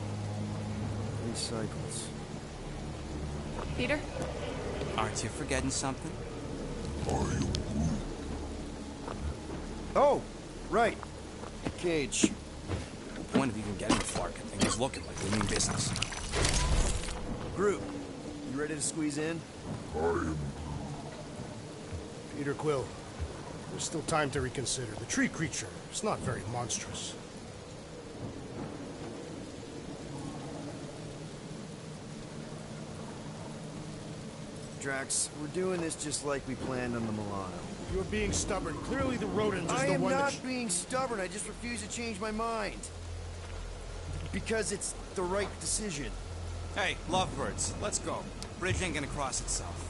3 cycles. Peter? Aren't you forgetting something? Oh, right. Cage. The point of even getting the Flarkin thing is looking like we mean business. Groot, you ready to squeeze in? Peter Quill, there's still time to reconsider. The tree creature is not very monstrous. Drax, we're doing this just like we planned on the Milano. You're being stubborn. Clearly the rodent is I the am one not being stubborn. I just refuse to change my mind. Because it's the right decision. Hey, lovebirds, let's go. Bridge ain't gonna cross itself.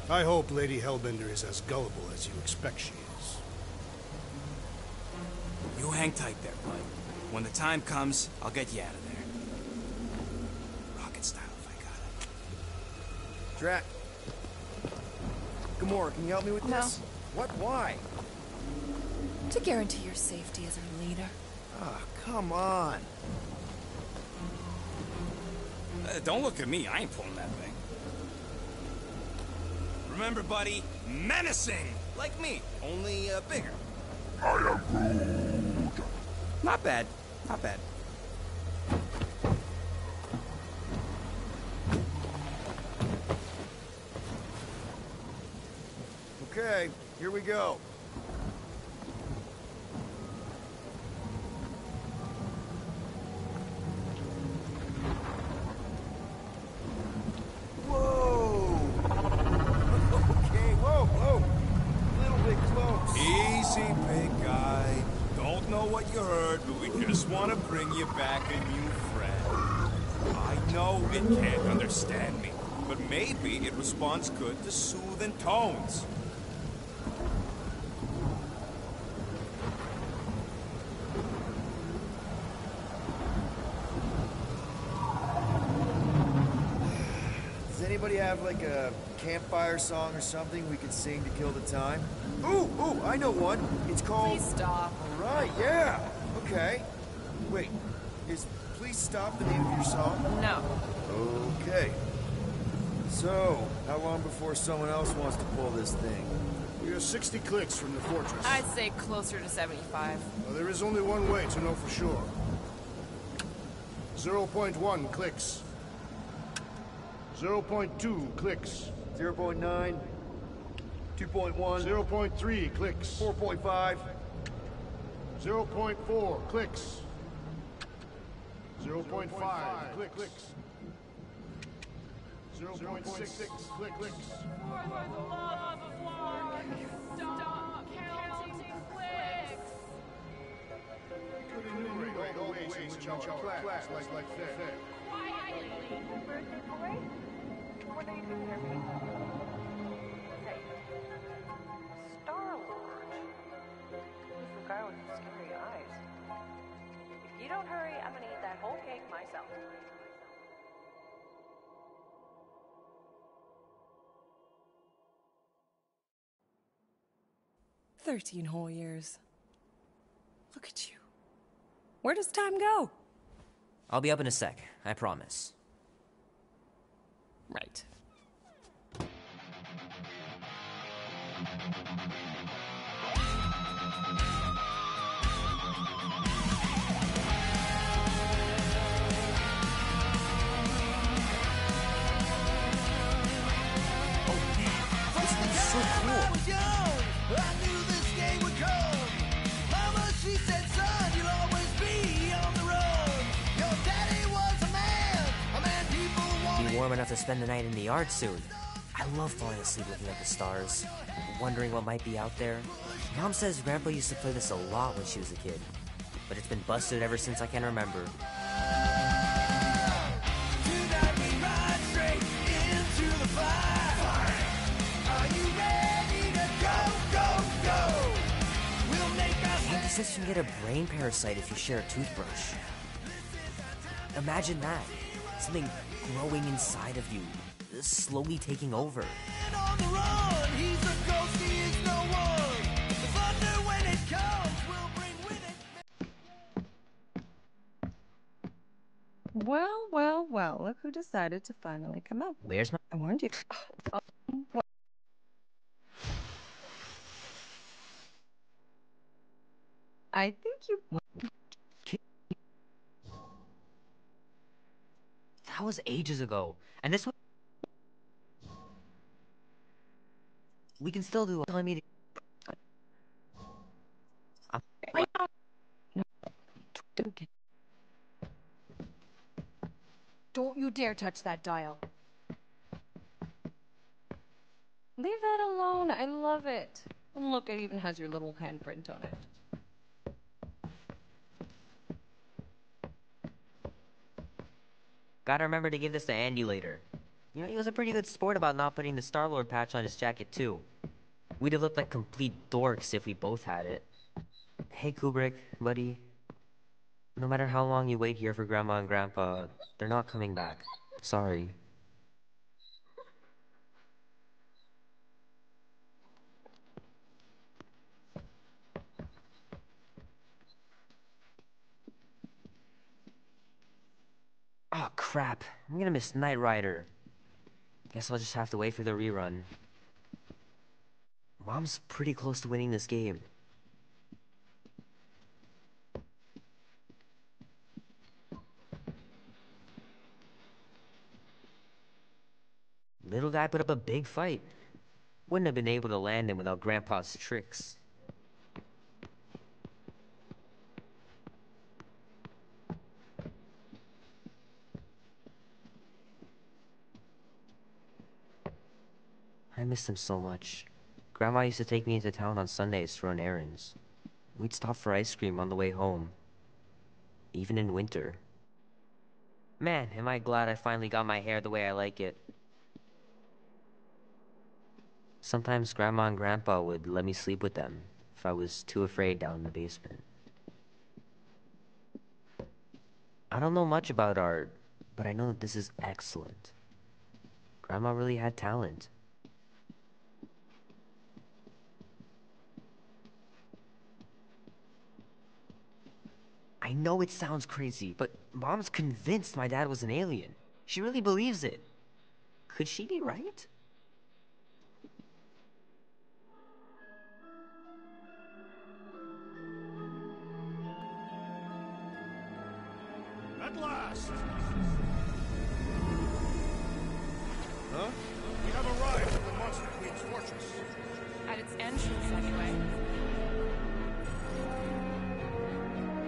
I hope Lady Hellbender is as gullible as you expect she is. You hang tight there, bud. When the time comes, I'll get you out of there. Rocket style if I got it. Drax. Gamora, can you help me with No. this? What? Why? To guarantee your safety as our leader. Ah, come on. Don't look at me, I ain't pulling that thing. Remember, buddy, menacing! Like me, only bigger. I am Groot. Not bad, not bad. Okay, here we go. bored, but we just want to bring you back a new friend. I know it can't understand me, but maybe it responds good to soothing tones. Does anybody have like a campfire song or something we could sing to kill the time? Ooh, I know one. It's called... Please stop. All right, yeah. Okay. Wait, is Please Stop the name of your song? No. Okay. So, how long before someone else wants to pull this thing? We are 60 clicks from the fortress. I'd say closer to 75. Well, there is only one way to know for sure. 0.1 clicks. 0.2 clicks. 0.9, 2.1, 0.3 clicks. 4.5, 0.4 clicks. 0.5 clicks. 0.6 clicks. For the love of Lord, stop counting clicks. Enumerate all the ways in which our class like that. Quietly. What are you doing here, me? Hey. Star-Lord. He's the guy with the scary eyes. If you don't hurry, I'm gonna eat that whole cake myself. 13 whole years. Look at you. Where does time go? I'll be up in a sec, I promise. Right. Warm enough to spend the night in the yard soon. I love falling asleep looking at the stars, wondering what might be out there. Mom says Grandpa used to play this a lot when she was a kid, but it's been busted ever since I can remember. And he says you can get a brain parasite if you share a toothbrush. Imagine that. Something growing inside of you, slowly taking over. Well, look who decided to finally come out. Where's my... I warned you. I think you... That was ages ago. And this one... We can still do a meeting. Don't you dare touch that dial. Leave that alone. I love it. And look, it even has your little handprint on it. Gotta remember to give this to Andy later. You know, he was a pretty good sport about not putting the Star-Lord patch on his jacket, too. We'd have looked like complete dorks if we both had it. Hey, Kubrick, buddy. No matter how long you wait here for Grandma and Grandpa, they're not coming back. Sorry. Oh, crap. I'm gonna miss Knight Rider. Guess I'll just have to wait for the rerun. Mom's pretty close to winning this game. Little guy put up a big fight. Wouldn't have been able to land him without Grandpa's tricks. I miss him so much. Grandma used to take me into town on Sundays to run errands. We'd stop for ice cream on the way home. even in winter. Man, am I glad I finally got my hair the way I like it. Sometimes Grandma and Grandpa would let me sleep with them if I was too afraid down in the basement. I don't know much about art, but I know that this is excellent. Grandma really had talent. I know it sounds crazy, but Mom's convinced my dad was an alien. She really believes it. Could she be right? At last! Huh? We have arrived at the Monster Queen's fortress. At its entrance, anyway.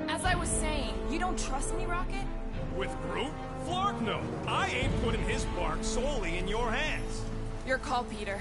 As I was saying, you don't trust me, Rocket? With Groot? Flark, no. I ain't putting his bark solely in your hands. Your call, Peter.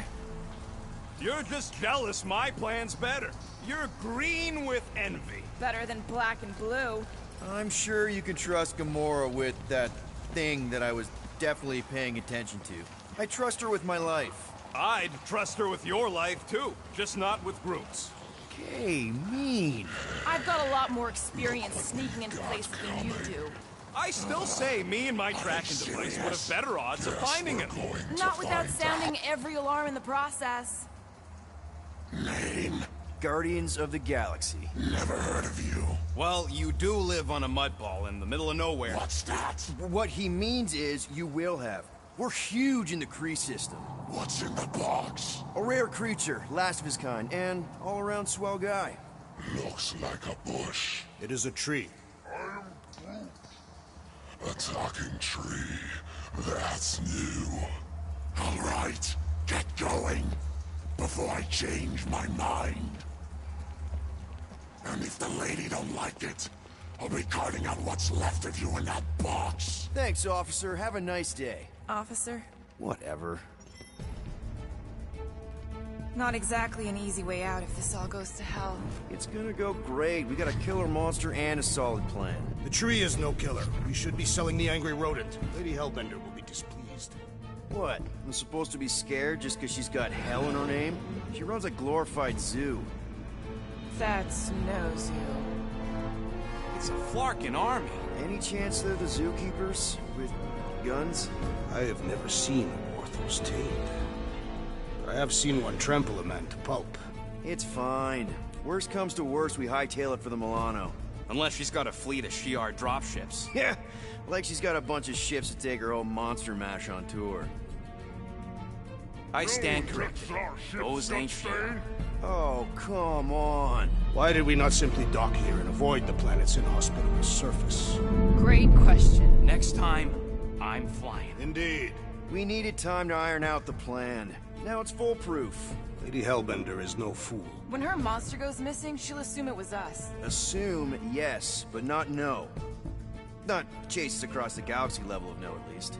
You're just jealous my plan's better. You're green with envy. Better than black and blue. I'm sure you can trust Gamora with that thing that I was definitely paying attention to. I trust her with my life. I'd trust her with your life, too. Just not with Groot's. Okay, mean. I've got a lot more experience sneaking into places than you do. I still say me and my tracking device would have better odds of finding him. Not without sounding every alarm in the process. Name? Guardians of the Galaxy. Never heard of you. Well, you do live on a mud ball in the middle of nowhere. What's that? What he means is you will have. We're huge in the Kree system. What's in the box? A rare creature, last of his kind, and all-around swell guy. Looks like a bush. It is a tree. A talking tree. That's new. All right, get going. Before I change my mind. And if the lady don't like it, I'll be carting out what's left of you in that box. Thanks, officer. Have a nice day. Officer? Whatever. Not exactly an easy way out if this all goes to hell. It's gonna go great. We got a killer monster and a solid plan. The tree is no killer. We should be selling the angry rodent. Lady Hellbender will be displeased. What? I'm supposed to be scared just because she's got hell in her name? She runs a glorified zoo. That's no zoo. It's a Flarkin army. Any chance they're the zookeepers? With guns? I have never seen a Orthos tamed. But I have seen one trample a man to pulp. It's fine. Worst comes to worst, we hightail it for the Milano. Unless she's got a fleet of Shi'ar dropships. Yeah, like she's got a bunch of ships to take her whole monster mash on tour. I stand corrected. Those ain't Shi'ar. Oh, come on. Why did we not simply dock here and avoid the planet's inhospitable surface? Great question. Next time, I'm flying. Indeed. We needed time to iron out the plan. Now it's foolproof. Lady Hellbender is no fool. When her monster goes missing, she'll assume it was us. Assume, yes, but not know. Not chases across the galaxy level of no, at least.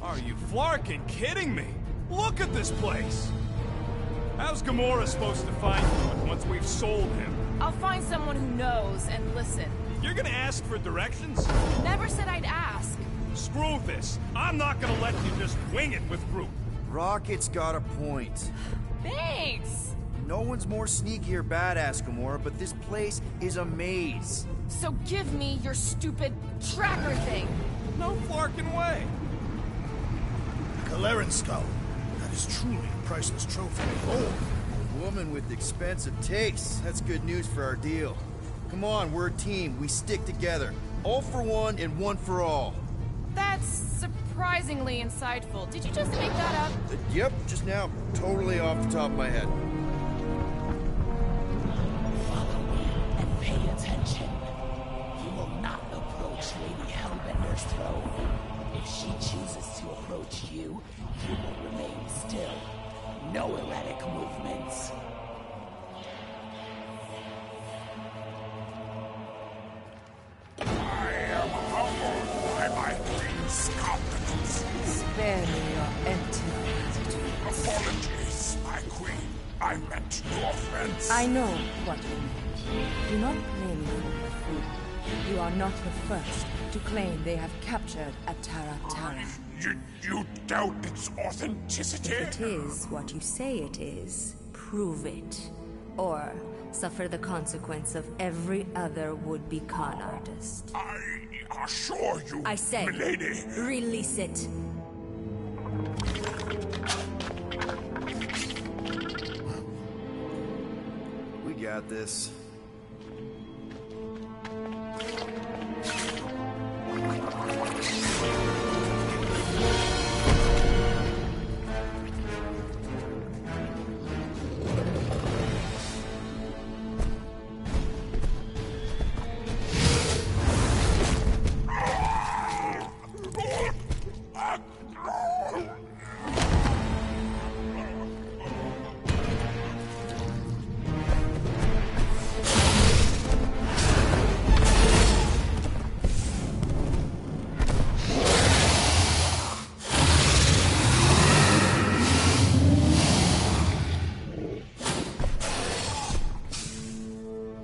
Are you Flarkin kidding me? Look at this place! How's Gamora supposed to find Groot once we've sold him? I'll find someone who knows and listen. You're gonna ask for directions? Never said I'd ask. Screw this. I'm not gonna let you just wing it with Groot. Rocket's got a point. Thanks! No one's more sneaky or badass, Gamora, but this place is a maze. So give me your stupid tracker thing. No Flarkin way. Kaleran skull. That is truly a priceless trophy. Oh, a woman with expensive tastes. That's good news for our deal. Come on, we're a team. We stick together. All for one and one for all. That's surprisingly insightful. Did you just make that up? Yep, just now. Totally off the top of my head. Follow me and pay attention. You will not approach Lady Hellbender's throne. If she chooses to approach you, you will remain still. No erratic movements. I am humbled by my queen's competence. Spare me your empty Apologies, my queen. I meant no offense. I know what you meant. Do not play me for a fool. You are not the first to claim they have captured a Tara. You doubt its authenticity? If it is what you say it is, prove it. Or suffer the consequence of every other would-be con artist. I assure you, I say, milady. Release it. We got this.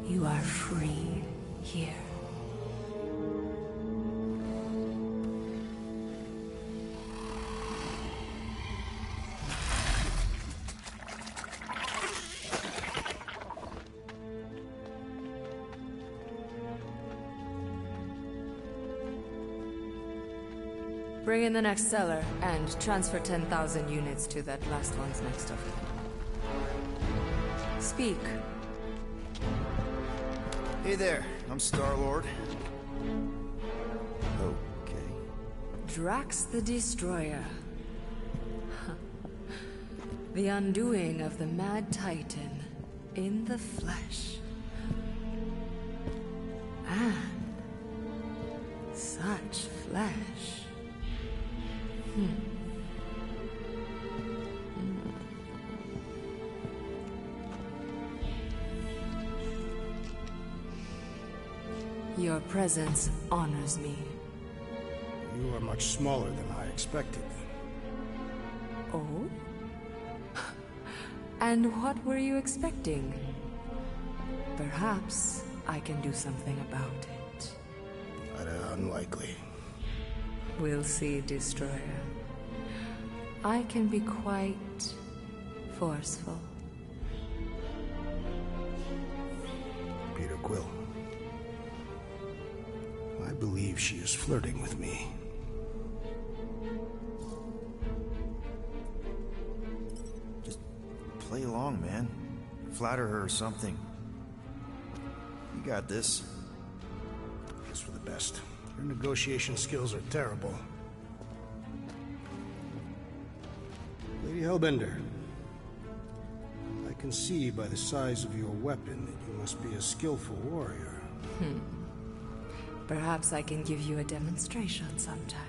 You are free here. Bring in the next seller, and transfer 10,000 units to that last one's next of kin. Speak. Hey there, I'm Star-Lord. Okay. Drax the Destroyer. The undoing of the Mad Titan in the flesh. And such flesh. Your presence honors me. You are much smaller than I expected. Oh? And what were you expecting? Perhaps I can do something about it. Unlikely. We'll see, Destroyer. I can be quite forceful. Peter Quill. I believe she is flirting with me. Just play along, man. Flatter her or something. You got this. It's for the best. Your negotiation skills are terrible. Lady Hellbender, I can see by the size of your weapon that you must be a skillful warrior. Perhaps I can give you a demonstration sometime.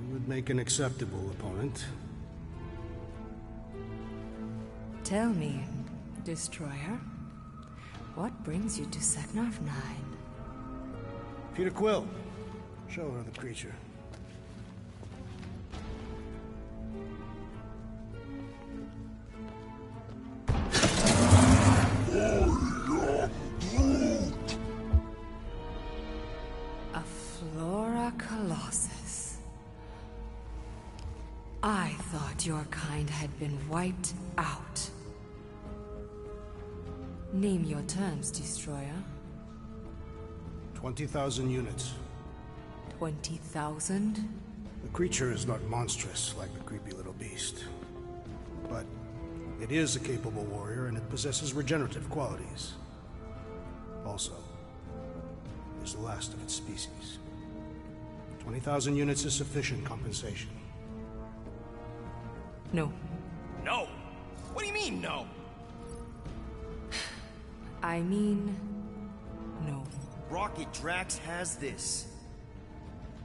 You would make an acceptable opponent. Tell me, Destroyer, what brings you to Seknarf 9? Peter Quill, show her the creature. A Flora Colossus. I thought your kind had been wiped out. Name your terms, Destroyer. 20,000 units. 20,000? The creature is not monstrous like the creepy little beast. But it is a capable warrior and it possesses regenerative qualities. Also, it is the last of its species. 20,000 units is sufficient compensation. No. No! What do you mean, no? I mean, no. Rocket Drax has this.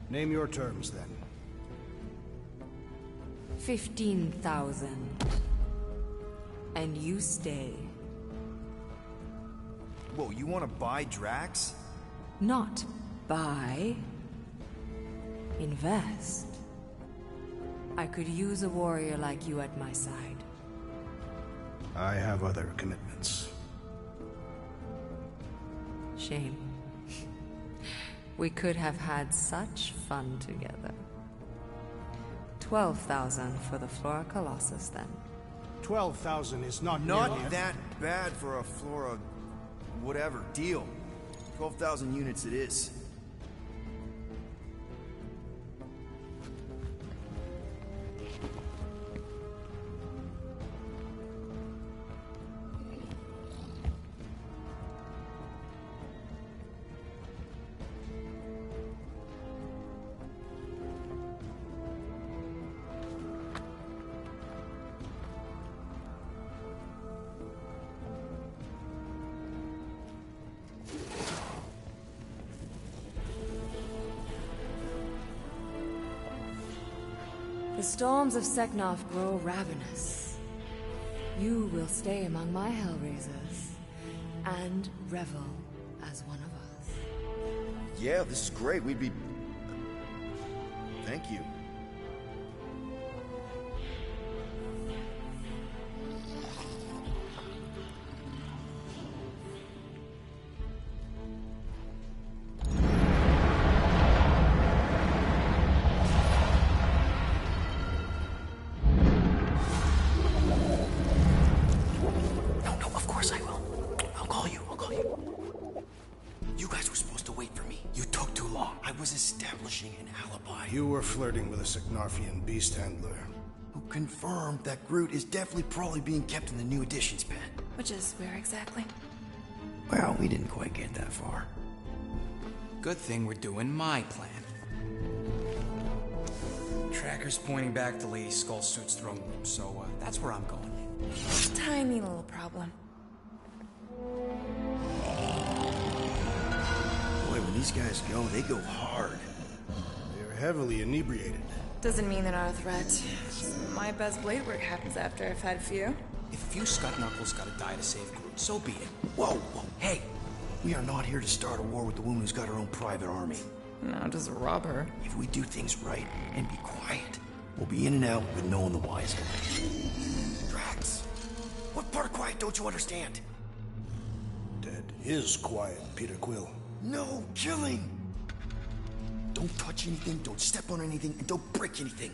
Name your terms, then. 15,000. And you stay. Whoa, you want to buy Drax? Not buy. Invest. I could use a warrior like you at my side. I have other commitments. Shame. We could have had such fun together. 12,000 for the Flora Colossus, then. 12,000 is not Not nearly that bad for a Flora... whatever, deal. 12,000 units it is. The storms of Seknov grow ravenous. You will stay among my Hellraisers and revel as one of us. Yeah, this is great. We'd be... Thank you. You were flirting with a Seknarfian beast handler. Who confirmed that Groot is definitely probably being kept in the new additions pen. Which is where exactly? Well, we didn't quite get that far. Good thing we're doing my plan. Tracker's pointing back to Lady Skullsuit's throne room, so that's where I'm going. Tiny little problem. Boy, when these guys go, they go hard. They're heavily inebriated. Doesn't mean they're not a threat. My best blade work happens after I've had a few. If a few scut knuckles gotta die to save Groot, so be it. Whoa, whoa, hey! We are not here to start a war with the woman who's got her own private army. No, just rob her. If we do things right and be quiet, we'll be in and out with no one the wiser. Drax, what part of quiet don't you understand? Dead is quiet, Peter Quill. No killing! Don't touch anything, don't step on anything, and don't break anything.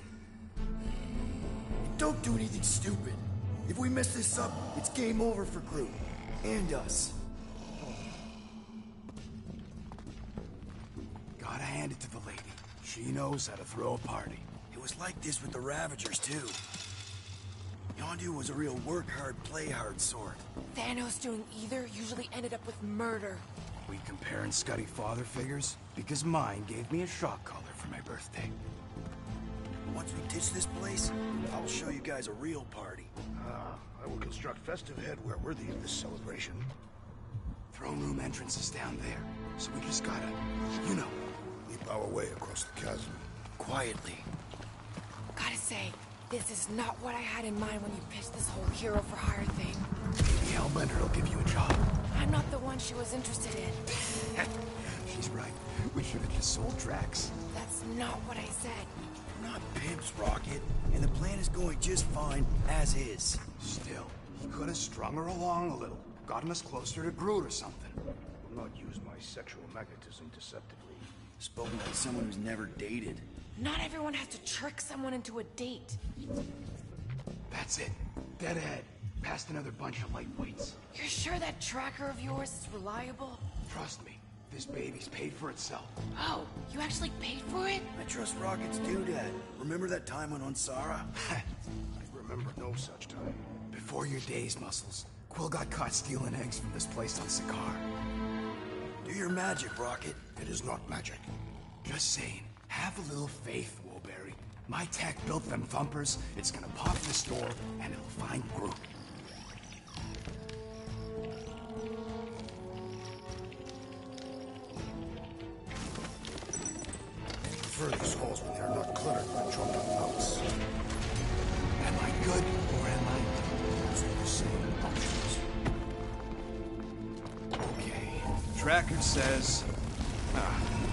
And don't do anything stupid. If we mess this up, it's game over for Groot. And us. Gotta hand it to the lady. She knows how to throw a party. It was like this with the Ravagers, too. Yondu was a real work-hard, play-hard sort. Thanos doing either usually ended up with murder. We comparing Scuddy father figures? Because mine gave me a shock collar for my birthday. Once we ditch this place, I'll show you guys a real party. I will construct festive headwear worthy of this celebration. Throne room entrance is down there, so we just gotta, you know, leap our way across the chasm. Quietly. Gotta say, this is not what I had in mind when you pitched this whole hero for hire thing. Maybe Hellbender will give you a job. I'm not the one she was interested in. She's right. We should have just sold Drax. That's not what I said. We're not pimps, Rocket, and the plan is going just fine as is. Still, you could have strung her along a little. Gotten us closer to Groot or something. I will not use my sexual magnetism deceptively. Spoken like someone who's never dated. Not everyone has to trick someone into a date. That's it. Dead ahead. Past another bunch of lightweights. You're sure that tracker of yours is reliable? Trust me. This baby's paid for itself. Oh, you actually paid for it? I trust Rocket's doodad. Remember that time on Onsara? I remember no such time. Before your days, Muscles, Quill got caught stealing eggs from this place on Sakaar. Do your magic, Rocket. It is not magic. Just saying. Have a little faith, Woolberry. My tech built them thumpers. It's gonna pop this door, and it'll find Groot. I prefer these halls when they are not cluttered by chopped up mounts. Am I good, or am I... Those are the same options. Okay. Tracker says...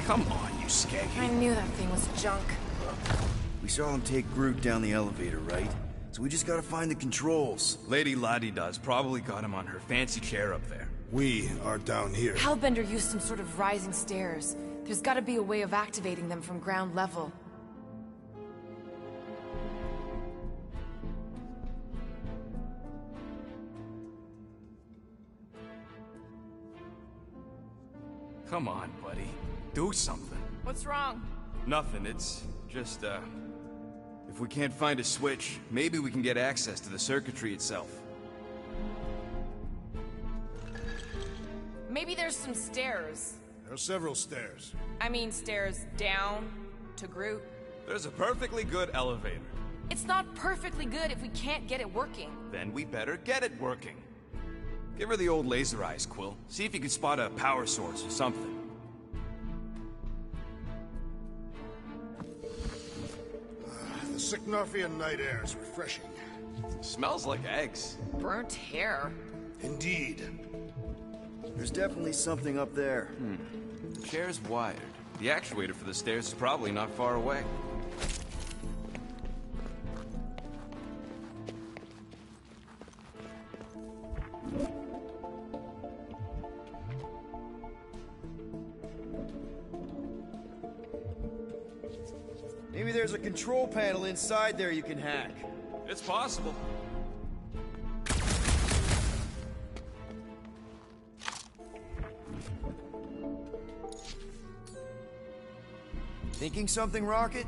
come on, you skaggy. I knew that thing was junk. We saw him take Groot down the elevator, right? So we just gotta find the controls. Lady Ladi-Da's probably got him on her fancy chair up there. We are down here. Hellbender used some sort of rising stairs. There's gotta be a way of activating them from ground level. Come on, buddy. Do something. What's wrong? Nothing, it's just, if we can't find a switch, maybe we can get access to the circuitry itself. Maybe there's some stairs. There are several stairs. I mean stairs down to Groot. There's a perfectly good elevator. It's not perfectly good if we can't get it working. Then we better get it working. Give her the old laser eyes, Quill. See if you can spot a power source or something. The Sicknarfian night air is refreshing. Smells like eggs. Burnt hair. Indeed. There's definitely something up there. The chair's wired. The actuator for the stairs is probably not far away. Maybe there's a control panel inside there you can hack. It's possible. Thinking something, Rocket?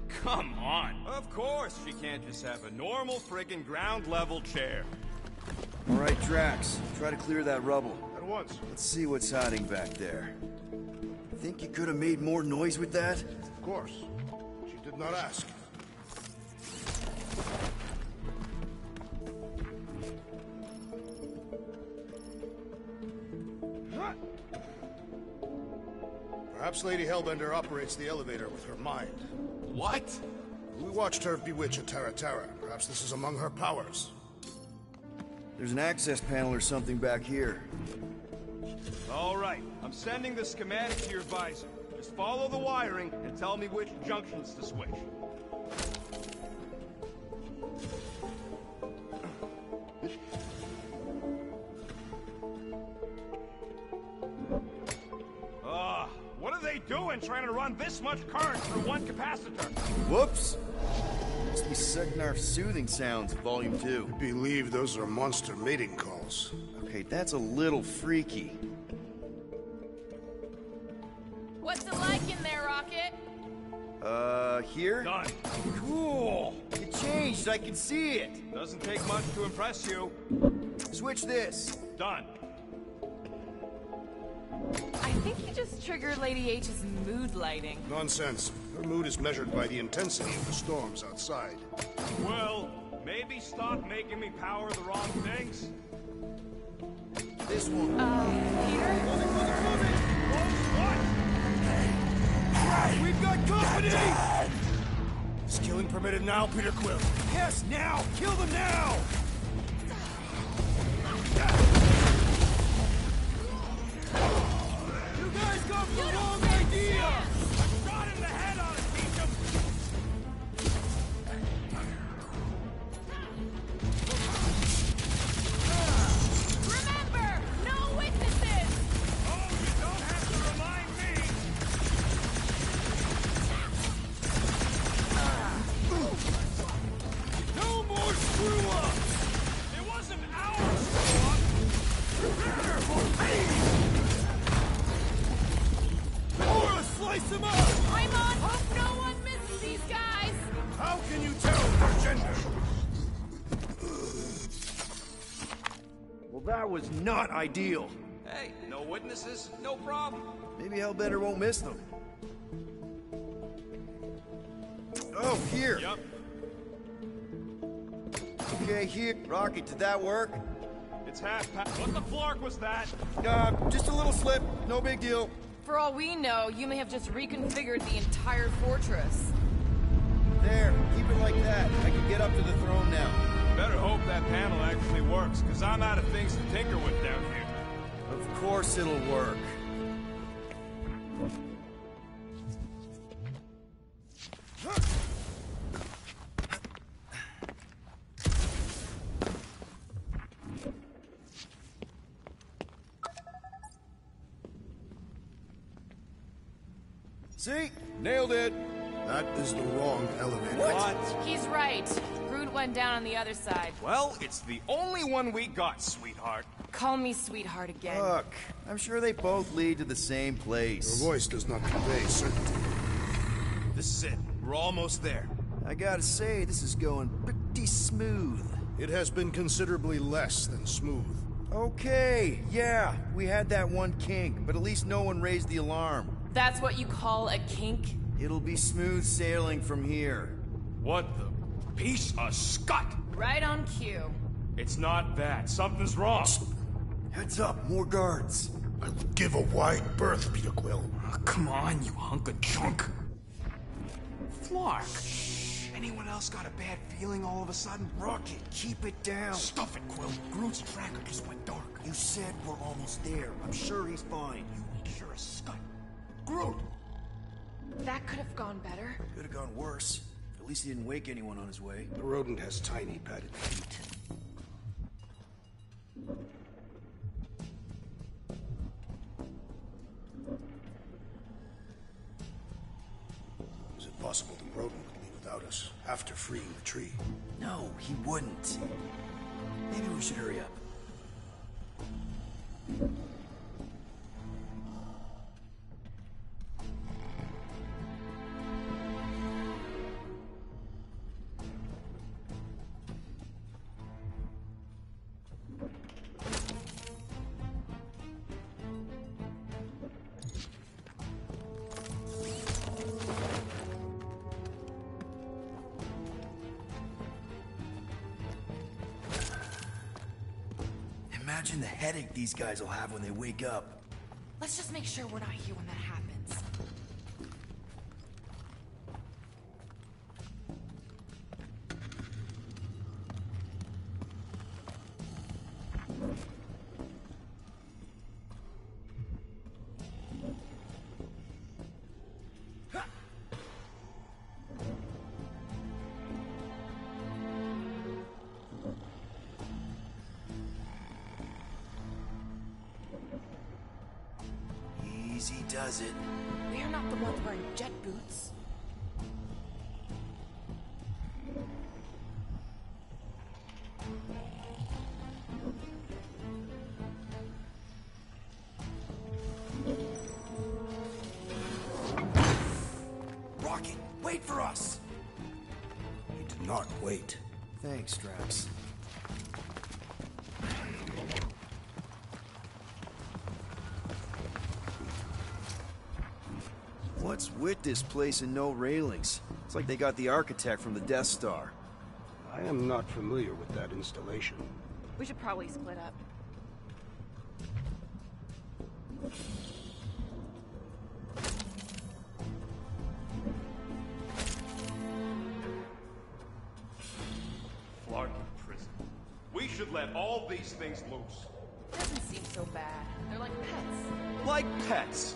Come on. Of course she can't just have a normal friggin' ground-level chair. All right, Drax. Try to clear that rubble. At once. Let's see what's hiding back there. Think you could have made more noise with that? Of course. She did not ask. Perhaps Lady Hellbender operates the elevator with her mind. What? We watched her bewitch a Terra Terra. Perhaps this is among her powers. There's an access panel or something back here. All right, I'm sending the schematic to your visor. Just follow the wiring and tell me which junctions to switch. What are they doing trying to run this much current through one capacitor? Whoops! Must be Sicknarf's soothing sounds, Volume 2. I believe those are monster mating calls. Okay, that's a little freaky. What's it like in there, Rocket? Here? Done. Cool! It changed, I can see it! Doesn't take much to impress you. Switch this. Done. I think you just triggered Lady H's mood lighting. Nonsense. Her mood is measured by the intensity of the storms outside. Well, maybe stop making me power the wrong things. This one. Peter? What? We've got company! Is killing permitted now, Peter Quill? Yes, now! Kill them now! You guys got the wrong idea! Shot in the head on it, teach him! Remember, no witnesses! Oh, you don't have to remind me! No more screw-ups! It wasn't our screw-up! Prepare for pain! Or let's slice them up! I'm on hope no one misses these guys! How can you tell their gender? Well, that was not ideal. Hey, no witnesses, no problem. Maybe Hellbender won't miss them. Oh, here. Yep. Okay, here. Rocket, did that work? It's half-past. What the flark was that? Just a little slip. No big deal. For all we know, you may have just reconfigured the entire fortress. There, keep it like that. I can get up to the throne now. Better hope that panel actually works, because I'm out of things to tinker with down here. Of course it'll work. See? Nailed it. That is the wrong elevator. What? He's right. Groot went down on the other side. Well, it's the only one we got, sweetheart. Call me sweetheart again. Look, I'm sure they both lead to the same place. Your voice does not convey certainty. This is it. We're almost there. I gotta say, this is going pretty smooth. It has been considerably less than smooth. Okay, yeah, we had that one kink, but at least no one raised the alarm. That's what you call a kink? It'll be smooth sailing from here. What the piece of scut? Right on cue. It's not that. Something's wrong. Heads up, more guards. I will give a wide berth, Peter Quill. Oh, come on, you hunk of junk. Flark. Anyone else got a bad feeling all of a sudden? Rocket, keep it down. Stuff it, Quill. Groot's tracker just went dark. You said we're almost there. I'm sure he's fine. You're a scut. Groot! That could have gone better. Could have gone worse. At least he didn't wake anyone on his way. The rodent has tiny padded feet. Is it possible the rodent would leave without us after freeing the tree? No, he wouldn't. Maybe we should hurry up. Imagine the headache these guys will have when they wake up. Let's just make sure we're not here when that happens. Easy does it. We're not the ones wearing jet boots. Rocket, wait for us! He did not wait. Thanks, Drax. What's with this place and no railings? It's like they got the architect from the Death Star. I am not familiar with that installation. We should probably split up. Flark in prison. We should let all these things loose. Doesn't seem so bad. They're like pets. Like pets.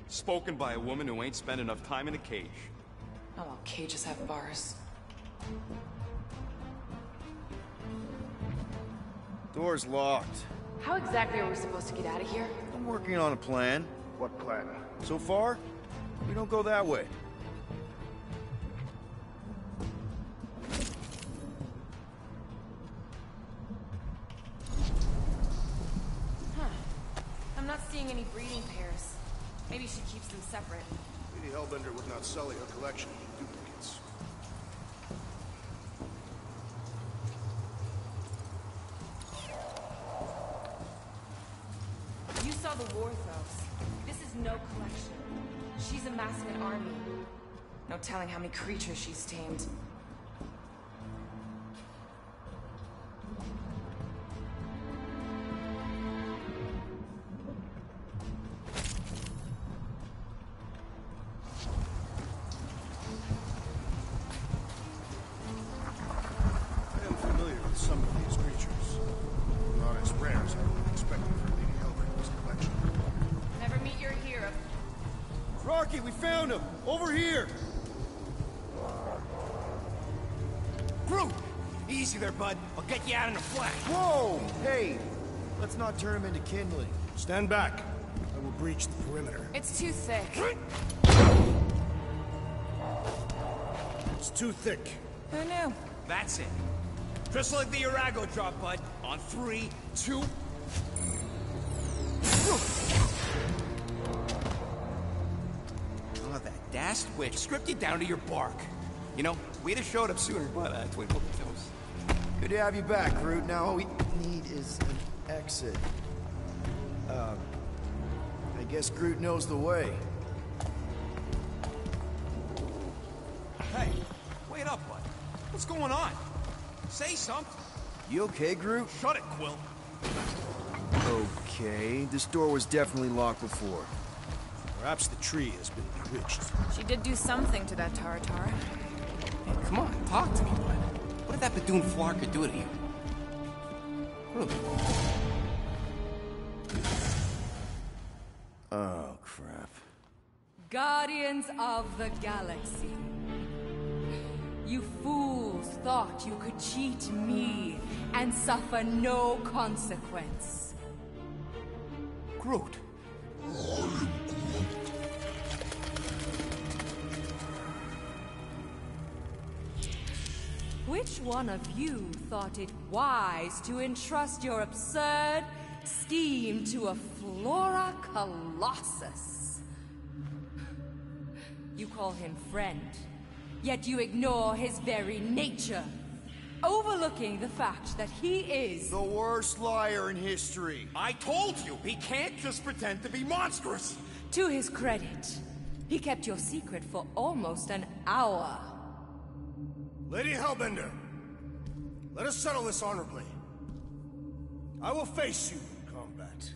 Spoken by a woman who ain't spent enough time in a cage. Oh, well, cages have bars. Door's locked. How exactly are we supposed to get out of here? I'm working on a plan. What plan? So far, we don't go that way. Huh. I'm not seeing any breeding pairs. Maybe she keeps them separate. Lady Hellbender would not sell your collection of duplicates. You saw the Warthos. This is no collection. She's amassing an army. No telling how many creatures she's tamed. I am familiar with some of these creatures. Not as rare as I would have expected for Lady Hellbender's collection. Never meet your hero. Rocky, we found him! Over here! Groot! Easy there, bud. I'll get you out in a flash. Whoa! Hey! Let's not turn him into kindling. Stand back. I will breach the perimeter. It's too thick. It's too thick. Who knew? That's it. Just like the Arago drop, bud. On 3, 2... Oh, that dashed witch stripped you down to your bark. You know, we'd have showed up sooner, but twinkle the toes. Good to have you back, Groot. Now all we need is an exit. I guess Groot knows the way. Hey, wait up, bud. What's going on? Say something. You okay, Groot? Shut it, Quill. Okay, this door was definitely locked before. Perhaps the tree has been bewitched. She did do something to that Tara. Hey, come on, talk to me, bud. What did that Bethune Flarker do to you? Groot. Oh, crap. Guardians of the Galaxy. You fools thought you could cheat me and suffer no consequence. Groot. Which one of you thought it wise to entrust your absurd scheme to a Flora Colossus? You call him friend, yet you ignore his very nature, overlooking the fact that he is the worst liar in history. I told you, he can't just pretend to be monstrous. To his credit, he kept your secret for almost an hour. Lady Hellbender, let us settle this honorably. I will face you in combat.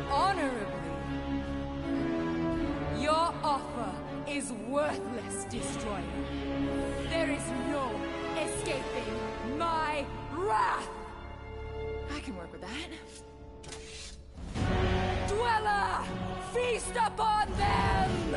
Honorably? Your offer is worthless, Destroyer. There is no escaping my wrath! I can work with that. Dweller! Feast upon them!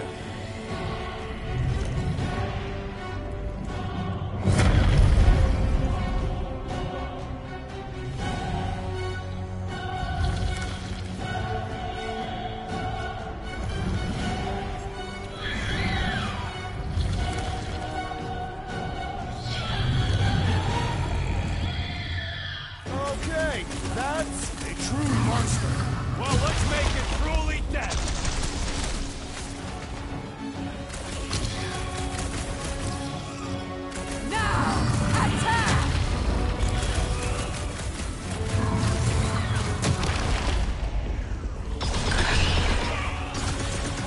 Okay, that's a true monster. Well, let's make it truly dead. Now, attack!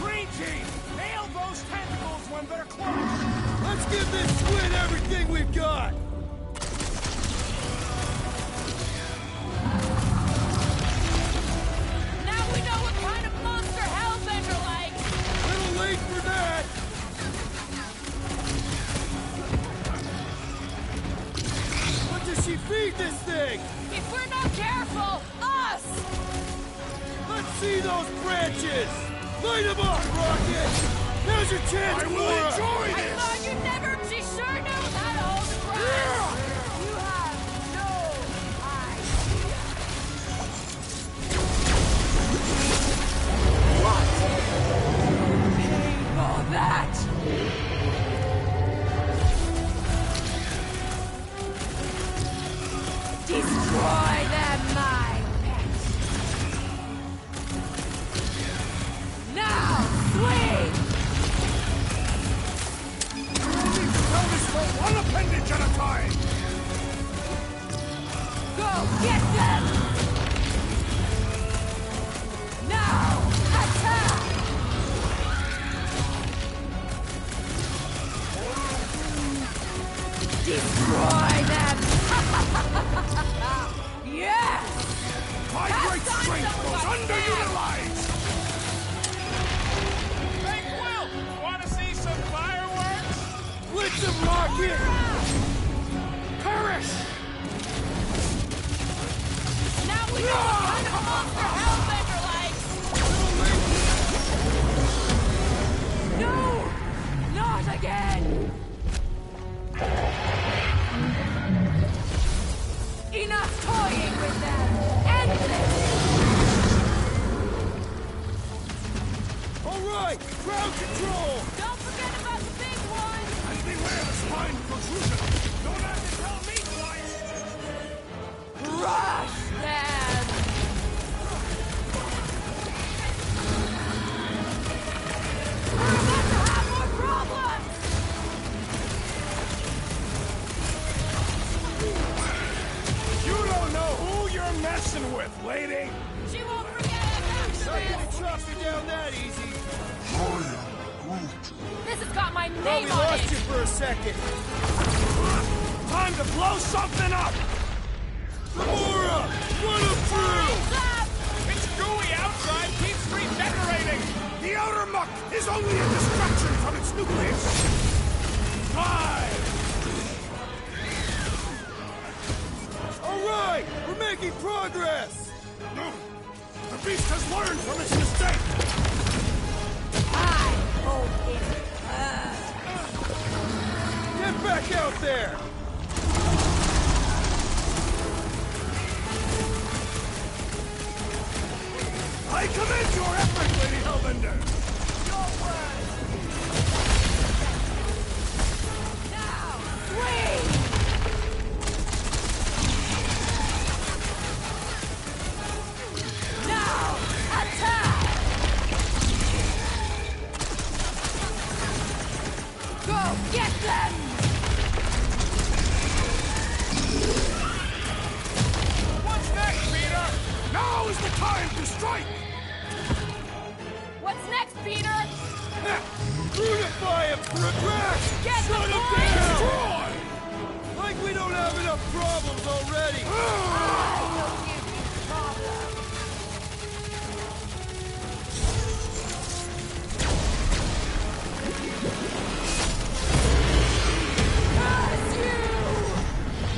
Green team, nail those tentacles when they're close. Let's give this squid everything we've got. Now we know what kind of monster Hellbender likes! Little late for that. What does she feed this thing? If we're not careful, us! Let's see those branches. Light them up, Rocket. Now's your chance, I will Flora. enjoy I this. thought you never... She sure knows how to hold the prize! You have no idea. Pay for that! Destroy them, my pet! Now, swing! Tell this for one appendage at a time! right! Ground control! Don't forget about the big one! And beware the spine protrusion! Don't have to tell me twice! Rush them! We're about to have more problems! You don't know who you're messing with, lady! She won't forget it after Not gonna this! chop you down that easy! This has got my Oh, we name on lost it! you for a second! Time to blow something up! Gamora! Run him through! It's gooey outside, keeps regenerating! The outer muck is only a distraction from its nucleus! 5! Alright! We're making progress! The beast has learned from its mistake! Get back out there! I commend your effort, Lady Hellbender! Your word! Now, swing! Now, attack! Go get them! What's next, Peter? Now is the time to strike! What's next, Peter? Brutify him for a crack! Get the Shut him point! down! Destroy! Like we don't have enough problems already! I will give you problems. Curse you!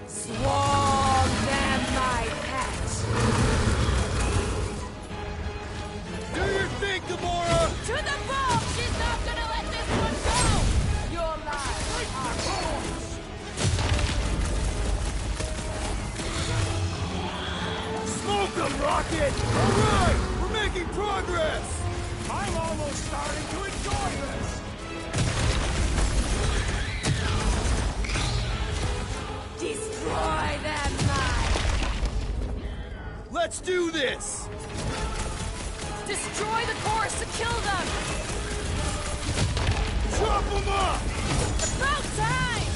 Swarm them, my pet! Do your thing, Gamora! To the ball! She's not gonna let this one go! Your lives are yours! Smoke them, Rocket! Alright! We're making progress! I'm almost starting to enjoy this! Destroy them, my... Let's do this! Destroy the course to kill them! Chop them up! About time!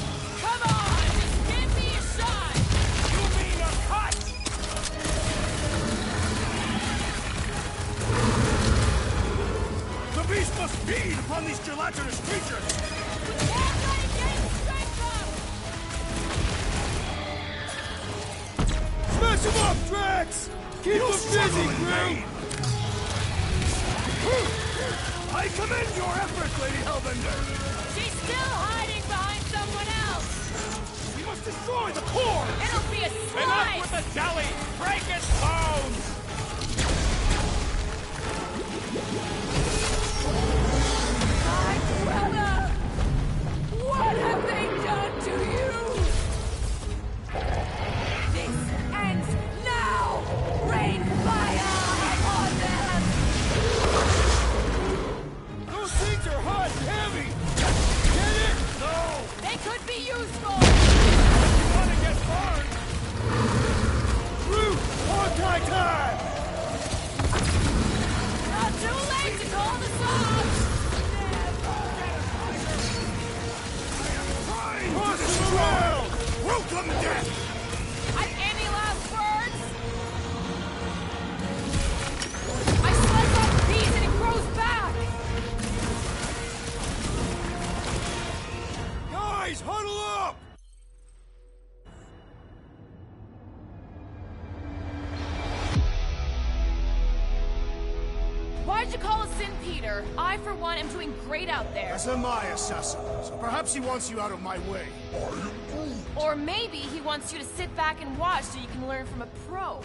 Come on, just give me a shot! You mean a cut? The beast must feed upon these gelatinous creatures! We can't let it gain strength up! Smash them up, Drax! Keep You'll them struggle busy, in Groot! vain. I commend your effort, Lady Hellbender! She's still hiding behind someone else! We must destroy the core! It'll be a Enough slice! with the jelly! Break its bones! My brother! What have they done to you? This ends now! Rain fire on them! Those things are hot and heavy! Get it? No! They could be useful! You wanna get burned? Groot! Hawkeye time! Not too late to call the songs! Cross the ground! Welcome, death! I've any last words? I slice off a piece and it grows back! Guys, huddle up! Why'd you call us in, Peter? I, for one, am doing great out there. As am I, Assassin. So perhaps he wants you out of my way. Or maybe he wants you to sit back and watch so you can learn from a pro.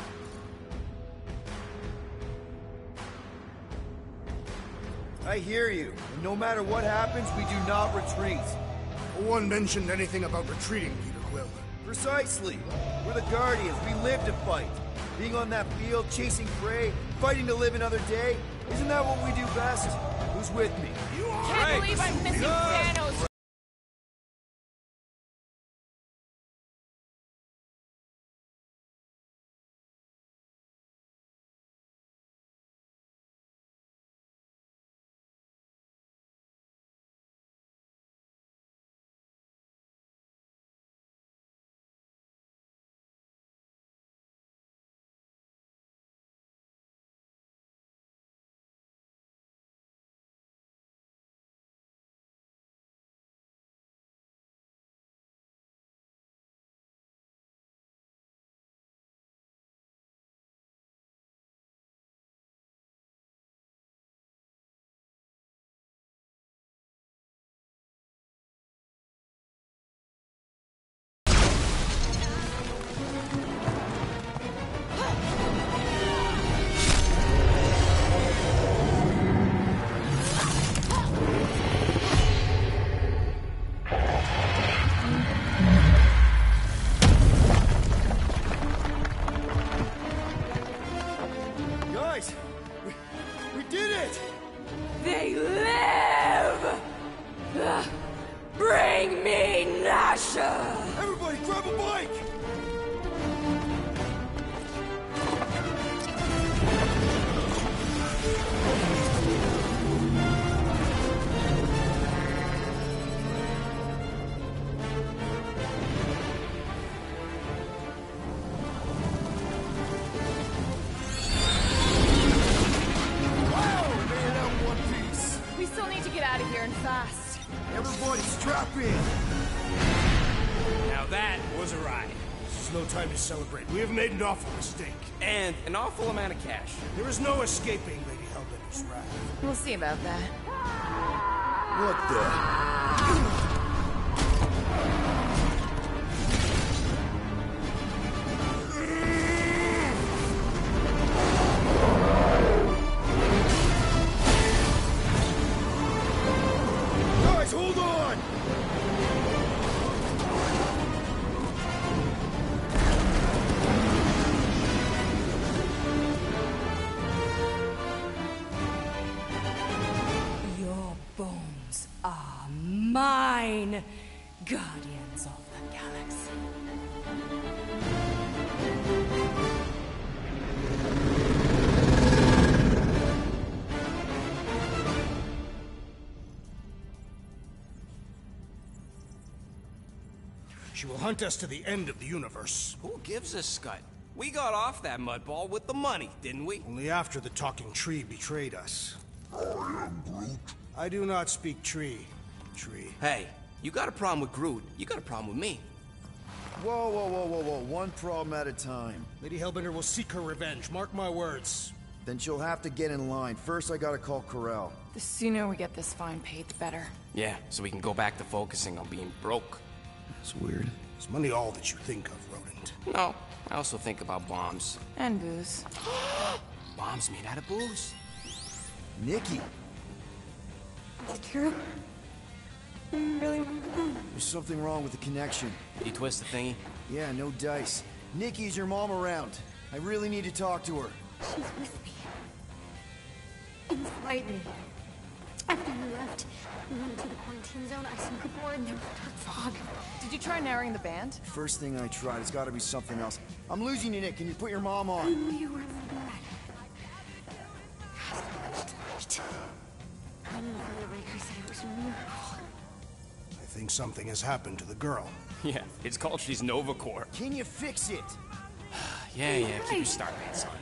I hear you. And no matter what happens, we do not retreat. No one mentioned anything about retreating, Peter Quill. Precisely. We're the Guardians. We live to fight. Being on that field, chasing prey, fighting to live another day? Isn't that what we do best? Who's with me? Can't believe I'm missing Thanos. They live! Bring me Nasha! Everybody grab a bike! We still need to get out of here and fast. Everybody strap in! Now that was a ride. This is no time to celebrate. We have made an awful mistake. And an awful amount of cash. There is no escaping Lady Hellbender's wrath. We'll see about that. What the? Guys, hold on! Your bones are mine, guardians of the galaxy. She will hunt us to the end of the universe. Who gives a scut? We got off that mudball with the money, didn't we? Only after the talking tree betrayed us. I do not speak tree. Hey, you got a problem with Groot, you got a problem with me. Whoa, whoa, whoa, whoa, whoa. One problem at a time. Lady Hellbender will seek her revenge, mark my words. Then she'll have to get in line. First, I gotta call Corel. The sooner we get this fine paid, the better. Yeah, so we can go back to focusing on being broke. That's weird. Is money all that you think of, rodent? No, I also think about bombs. And booze. Bombs made out of booze. Nikki! Is it true? Really? There's something wrong with the connection. You twist the thingy? Yeah, no dice. Nikki, is your mom around? I really need to talk to her. She's with me. Inside me. After you left, we went to the quarantine zone. I snuck aboard and there was dark fog. Did you try narrowing the band? First thing I tried, it's gotta be something else. I'm losing you, Nick. Can you put your mom I on? knew you were bad. I don't know if the Raker said it was a miracle. I think something has happened to the girl. Yeah, it's called she's Nova Corps. Can you fix it? Yeah, keep your star pants on.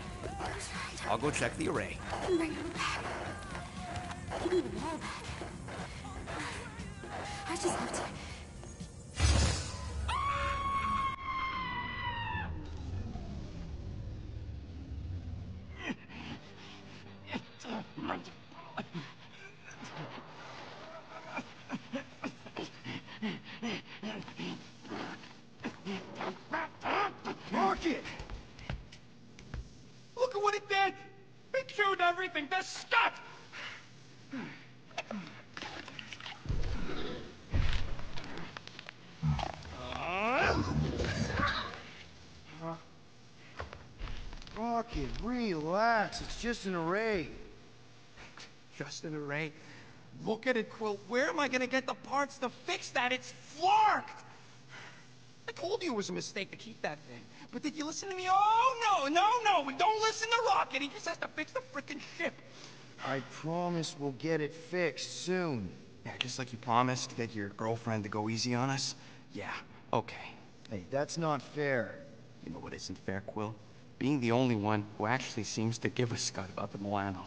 I'll go check the array. Bring her back. Give me the ball back. I just have to... Rocket! Look at what it did! It chewed everything to stuff! Rocket, relax. It's just an array. Just an array? Look at it, Quill. Where am I gonna get the parts to fix that? It's flarked! I told you it was a mistake to keep that thing. But did you listen to me? Oh, no! We don't listen to Rocket. He just has to fix the frickin' ship. I promise we'll get it fixed soon. Yeah, just like you promised to get your girlfriend to go easy on us? Yeah, okay. Hey, that's not fair. You know what isn't fair, Quill? Being the only one who actually seems to give a scut about the Milano.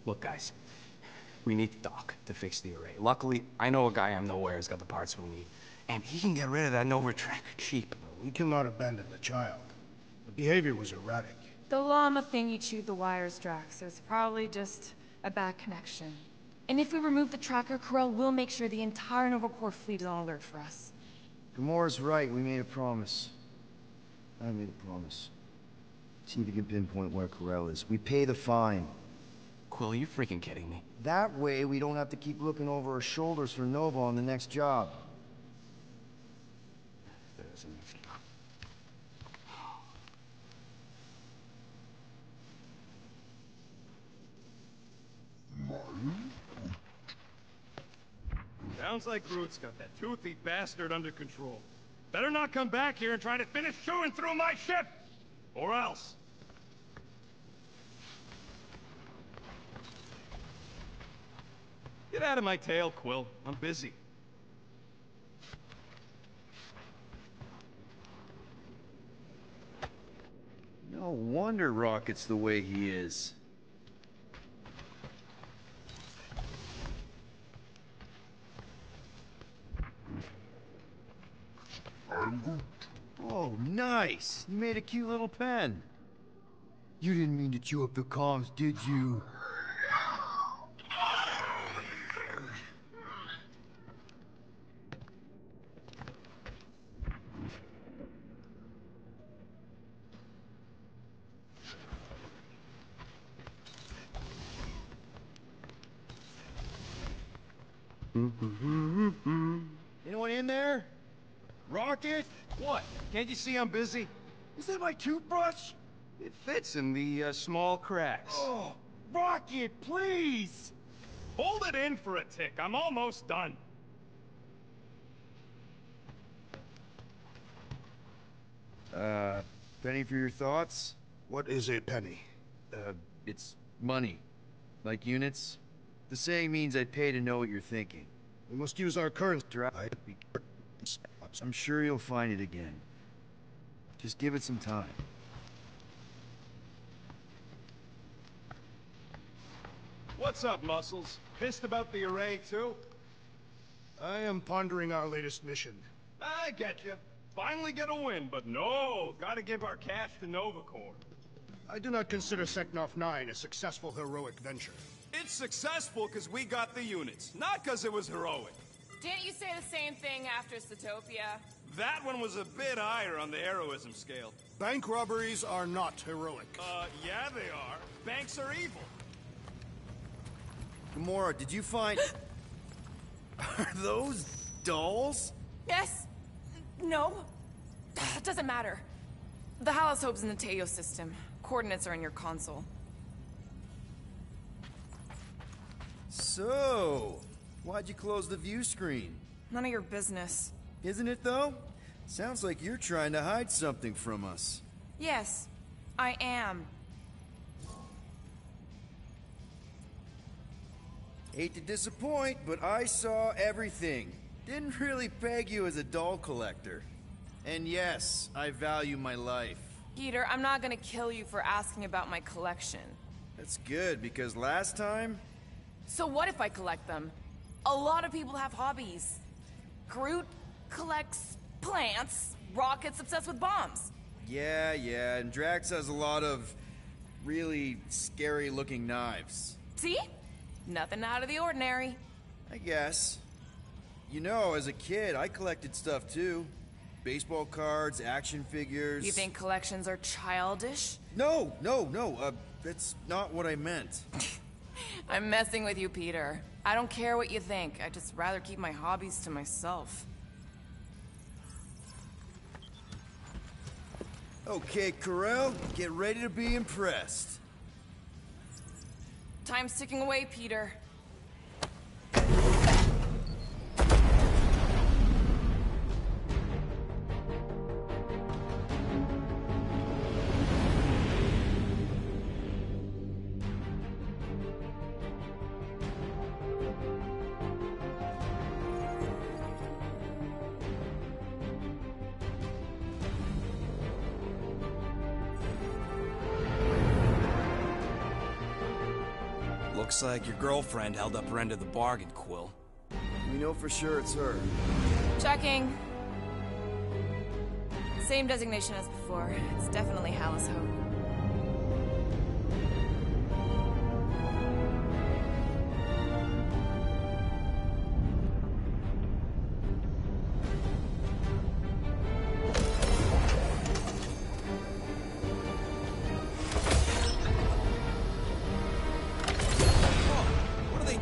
Look, guys. We need Doc to fix the array. Luckily, I know a guy I'm nowhere has got the parts we need. And he can get rid of that Nova tracker cheap. We cannot abandon the child. The behavior was erratic. The llama thing you chewed the wires, Drax. It's probably just a bad connection. And if we remove the tracker, Corel will make sure the entire Nova Corps fleet is on alert for us. Gamora's right. We made a promise. I made a promise. See if you can pinpoint where Corel is. We pay the fine. Quill, are you freaking kidding me? That way, we don't have to keep looking over our shoulders for Nova on the next job. Sounds like Groot's got that toothy bastard under control. Better not come back here and try to finish chewing through my ship! Or else. Get out of my tail, Quill. I'm busy. No wonder Rocket's the way he is. Oh, nice! You made a cute little pen. You didn't mean to chew up the comms, did you? Anyone in there? Rocket? What? Can't you see I'm busy? Is that my toothbrush? It fits in the small cracks. Oh, Rocket, please! Hold it in for a tick. I'm almost done. Penny for your thoughts? What is a penny? It's money. Like units. The saying means I'd pay to know what you're thinking. We must use our currency. I'm sure you'll find it again. Just give it some time. What's up, Muscles? Pissed about the array, too? I am pondering our latest mission. I get you. Finally get a win, but no! Gotta give our cash to Nova Corps. I do not consider Seknov 9 a successful heroic venture. It's successful because we got the units, not because it was heroic. Didn't you say the same thing after Satopia? That one was a bit higher on the heroism scale. Bank robberies are not heroic. Yeah they are. Banks are evil. Gamora, did you find... Are those dolls? Yes. No. Doesn't matter. The Halosobe's in the Teo system. Coordinates are in your console. So, why'd you close the view screen? None of your business. Isn't it, though? Sounds like you're trying to hide something from us. Yes, I am. Hate to disappoint, but I saw everything. Didn't really peg you as a doll collector. And yes, I value my life. Peter, I'm not gonna kill you for asking about my collection. That's good, because last time... So what if I collect them? A lot of people have hobbies. Groot collects plants, Rocket's obsessed with bombs. Yeah, and Drax has a lot of really scary-looking knives. See? Nothing out of the ordinary. I guess. You know, as a kid, I collected stuff too. Baseball cards, action figures... You think collections are childish? No, that's not what I meant. I'm messing with you, Peter. I don't care what you think. I'd just rather keep my hobbies to myself. Okay, Corel, get ready to be impressed. Time's ticking away, Peter. Looks like your girlfriend held up her end of the bargain, Quill. We know for sure it's her. Checking. Same designation as before. It's definitely Hallis Hope.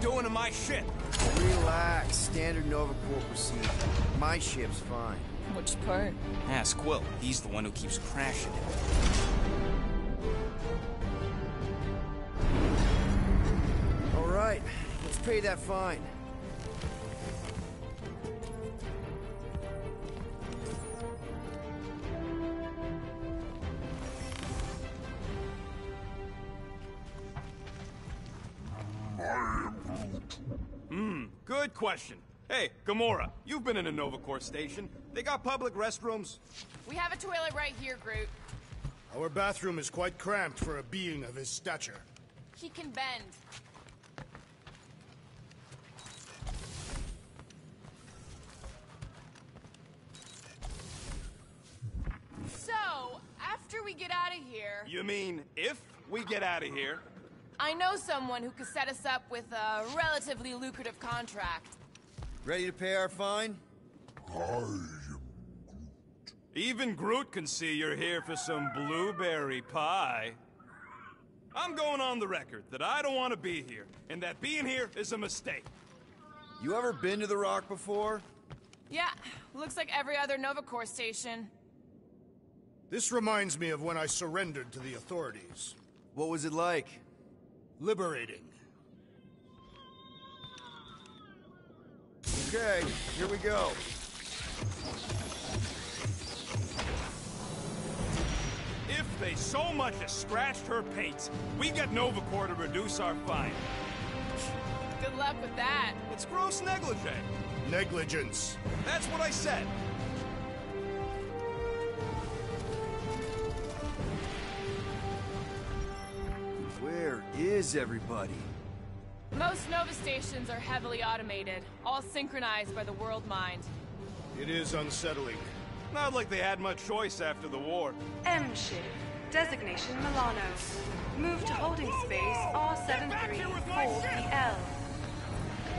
Doing to my ship? Relax. Standard Nova Corps procedure. My ship's fine. Which part? Ask Quill. He's the one who keeps crashing it. All right. Let's pay that fine. Good question. Hey, Gamora, you've been in a Nova Corps station. They got public restrooms? We have a toilet right here, Groot. Our bathroom is quite cramped for a being of his stature. He can bend. So, after we get out of here... You mean if we get out of here? I know someone who could set us up with a relatively lucrative contract. Ready to pay our fine? Even Groot can see you're here for some blueberry pie. I'm going on the record that I don't want to be here, and that being here is a mistake. You ever been to the Rock before? Yeah, looks like every other Nova Corps station. This reminds me of when I surrendered to the authorities. What was it like? Liberating. Okay, here we go. If they so much as scratched her paints, we get Nova Corps to reduce our fine. Good luck with that. It's gross negligee. Negligence. That's what I said. Where is everybody? Most Nova stations are heavily automated, all synchronized by the world mind. It is unsettling. Not like they had much choice after the war. M ship. Designation Milano. Move to holding space R734PL.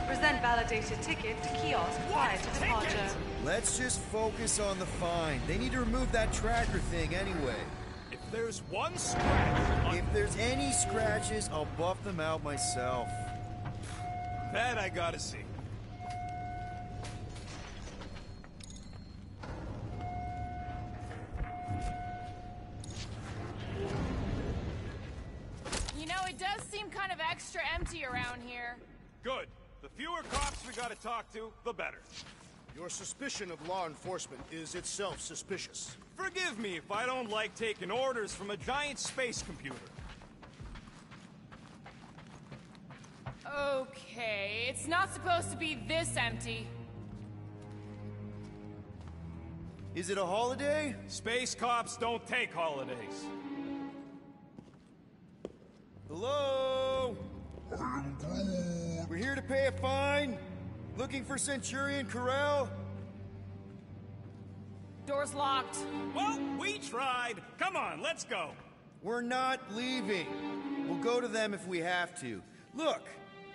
Present validated ticket to kiosk prior to departure. Let's just focus on the fine. They need to remove that tracker thing anyway. If there's one scratch... If there's any scratches, I'll buff them out myself. That I gotta see. You know, it does seem kind of extra empty around here. Good. The fewer cops we gotta talk to, the better. Your suspicion of law enforcement is itself suspicious. Forgive me if I don't like taking orders from a giant space computer. Okay, it's not supposed to be this empty. Is it a holiday? Space cops don't take holidays. Hello? We're here to pay a fine. Looking for Centurion Corel? Door's locked. Well, we tried. Come on, let's go. We're not leaving. We'll go to them if we have to. Look,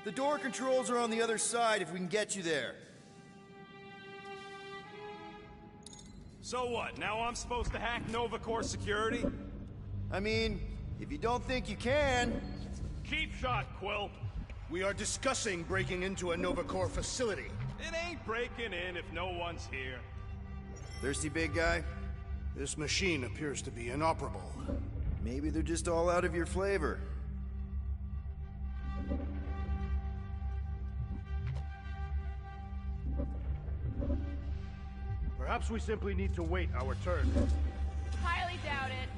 the door controls are on the other side if we can get you there. So what, now I'm supposed to hack Nova Corps security? I mean, if you don't think you can... Cheap shot, Quill. We are discussing breaking into a Nova Corps facility. It ain't breaking in if no one's here. Thirsty, big guy? This machine appears to be inoperable. Maybe they're just all out of your flavor. Perhaps we simply need to wait our turn. Highly doubt it.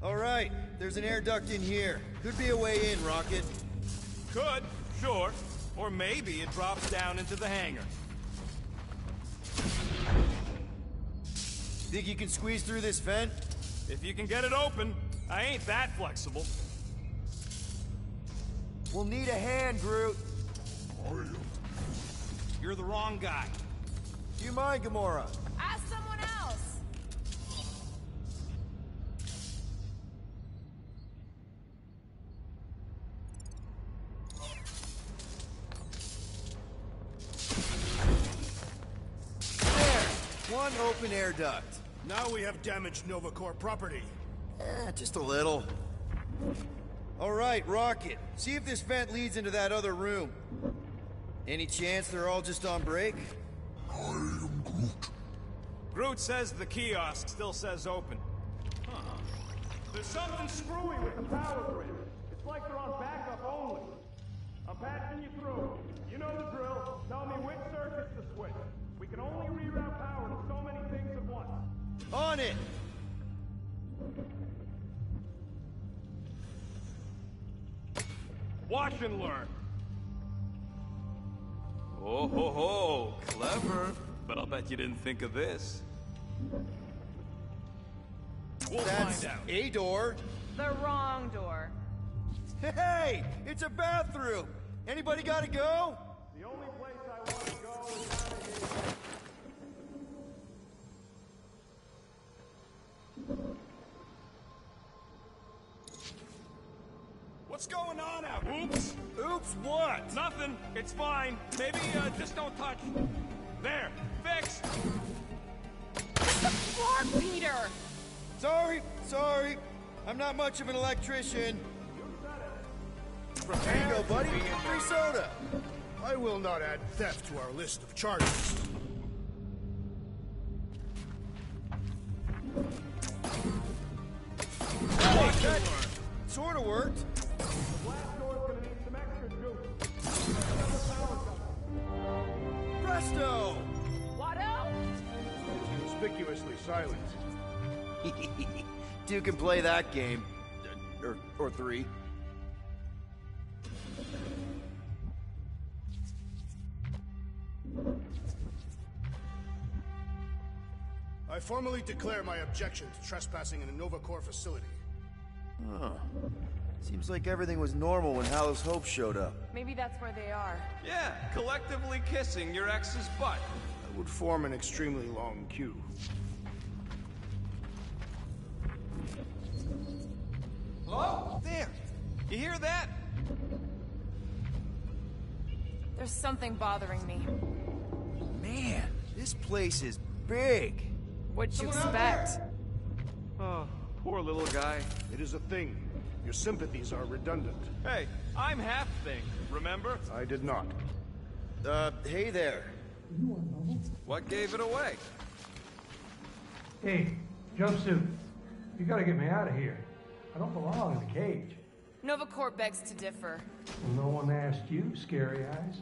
All right, there's an air duct in here. Could be a way in, Rocket. Could, sure. Or maybe it drops down into the hangar. Think you can squeeze through this vent? If you can get it open, I ain't that flexible. We'll need a hand, Groot. You're the wrong guy. Do you mind, Gamora? Ask someone else. There! One open air duct. Now we have damaged Nova Corps property. Just a little. All right, Rocket. See if this vent leads into that other room. Any chance they're all just on break? I am Groot. Groot says the kiosk still says open. Huh. There's something screwy with the power grid. It's like they're on backup only. I'm patching you through. You know the drill. Tell me which circuits to switch. We can only reroute power to so many things at once. On it! Watch and learn. Oh ho ho, clever. But I'll bet you didn't think of this. We'll That's find out. a door. The wrong door. Hey, it's a bathroom. Anybody gotta go? The only place I want to go is out of here. What's going on out here? Oops. Oops, what? Nothing. It's fine. Maybe just don't touch. There. Fixed. Floor, Peter! Sorry. I'm not much of an electrician. There you go, buddy. Free soda. I will not add theft to our list of charges. Hey, that sort of worked. The blast door's gonna need some extra juice. Presto! Watto? Conspicuously silent. Two can play that game. Or three. I formally declare my objection to trespassing in a Nova Corps facility. Huh. Seems like everything was normal when Hallows Hope showed up. Maybe that's where they are. Yeah, collectively kissing your ex's butt. That would form an extremely long queue. Hello? There. You hear that? There's something bothering me. Man, this place is big. What'd you expect? Oh, poor little guy. It is a thing. Your sympathies are redundant. Hey, I'm half thing, remember? I did not. Hey there. What gave it away? Hey, jumpsuit. You gotta get me out of here. I don't belong in the cage. Nova Corps begs to differ. Well, no one asked you, Scary Eyes.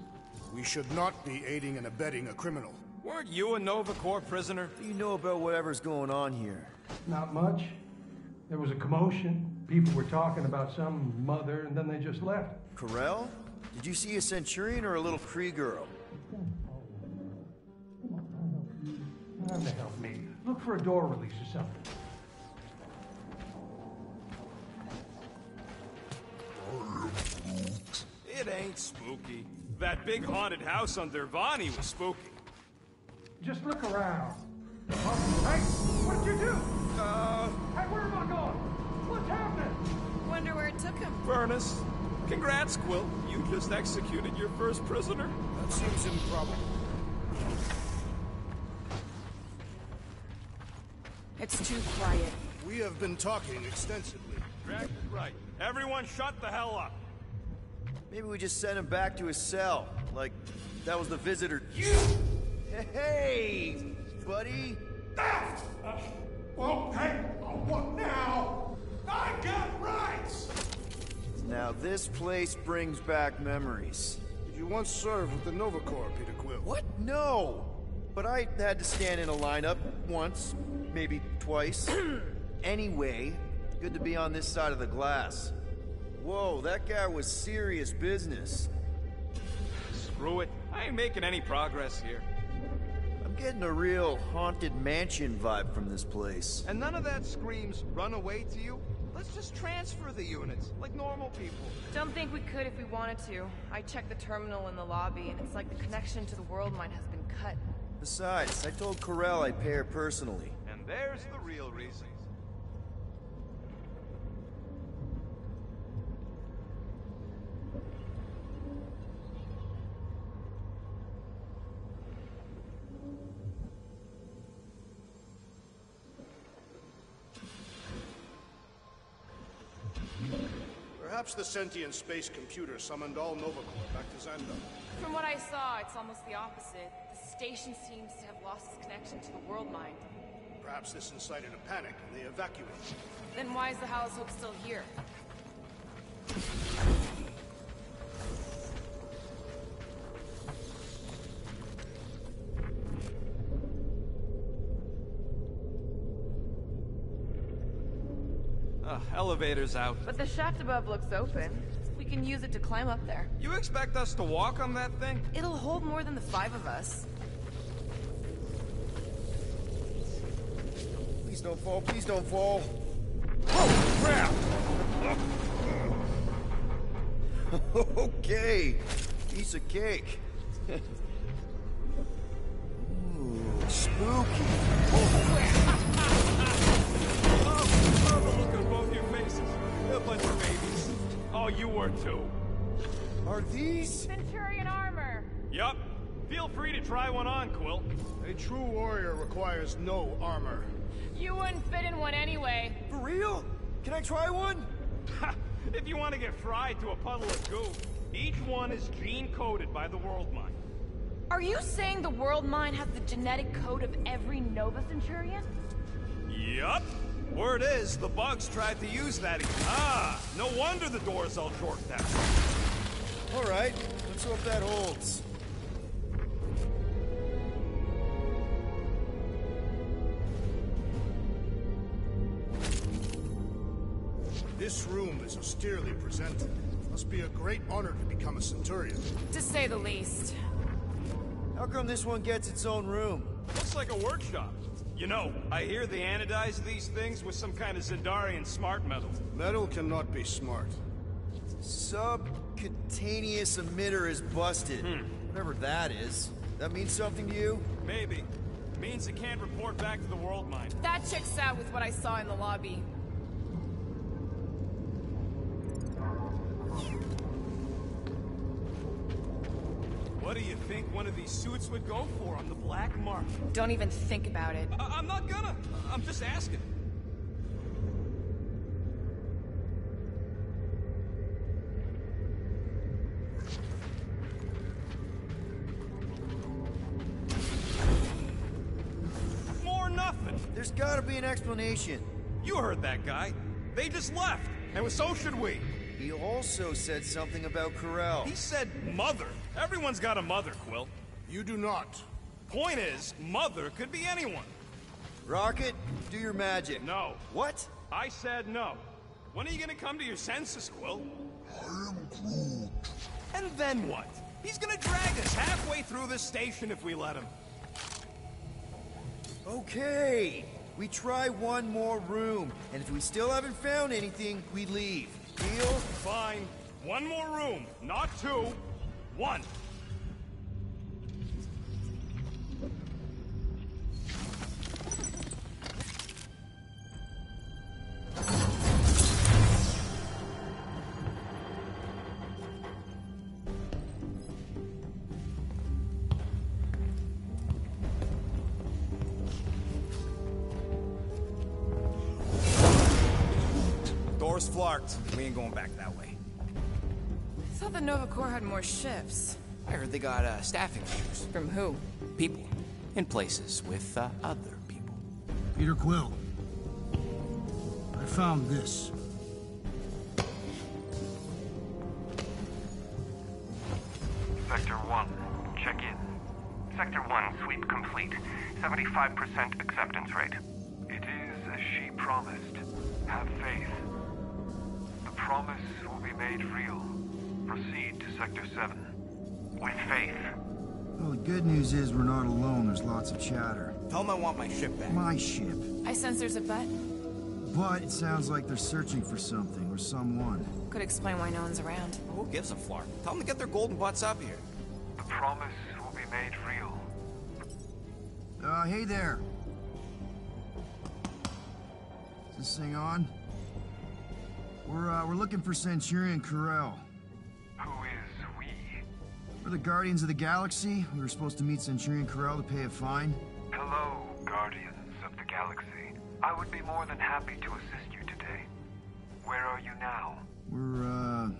We should not be aiding and abetting a criminal. Weren't you a Nova Corps prisoner? What do you know about whatever's going on here? Not much. There was a commotion. People were talking about some mother, and then they just left. Corel? Did you see a Centurion or a little Kree girl? Time to help me. Look for a door release or something. It ain't spooky. That big haunted house on Dervani was spooky. Just look around. Hey, what did you do? Hey, where am I going? What's happening? Wonder where it took him. Furnace. Congrats, Quill. You just executed your first prisoner. That seems improbable. It's too quiet. We have been talking extensively. Right. Everyone shut the hell up. Maybe we just send him back to his cell, like That was the visitor. Hey, buddy. Well, hey, what now? I got rights! Now this place brings back memories. Did you once serve with the Nova Corps, Peter Quill? What? No! But I had to stand in a lineup once, maybe twice. Anyway, good to be on this side of the glass. Whoa, that guy was serious business. Screw it. I ain't making any progress here. I'm getting a real haunted mansion vibe from this place. And none of that screams run away to you? Let's just transfer the units, like normal people. Don't think we could if we wanted to. I checked the terminal in the lobby, and it's like the connection to the world mine has been cut. Besides, I told Corell I'd pay her personally. And there's the real reason. Perhaps the sentient space computer summoned all Nova Corps back to Xandar. From what I saw, it's almost the opposite. The station seems to have lost its connection to the world mind. Perhaps this incited a panic and they evacuated. Then why is the Hallis Hope still here? Elevator's out. But the shaft above looks open. We can use it to climb up there. You expect us to walk on that thing? It'll hold more than the 5 of us. Please don't fall, please don't fall. Oh, crap! Okay, piece of cake. Ooh, spooky. Love the look on both your faces. A bunch of babies. Oh, you were too. Are these? Centurion armor! Yup. Feel free to try one on, Quill. A true warrior requires no armor. You wouldn't fit in one anyway. For real? Can I try one? If you want to get fried to a puddle of goo, each one is gene-coded by the world mind. Are you saying the world mine has the genetic code of every Nova Centurion? Yup. Word is, the bugs tried to use that again. Ah, no wonder the door's all jorked out. All right, let's hope that holds. This room is austerely presented. Must be a great honor to become a Centurion. To say the least. How come this one gets its own room? Looks like a workshop. You know, I hear they anodize these things with some kind of Zendarian smart metal. Metal cannot be smart. Subcutaneous emitter is busted. Whatever that is. That means something to you? Maybe. It means it can't report back to the world mind. That checks out with what I saw in the lobby. What do you think one of these suits would go for on the black market? Don't even think about it. I'm not gonna. I'm just asking. More nothing. There's gotta be an explanation. You heard that guy. They just left. And so should we. He also said something about Corell. He said mother. Everyone's got a mother, Quill. You do not. Point is, mother could be anyone. Rocket, do your magic. No. What? I said no. When are you gonna come to your senses, Quill? I am Groot. And then what? He's gonna drag us halfway through this station if we let him. Okay. We try one more room, and if we still haven't found anything, we leave. Deal? Fine. One more room, not two. One. Door's flarked. We ain't going back that way. I thought the Nova Corps had more shifts. I heard they got staffing issues. From who? People. In places with other people. Peter Quill. I found this. Sector 1, check in. Sector 1, sweep complete. 75% acceptance rate. It is as she promised. Have faith. The promise will be made real. Proceed to Sector 7. With faith. Well, the good news is we're not alone. There's lots of chatter. Tell them I want my ship back. My ship. I sense there's a but. But it sounds like they're searching for something or someone. Could explain why no one's around. Who gives a flark? Tell them to get their golden butts up here. The promise will be made real. Hey there. Is this thing on? We're looking for Centurion Corell. Who is we? We're the Guardians of the Galaxy. We were supposed to meet Centurion Corell to pay a fine. Hello, Guardians of the Galaxy. I would be more than happy to assist you today. Where are you now? We're,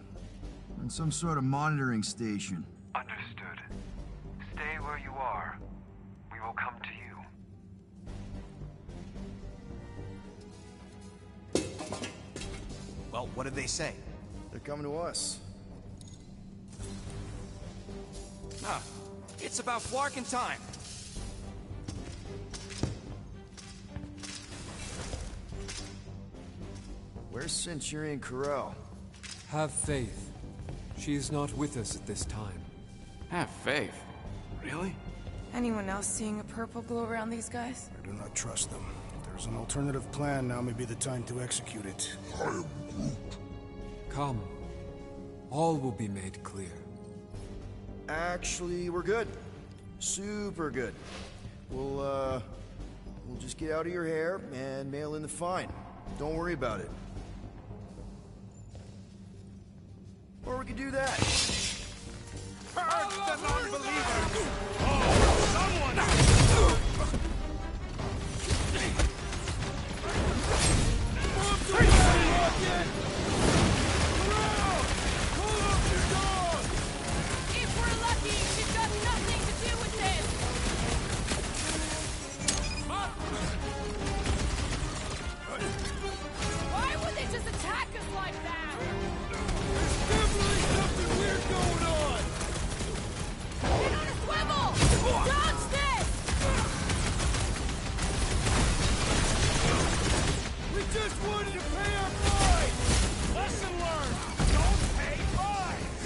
in some sort of monitoring station. Understood. Stay where you are. We will come to you. Well, what did they say? They're coming to us. Ah, it's about flarking time. Where's Centurion Corell? Have faith. She is not with us at this time. Have faith? Really? Anyone else seeing a purple glow around these guys? I do not trust them. If there's an alternative plan, now may be the time to execute it. I am Groot. Come. All will be made clear. Actually, we're good. Super good. We'll just get out of your hair and mail in the fine. Don't worry about it. Or we could do that. Curse the non-believers! Oh, someone! If we're lucky, she's got nothing to do with this! Why would they just attack us like that? There's definitely something weird going on! Get on a swivel! Dodge this! We just wanted to pay our fine! Lesson learned! Don't pay fines!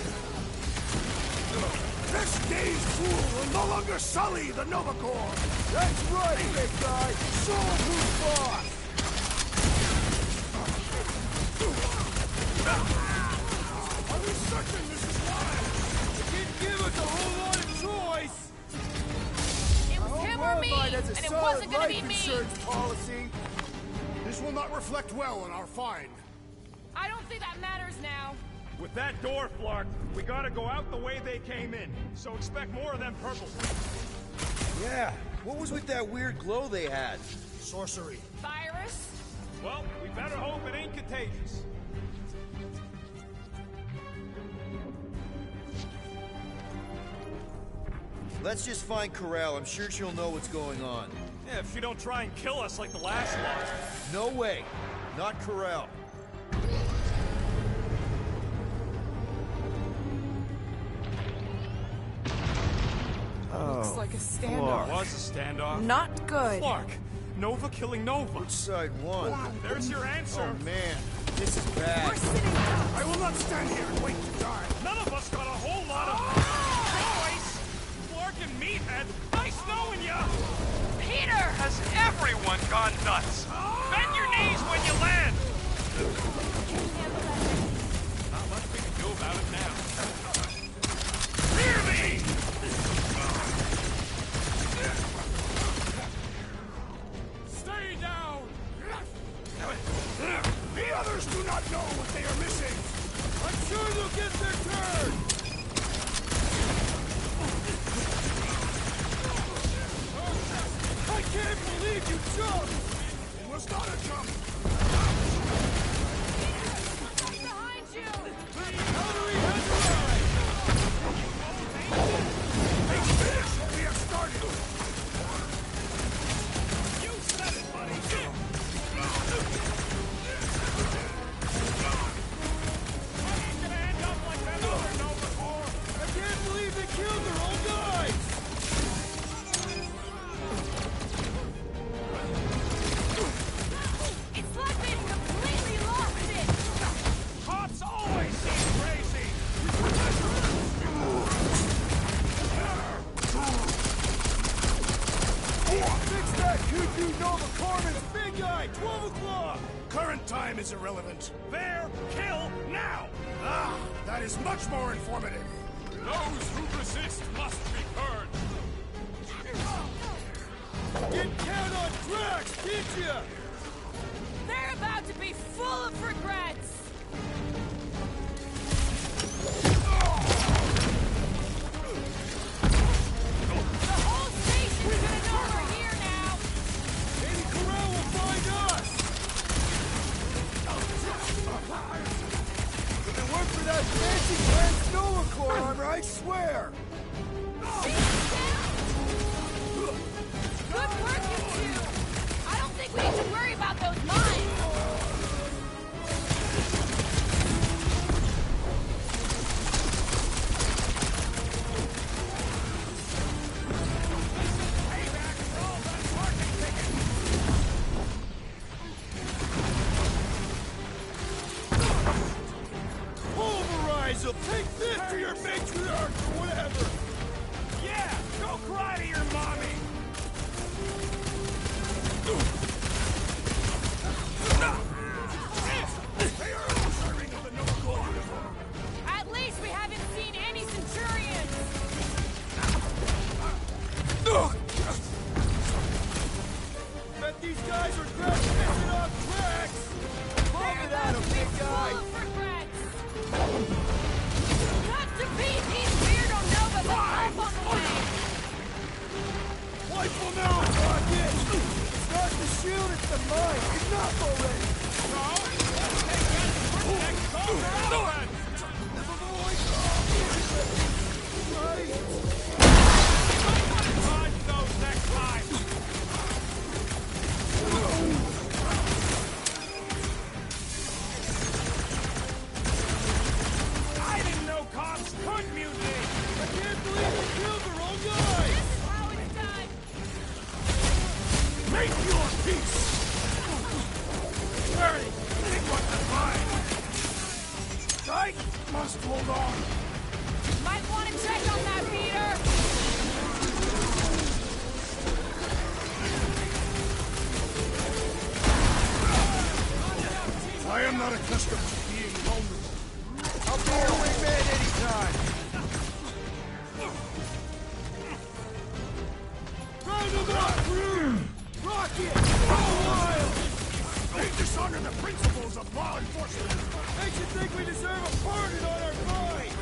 This dazed fool will no longer sully the Nova Corps! That's right, big guy! Show him who's boss! Are we certain this is wild? You didn't give us a whole lot of choice! It was him or me, Worldwide has a and it solid wasn't gonna be life me! insurance policy. This will not reflect well on our fine. I don't think that matters now. With that door, Flark, we gotta go out the way they came in. So expect more of them purples. Yeah, what was with that weird glow they had? Sorcery. Virus? Well, we better hope it ain't contagious. Let's just find Corell. I'm sure she'll know what's going on. Yeah, if she don't try and kill us like the last lot. No way. Not Corell. Looks like a standoff. Was a standoff. Not good. Flark, Nova killing Nova. Which side won? There's your answer. Oh man, this is bad. We're sitting down. I will not stand here and wait to die. None of us got a whole lot of choice. Flark and Meathead, nice knowing ya. Peter! Has everyone gone nuts? Bend your knees when you land. Not much we can do about it now. Hear me! Stay down! The others do not know what they are missing. I'm sure they'll get their turn! I can't believe you jumped! It was not a jump. Behind you! How do we head to ride? Cuckoo Nova Corman's big guy, 12 o'clock! Current time is irrelevant. There, kill, now! Ah, that is much more informative. Those who resist must be purged. Get down on tracks, did ya? They're about to be full of regrets! The whole station's gonna know we're here now! Maybe Corral will find us! If it weren't for that fancy pants Nova Corps armor, I swear! Good work, you two! I don't think we need to worry about those mines! Pulverize them! Take this to your matriarch or whatever! Yeah! Go cry to your mommy! They are deserving of the Nova Corps uniform! At least we haven't seen any Centurions! Bet these guys are glad pissing off tracks! Love it at 'em, big guy! Full of regrets! Got to beat these weirdo Novas and help on the way! Wipe them out, Rocket! It's not the shield, it's the mine! Enough already! No! Let's take that protect Soldier offense! Right! You might want to dodge those next time! I didn't know cops could mutiny! I can't believe we killed the wrong guy! This is how it's done! Make your peace! Hurry! Think what to find! Dyke must hold on! Might want to check on that, Peter! I am not accustomed to being vulnerable. I'll be your wingman anytime! Round them up, crew! Rocket! Go wild! They dishonor the principles of law enforcement. Makes you think we deserve a pardon on our mind!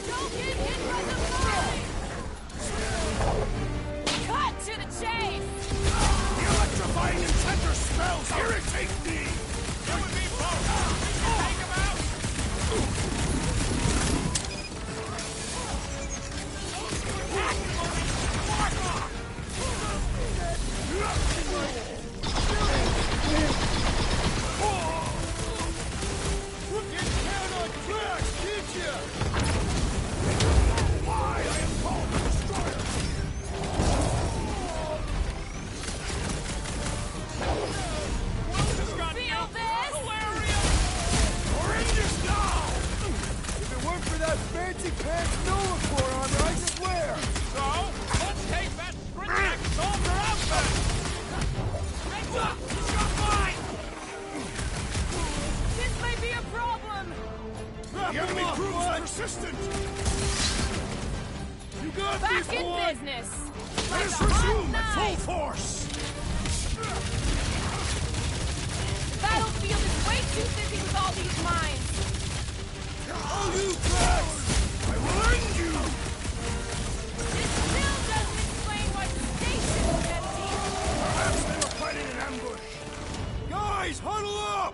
Don't get hit by the mine! Cut to the chase! The electrifying incendiary smells irritate me. It would be both! Take him out! Get down on tracks, did ya? Why I am called the destroyer? Feel this? Horrendous now! If it weren't for that fancy pants Nova Corps armor, I swear! So, let's take that sprint soldier outfit! Heads up! Shot mine! This may be a problem! The enemy proves persistent. You got Back this, in boy! business! Let Like us a hot resume at full knife! force. The battlefield is way too busy with all these mines! Oh, you tracks! I will end you. This still doesn't explain why the station is empty! Perhaps they were fighting an ambush. Guys, huddle up!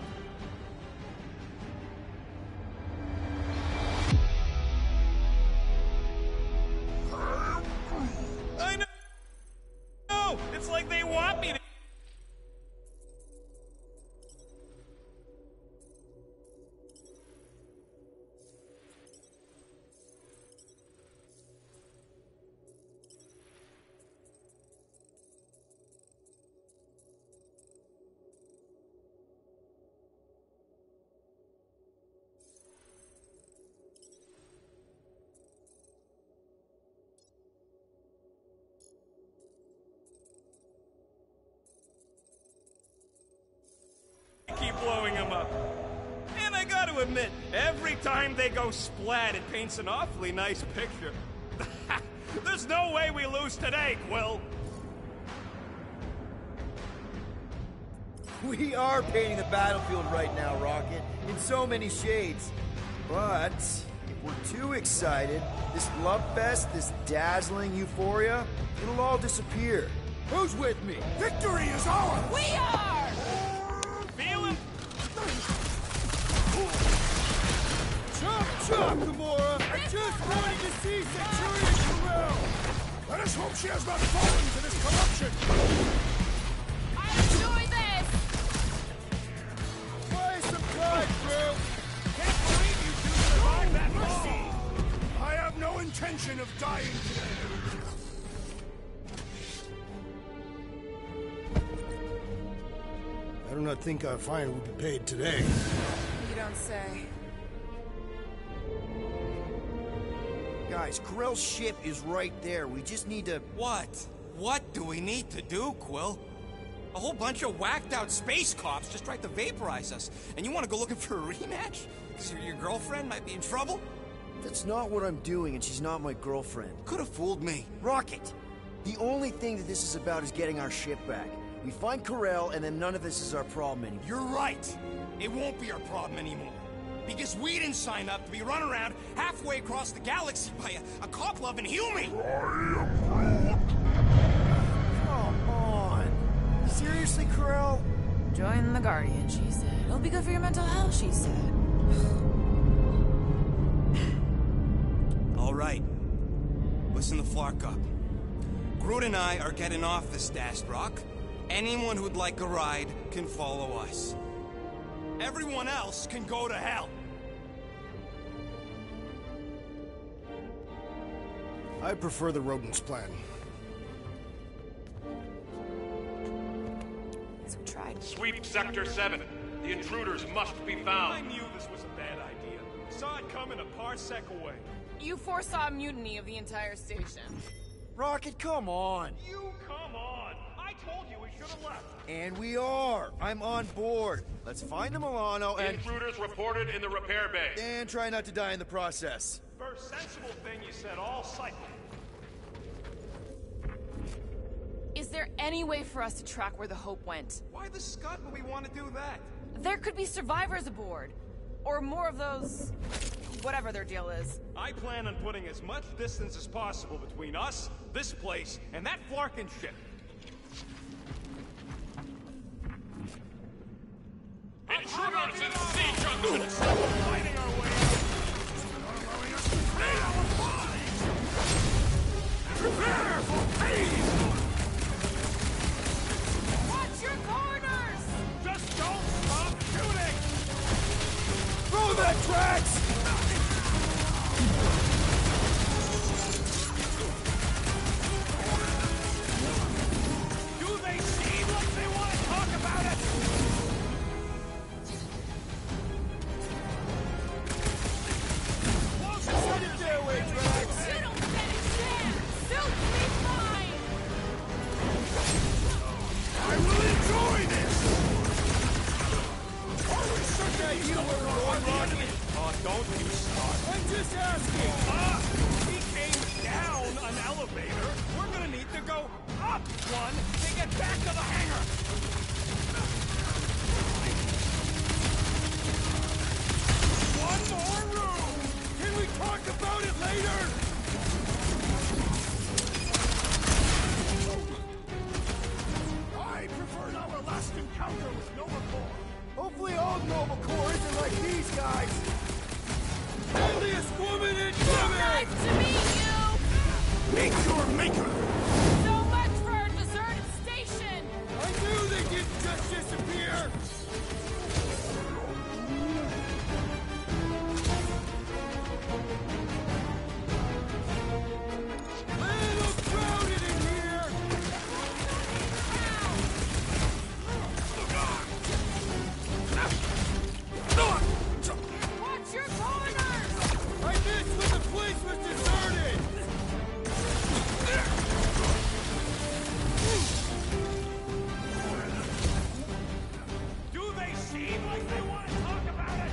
I know! No! It's like they want me to... admit, every time they go splat, it paints an awfully nice picture. There's no way we lose today, Quill. We are painting the battlefield right now, Rocket, in so many shades. But if we're too excited, this love fest, this dazzling euphoria, it'll all disappear. Who's with me? Victory is ours! We are! Feel him? Chop, chop, Gamora! I just wanted to see Centurion Corral! Let us hope she has not fallen to this corruption! I enjoy this! Play some pride, bro! Can't believe you two survived that long! I have no intention of dying today. I do not think our fine will be paid today. You don't say. Guys, Corell's ship is right there. We just need to... What? What do we need to do, Quill? A whole bunch of whacked-out space cops just tried to vaporize us. And you want to go looking for a rematch? Because your girlfriend might be in trouble? That's not what I'm doing, and she's not my girlfriend. Could have fooled me. Rocket! The only thing that this is about is getting our ship back. We find Corell, and then none of this is our problem anymore. You're right. It won't be our problem anymore. Because we didn't sign up to be run around halfway across the galaxy by a cop-loving human! Come on! Seriously, Corell? Join the Guardian, she said. It'll be good for your mental health, she said. All right. Listen to Flark up. Groot and I are getting off this dashed rock. Anyone who'd like a ride can follow us. Everyone else can go to hell. I prefer the rodent's plan. So we tried. Sweep Sector 7. The intruders must be I found. knew this was a bad idea. Saw it coming a parsec away. You foresaw a mutiny of the entire station. Rocket, come on! You come on! I told you we should have left. And we are! I'm on board. Let's find the Milano and... Intruders reported in the repair bay. And try not to die in the process. First sensible thing you said all cycle. Is there any way for us to track where the Hope went? Why the scut would we want to do that? There could be survivors aboard. Or more of those... whatever their deal is. I plan on putting as much distance as possible between us, this place, and that Flarkin ship. Intruders in sea jungle! Fighting our way out. Prepare for pain! Watch your corners! Just don't stop shooting! Throw that tracks! Do they seem like they want to talk about it? Send it their way, Drax! You don't stand a chance! Suits me fine! I will enjoy this! Always such a healer on Rocket! Oh, don't you start. I'm just asking! He came down an elevator. We're gonna need to go up one to get back to the hangar. One more room! Can we talk about it later? I preferred our last encounter with Nova Corps. Hopefully all Nova Corps isn't like these guys. Deadliest woman incoming! Nice to meet you! Meet your maker! So much for our deserted station! I knew they didn't just disappear! Little crowded in here! Watch your corners! I missed when the place was deserted! Do they seem like they want to talk about it?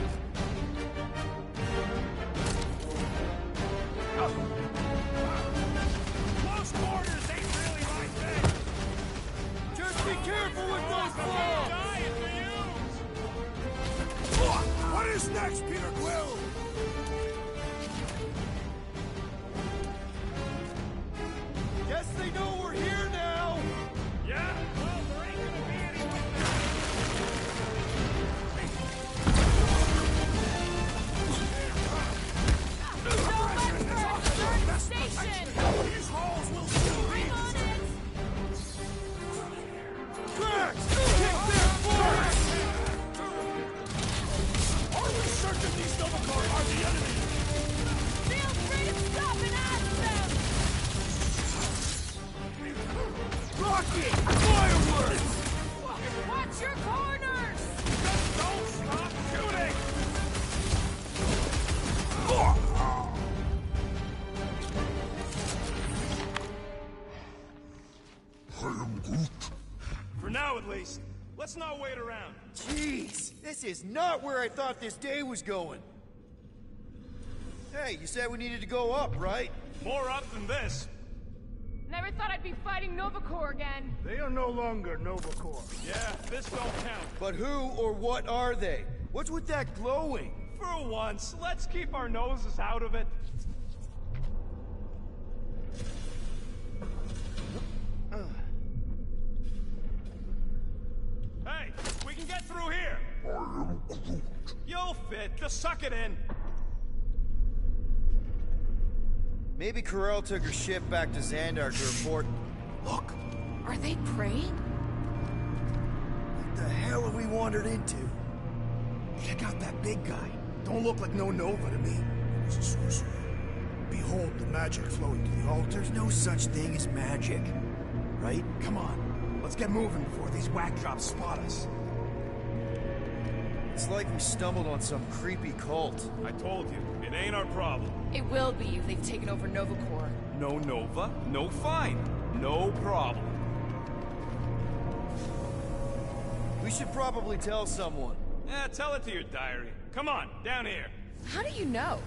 least. Let's not wait around. Jeez, this is not where I thought this day was going. Hey, you said we needed to go up, right? More up than this. Never thought I'd be fighting Nova Corps again. They are no longer Nova Corps. Yeah, this don't count. But who or what are they? What's with that glowing? For once, let's keep our noses out of it. Hey, we can get through here. You'll fit. Just suck it in. Maybe Corell took her ship back to Xandar to report. Look! Are they praying? What the hell have we wandered into? Check out that big guy. Don't look like no Nova to me. It's a sorcerer. Behold the magic flowing to the altar. There's no such thing as magic, right? Come on, let's get moving before these whack jobs spot us. It's like we stumbled on some creepy cult. I told you, it ain't our problem. It will be if they've taken over Nova Corps. No Nova, no fine. No problem. We should probably tell someone. Yeah, tell it to your diary. Come on, down here. How do you know?